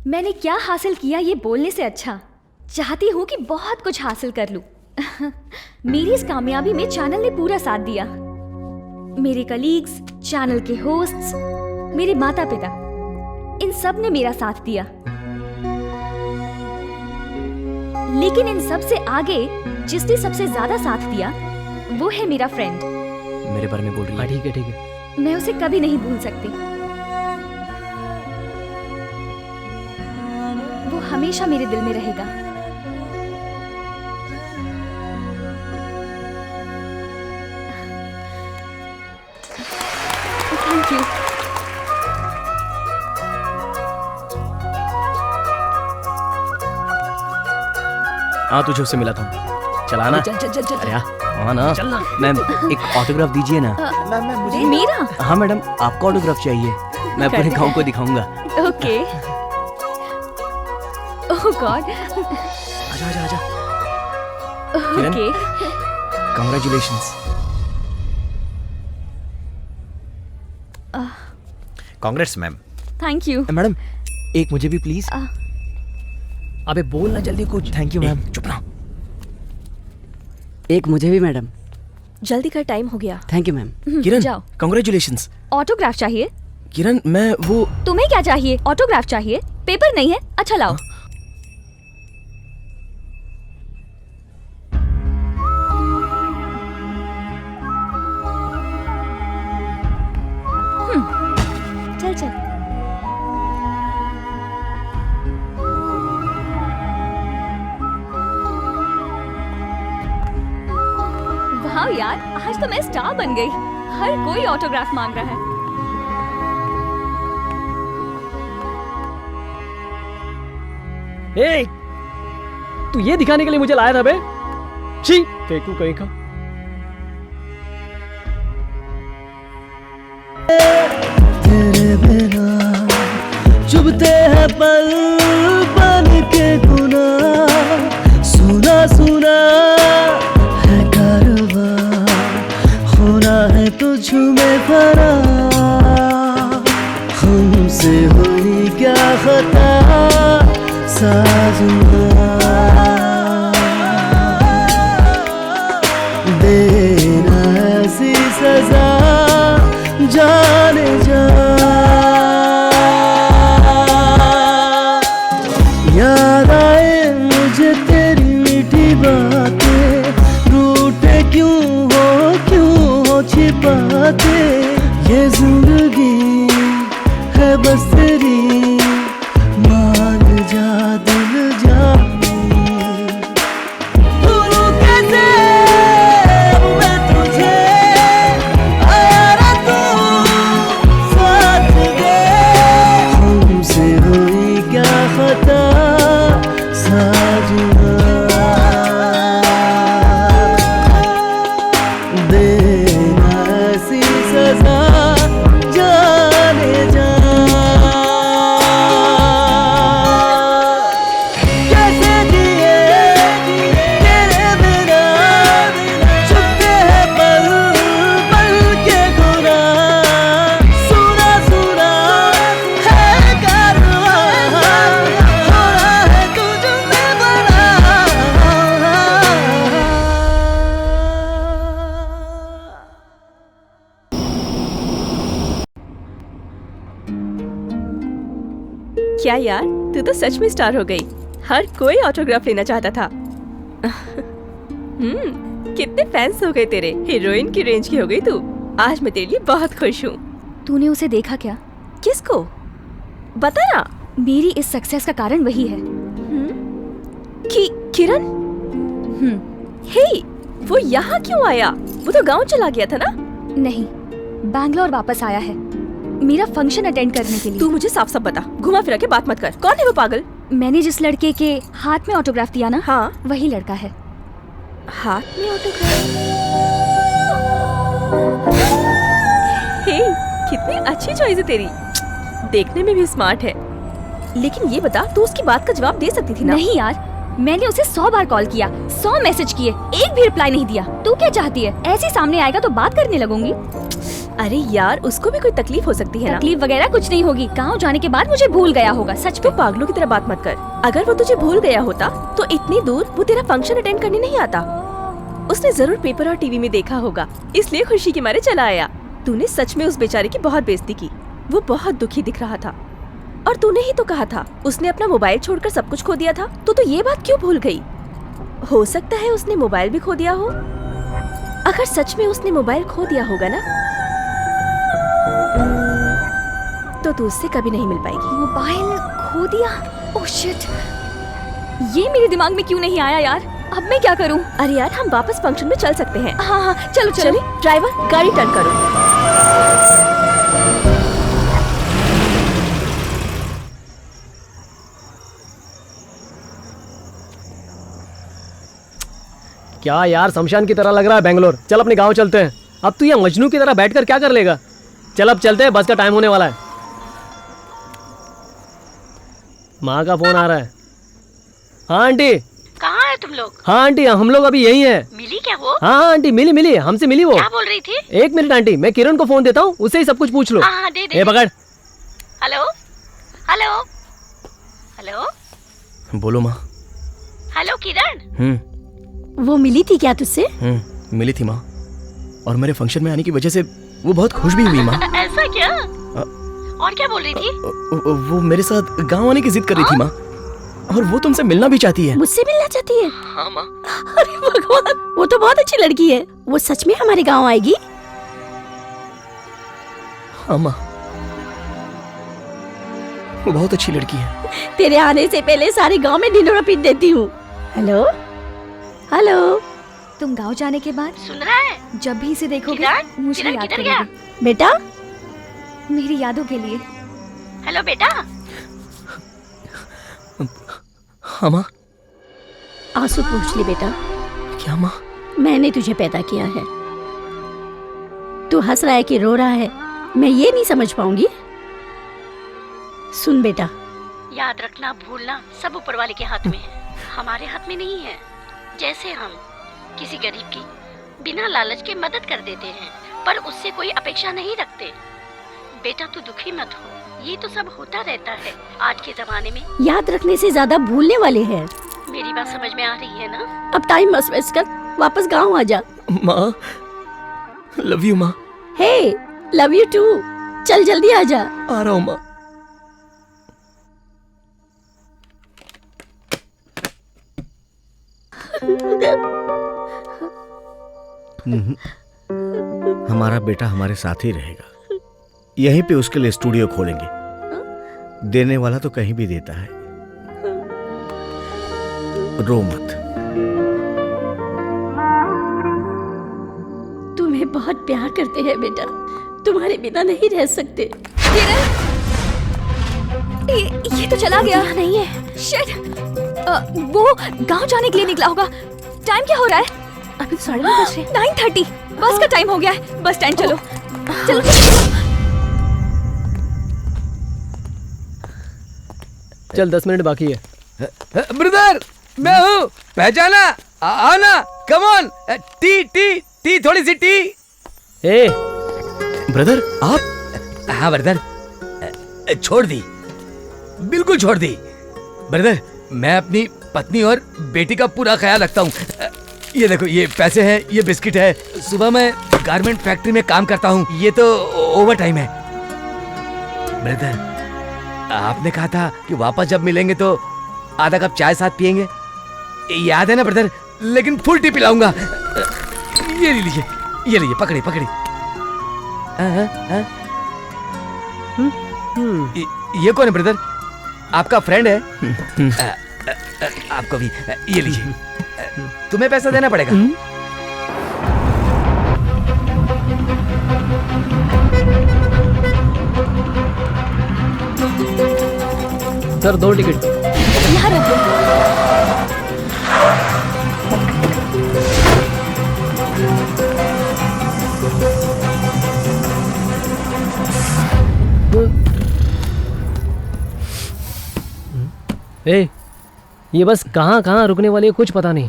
मैंने क्या हासिल किया ये बोलने से अच्छा चाहती हूँ कि बहुत कुछ हासिल कर लूं। मेरी इस कामयाबी में चैनल ने पूरा साथ दिया। मेरे कलीग्स, चैनल के होस्ट्स, मेरे माता पिता, इन सब ने मेरा साथ दिया। लेकिन इन सब से आगे जिसने सबसे ज्यादा साथ दिया वो है मेरा फ्रेंड। मेरे बारे में बोल रही है? ठीक है ठीक है। मैं उसे कभी नहीं भूल सकती। वो हमेशा मेरे दिल में रहेगा। Thank you. हाँ, तुझे उससे मिला था। चला ना? चल चल चल चल। अरे हाँ ना। चल ना। मैम एक ऑटोग्राफ दीजिए ना। मेरा? हाँ मैडम, आपका ऑटोग्राफ चाहिए। मैं पूरे गांव को दिखाऊंगा। ओके। ओह गॉड। आजा आजा आजा। Okay. Congratulations. Congrats ma'am. Thank you. Madam एक मुझे भी प्लीज। अबे बोल ना जल्दी कुछ। Thank you ma'am. चुप रहो। एक मुझे भी मैडम। जल्दी का टाइम हो गया। Thank you ma'am. किरण जाओ। कांग्रेचुलेशंस। ऑटोग्राफ चाहिए? किरण मैं वो। तुम्हें क्या चाहिए? ऑटोग्राफ चाहिए? पेपर नहीं है? अच्छा लाओ। चल चल। वाह यार, आज तो मैं स्टार बन गई। हर कोई ऑटोग्राफ मांग रहा है। ए, तू ये दिखाने के लिए मुझे लाया था बे? छी, फेंकू कहीं का। तेरे बिना चुभते हैं पल बन के गुनाह। सुना सुना है कारवां, होना है तुझ में फना। हमसे हुई क्या खता साजुआ, देना ऐसी सजा जाने जा। याद आए मुझे तेरी मीठी बातें, रूठे क्यों हो छिपाते। ये जिंदगी है बस तेरी, मान जा दिल जानी। तू कैसे मैं तुझे आया तू साथ दे। हमसे हुई क्या खता साजुआ, देना ऐसी सजा जाने जा। कैसे जिए तेरे बिना, छुपते हैं पल पल के गुनाह। सुना सुना है कारवां, होना है तुझ में बना। क्या यार, तू तो सच में स्टार हो गई। हर कोई ऑटोग्राफ लेना चाहता था। कितने फैंस हो गए तेरे। हीरोइन की रेंज की हो गई तू। आज मैं तेरे लिए बहुत खुश हूँ। तूने उसे देखा क्या? किसको? बता ना। मेरी इस सक्सेस का कारण वही है। किरण? हे, वो यहाँ क्यों आया? वो तो गांव चला गया था ना? नहीं, बैंगलोर वापस आया है मेरा फंक्शन अटेंड करने के लिए। तू मुझे साफ साफ बता, घुमा फिरा के बात मत कर। कौन है वो पागल? मैंने जिस लड़के के हाथ में ऑटोग्राफ दिया ना, हाँ, वही लड़का है। हाथ में ऑटोग्राफ? हे, कितनी अच्छी चॉइस है तेरी। देखने में भी स्मार्ट है। लेकिन ये बता, तू उसकी बात का जवाब दे सकती थी ना? नहीं यार, मैंने उसे 100 बार कॉल किया, 100 मैसेज किए, एक भी रिप्लाई नहीं दिया। तू क्या चाहती है? ऐसे सामने आएगा तो बात करने लगूंगी। अरे यार, उसको भी कोई तकलीफ हो सकती है ना? तकलीफ वगैरह कुछ नहीं होगी। गाँव जाने के बाद मुझे भूल गया होगा। सच तो पागलों की तरह बात मत कर। अगर वो तुझे भूल गया होता तो इतनी दूर वो तेरा फंक्शन अटेंड करने नहीं आता। उसने जरूर पेपर और टीवी में देखा होगा, इसलिए खुशी के मारे चला आया। तूने सच में उस बेचारे की बहुत बेइज्जती की। वो बहुत दुखी दिख रहा था। और तूने ही तो कहा था उसने अपना मोबाइल छोड़कर सब कुछ खो दिया था। तो ये बात क्यों भूल गई? हो सकता है उसने मोबाइल भी खो दिया हो। अगर सच में उसने मोबाइल खो दिया होगा ना, तो तू उससे कभी नहीं मिल पाएगी। मोबाइल खो दिया? ओह शिट, ये मेरे दिमाग में क्यों नहीं आया यार। अब मैं क्या करूं? अरे यार, हम वापस फंक्शन में चल सकते हैं। हाँ हाँ, चलो चलो। ड्राइवर, गाड़ी टर्न करो। क्या यार, शमशान की तरह लग रहा है बेंगलोर। चल अपने गांव चलते हैं। अब तू ये मजनू की तरह बैठकर क्या कर लेगा? चल अब चलते हैं, बस का टाइम होने वाला है। माँ का फोन आ रहा है। हाँ आंटी। कहाँ है तुम लोग? हाँ आंटी, हम लोग अभी यही हैं। मिली क्या वो? हाँ आंटी, मिली हमसे मिली वो। क्या बोल रही थी? 1 मिनट आंटी, मैं किरण को फोन देता हूँ, उससे ही सब कुछ पूछ लो। हाँ, दे दे। ए पकड़। Hello hello hello. बोलो माँ। हेलो किरण। वो मिली थी क्या तुझसे? मिली थी माँ, और मेरे फंक्शन में आने की वजह से वो बहुत खुश भी हुई माँ। ऐसा क्या? और क्या बोल रही थी? वो मेरे साथ गांव आने की जिद कर रही थी माँ, और वो तुमसे मिलना भी चाहती है। मुझसे मिलना चाहती है? हाँ माँ। अरे भगवान, वो तो बहुत अच्छी लड़की है। वो सच में हमारे गांव आएगी? हाँ माँ, वो बहुत अच्छी लड़की है। तेरे आने से पहले सारे गांव में ढिंढोरा पीट देती हूँ। Hello hello. तुम गांव जाने के बाद सुन रहा है? जब भी इसे देखोगे मुझे याद करोगे। बेटा, मेरी यादों के लिए। हेलो बेटा। हाँ माँ। आंसू पूछ ली बेटा। क्या माँ? मैंने तुझे पैदा किया है। तू हंस रहा है कि रो रहा है, मैं ये नहीं समझ पाऊंगी। सुन बेटा, याद रखना, भूलना सब ऊपर वाले के हाथ में है, हमारे हाथ में नहीं है। जैसे हम किसी गरीब की बिना लालच के मदद कर देते हैं, पर उससे कोई अपेक्षा नहीं रखते। बेटा तू दुखी मत हो, ये तो सब होता रहता है आज के जमाने में। याद रखने से ज्यादा भूलने वाले हैं। मेरी बात समझ में आ रही है ना? अब टाइम मत वेस्ट कर, वापस गाँव आ जा। माँ, लव यू माँ। हे, लव यू टू। चल जल्दी आ जा। आ रहा हूँ माँ। हमारा बेटा हमारे साथ ही रहेगा। यहीं पे उसके लिए स्टूडियो खोलेंगे। देने वाला तो कहीं भी देता है। रो मत। तुम्हें बहुत प्यार करते हैं बेटा, तुम्हारे बिना नहीं रह सकते। ये तो चला गया। नहीं है। शिट, वो गांव जाने के लिए निकला होगा। टाइम क्या हो रहा है? अभी 9:30 बज रहे। 9:30। बस का टाइम हो गया है। बस स्टैंड चलो। चलो। चल 10 मिनट बाकी है। ब्रदर, मैं हूँ, पहचाना? आना, come on. T T T, थोड़ी सी टी। ए ब्रदर, आप? हाँ ब्रदर, छोड़ दी, बिल्कुल छोड़ दी। ब्रदर, मैं अपनी पत्नी और बेटी का पूरा ख्याल रखता हूँ। ये देखो, ये पैसे हैं, ये बिस्किट है। सुबह मैं गारमेंट फैक्ट्री में काम करता हूँ, ये तो ओवर टाइम है। ब्रदर, आपने कहा था कि वापस जब मिलेंगे तो आधा कप चाय साथ पियेंगे, याद है ना ब्रदर? लेकिन फुल टी पिलाऊंगा। ये लीजिए, ये लीजिए, पकड़िए पकड़िए। ये कौन है ब्रदर? आपका फ्रेंड है? आपको भी ये लीजिए। तुम्हें पैसा देना पड़ेगा। Sir 2 ticket. यहाँ रख दो। ए, ये बस कहाँ कहाँ रुकने वाली है कुछ पता नहीं।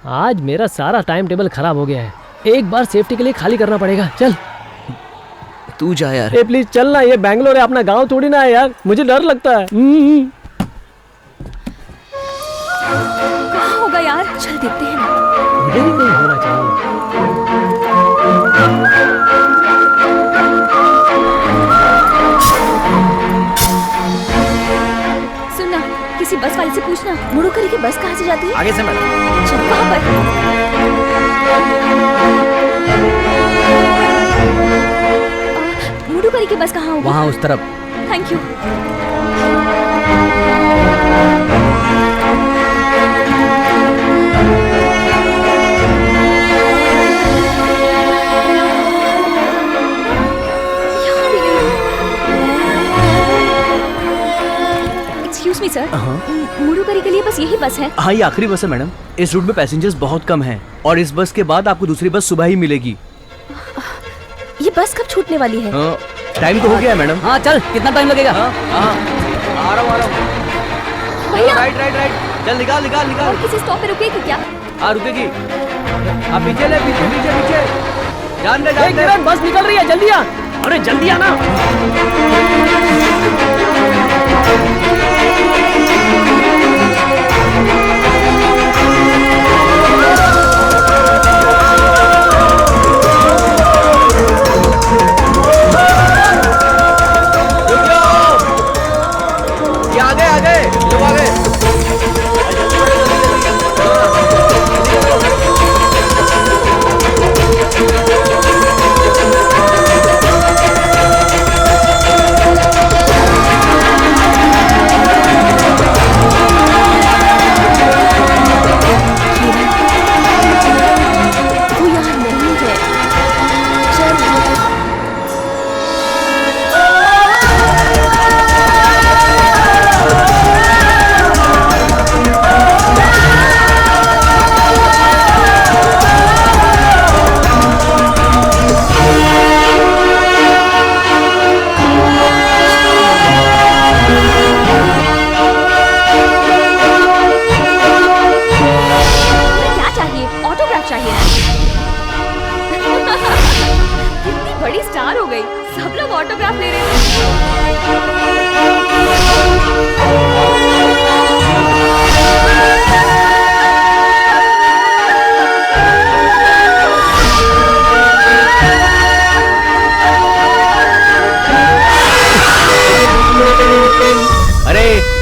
आज मेरा सारा टाइम टेबल खराब हो गया है। एक बार सेफ्टी के लिए खाली करना पड़ेगा। चल तू जा यार। ए प्लीज चल ना, ये बैंगलोर है, अपना गांव थोड़ी ना है यार, मुझे डर लगता है। कहाँ होगा यार? चल देखते हैं ना। इधर ही कहीं होना चाहिए। सुनना, किसी बस वाले से पूछना मुड़ूकरी की बस कहाँ से जाती है। आगे से मैडम। चल वहाँ पर मुड़ूकरी की बस कहाँ होगी? वहाँ उस तरफ। Thank you. Excuse me sir, मुड़ूकरी के लिए बस यही बस है? हाँ, ये आखिरी बस है मैडम। इस रूट में पैसेंजर्स बहुत कम हैं और इस बस के बाद आपको दूसरी बस सुबह ही मिलेगी। ये बस कब छूटने वाली है? टाइम तो हो गया है मैडम। हाँ चल, कितना टाइम लगेगा? आ रहा हूँ। भैया राइट राइट राइट, चल निकाल निकाल निकाल। और किसी स्टॉप पे रुकेगी क्या? हाँ रुकेगी। आप पीछे ले, पीछे पीछे पीछे। जान दे जान दे। बस निकल रही है, जल्दी आ। अरे जल्दी आना।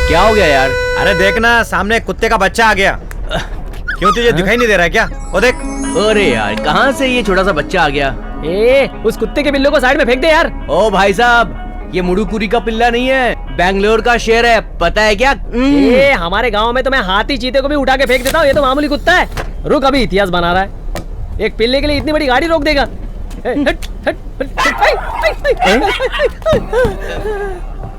क्या हो गया यार? अरे देखना, सामने कुत्ते का बच्चा आ गया। क्यों तुझे दिखाई नहीं दे रहा है क्या? वो देख। अरे यार, कहाँ से ये छोटा सा बच्चा आ गया? उस कुत्ते के बिल्लो को साइड में फेंक दे यार। ओ भाई साहब, ये मुड़ूकुरी का पिल्ला नहीं है, बैंगलोर का शेर है, पता है क्या? हमारे गांव में तो मैं हाथी चीते को भी उठा के फेंक देता हूँ, ये तो मामूली कुत्ता है। रुक, अभी इतिहास बना रहा है। एक पिल्ले के लिए इतनी बड़ी गाड़ी रोक देगा?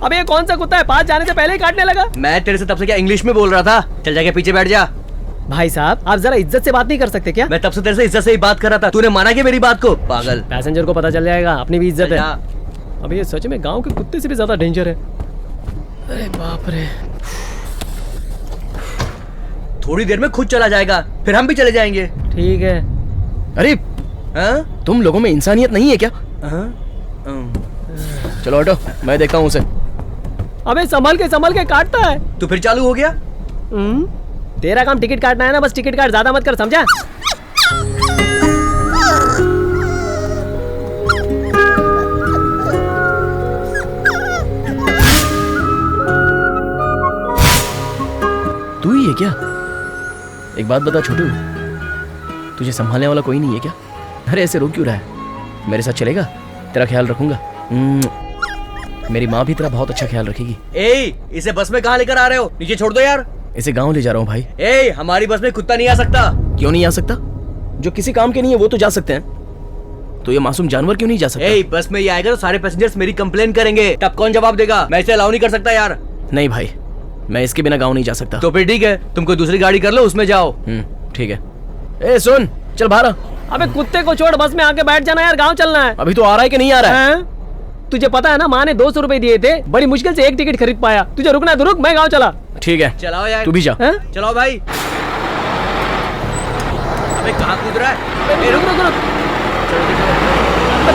अबे ये कौन सा कुत्ता है, पास जाने से पहले ही काटने लगा। मैं तेरे से तब से क्या इंग्लिश में बोल रहा था? चल जाके पीछे बैठ जा। भाई साहब, आप जरा इज्जत से बात नहीं कर सकते क्या? मैं तब से तेरे से इज्जत से ही बात कर रहा था, तूने माना क्या मेरी बात को? पागल। पैसेंजर को पता चल जाएगा, अपनी भी इज्जत है। अबे ये सच में गांव के कुत्ते से भी ज्यादा डेंजर है। अरे बाप रे। थोड़ी देर में खुद चला जाएगा, फिर हम भी चले जाएंगे। ठीक है। अरे तुम लोगों में इंसानियत नहीं है क्या? चलो हटो, मैं देखता हूँ उसे। अबे संभल के काटता है। तो फिर चालू हो गया? तेरा काम टिकट काटना है ना, बस टिकट काट, ज्यादा मत कर, समझा? है क्या? एक बात बता छोटू, तुझे संभालने वाला कोई नहीं है क्या? अरे ऐसे रो क्यों रहा है? मेरे साथ चलेगा? तेरा ख्याल रखूंगा। मेरी माँ भी तेरा बहुत अच्छा ख्याल रखेगी। ए, इसे बस में कहाँ लेकर आ रहे हो? नीचे छोड़ दो यार। इसे गांव ले जा रहा हूँ भाई। ए, हमारी बस में कुत्ता नहीं आ सकता। क्यों नहीं आ सकता? जो किसी काम के नहीं है वो तो जा सकते हैं, तो ये मासूम जानवर क्यों नहीं जा सकता? ए, बस में ये आएगा तो सारे पैसेंजर्स मेरी कंप्लेन करेंगे, तब कौन जवाब देगा? मैं इसे अलाउ नहीं कर सकता यार। नहीं भाई, मैं इसके बिना गाँव नहीं जा सकता। तो फिर ठीक है, तुम कोई दूसरी गाड़ी कर लो, उसमें जाओ। ठीक है। ए सुन, चल बाहर। अबे कुत्ते को छोड़, बस में आके बैठ जाना यार, गाँव चलना है। अभी तो आ रहा है कि नहीं आ रहा है? तुझे पता है ना, माँ ने 200 रुपए दिए थे, बड़ी मुश्किल से एक टिकट खरीद पाया। तुझे रुकना है तो रुक, मैं गाँव चला। ठीक है, चलाओ यार। तू भी जा। चलाओ भाई। अबे कहाँ कूद रहा है? रुक रुक रुक।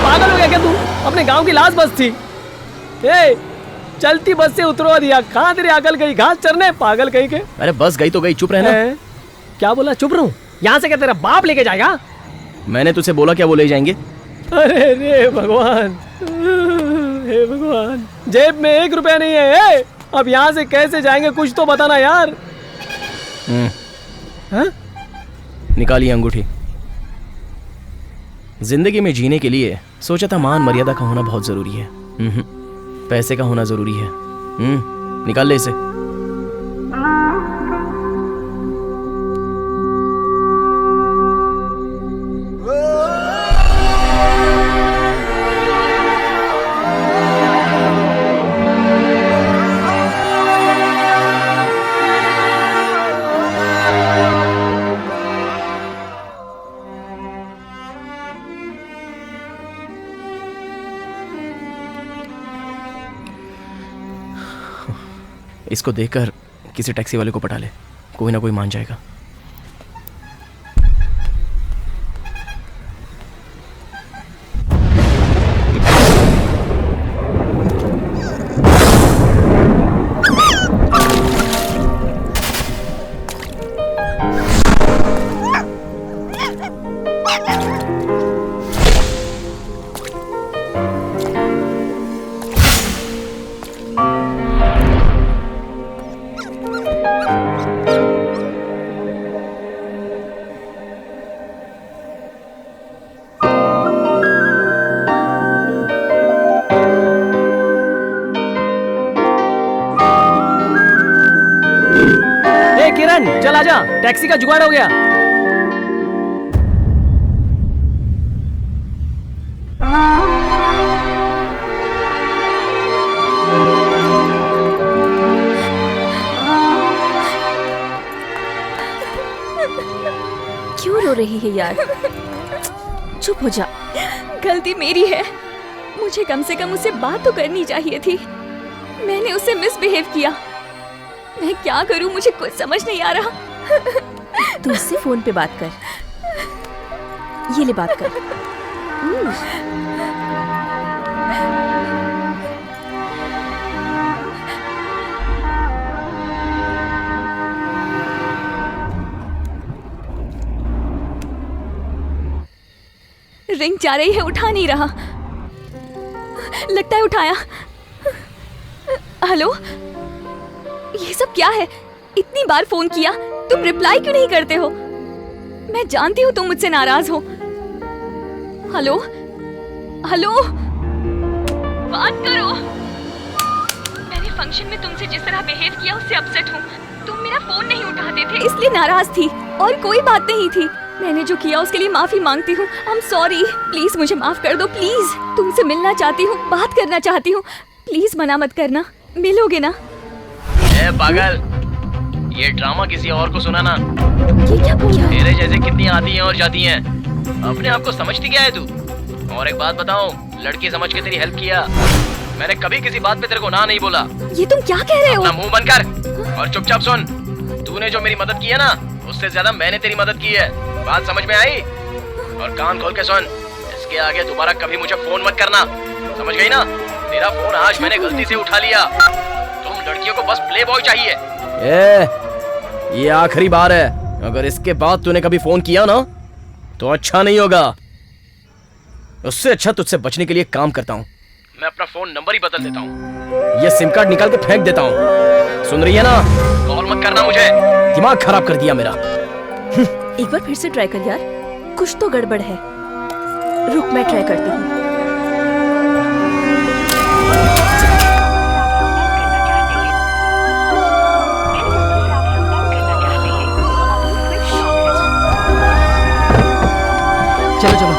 पागल हो गया क्या तू? अपने गांव की लास्ट बस थी। ए, चलती बस से उतरवा दिया। कहाँ तेरी अकल गई? घास चरने, पागल कहीं के। अरे बस गई तो गई, चुप रहना। क्या बोला? चुप रहूं? यहाँ से क्या तेरा बाप लेके जाएगा? मैंने तुझसे बोला क्या वो ले जाएंगे? अरे रे भगवान, हे भगवान, जेब में 1 रुपया नहीं है। ए, अब यहाँ से कैसे जाएंगे? कुछ तो बताना यार। निकालिए अंगूठी। जिंदगी में जीने के लिए सोचा था मान मर्यादा का होना बहुत जरूरी है, पैसे का होना जरूरी है। निकाल ले इसे। इसको देखकर किसी टैक्सी वाले को पटा ले, कोई ना कोई मान जाएगा। चल आजा, टैक्सी का जुगाड़ हो गया। क्यों रो रही है यार? चुप हो जा। गलती मेरी है, मुझे कम से कम उससे बात तो करनी चाहिए थी। मैंने उससे मिसबिहेव किया। मैं क्या करूं, मुझे कुछ समझ नहीं आ रहा। तू उससे फोन पे बात कर। ये ले बात कर। रिंग जा रही है, उठा नहीं रहा। लगता है उठाया। हेलो, ये सब क्या है? इतनी बार फोन किया, तुम रिप्लाई क्यों नहीं करते हो? मैं जानती हूँ तुम मुझसे नाराज हो। हेलो हेलो, बात करो। मैंने फंक्शन में तुमसे जिस तरह बिहेव किया उससे अपसेट हूँ। तुम मेरा फोन नहीं उठाते थे इसलिए नाराज थी, और कोई बात नहीं थी। मैंने जो किया उसके लिए माफी मांगती हूँ। आई एम सॉरी, प्लीज मुझे माफ कर दो। प्लीज, तुमसे मिलना चाहती हूँ, बात करना चाहती हूँ। प्लीज मना मत करना, मिलोगे ना? ए पागल, ये ड्रामा किसी और को सुनाना। ये क्या बोल रहा है? तेरे जैसे कितनी आती हैं और जाती हैं। अपने आप को समझती क्या है तू? और एक बात बताऊं, लड़की समझ के तेरी हेल्प किया। मैंने कभी किसी बात पे तेरे को ना नहीं बोला। ये तुम क्या कह रहे हो? अपना मुंह बंद कर और चुपचाप सुन। तूने जो मेरी मदद की है ना, उससे ज्यादा मैंने तेरी मदद की है। बात समझ में आई? और कान खोल के सुन, इसके आगे दोबारा कभी मुझे फोन मत करना, समझ गई ना? तेरा फोन आज मैंने गलती से उठा लिया। तुम लड़कियों को बस प्ले बॉय चाहिए। ये आखिरी बार है। अगर इसके बाद तूने कभी फोन किया ना तो अच्छा नहीं होगा। उससे अच्छा तुझसे बचने के लिए काम करता हूँ। मैं अपना फोन नंबर ही बदल देता हूँ। ये सिम कार्ड निकाल के फेंक देता हूँ। सुन रही है ना? कॉल मत करना मुझे। दिमाग खराब कर दिया मेरा। एक बार फिर से ट्राई कर यार, कुछ तो गड़बड़ है। रुक मैं ट्राई करती हूँ। चलो चलो।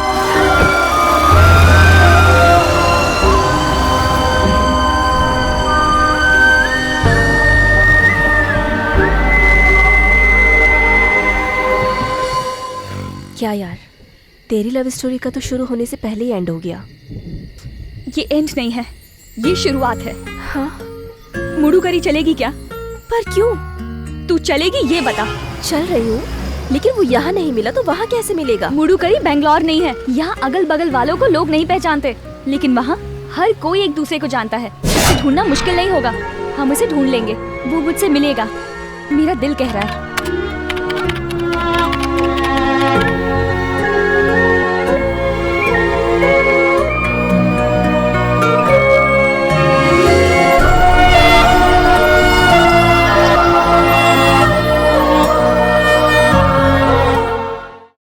क्या यार, तेरी लव स्टोरी का तो शुरू होने से पहले ही एंड हो गया। ये एंड नहीं है, ये शुरुआत है। हाँ? मुड़ू करी चलेगी क्या? पर क्यों? तू चलेगी ये बता। चल रही हूँ, लेकिन वो यहाँ नहीं मिला तो वहाँ कैसे मिलेगा? मुड़ू करी बेंगलोर नहीं है। यहाँ अगल बगल वालों को लोग नहीं पहचानते, लेकिन वहाँ हर कोई एक दूसरे को जानता है। उसे ढूंढना मुश्किल नहीं होगा, हम उसे ढूंढ लेंगे। वो मुझसे मिलेगा, मेरा दिल कह रहा है।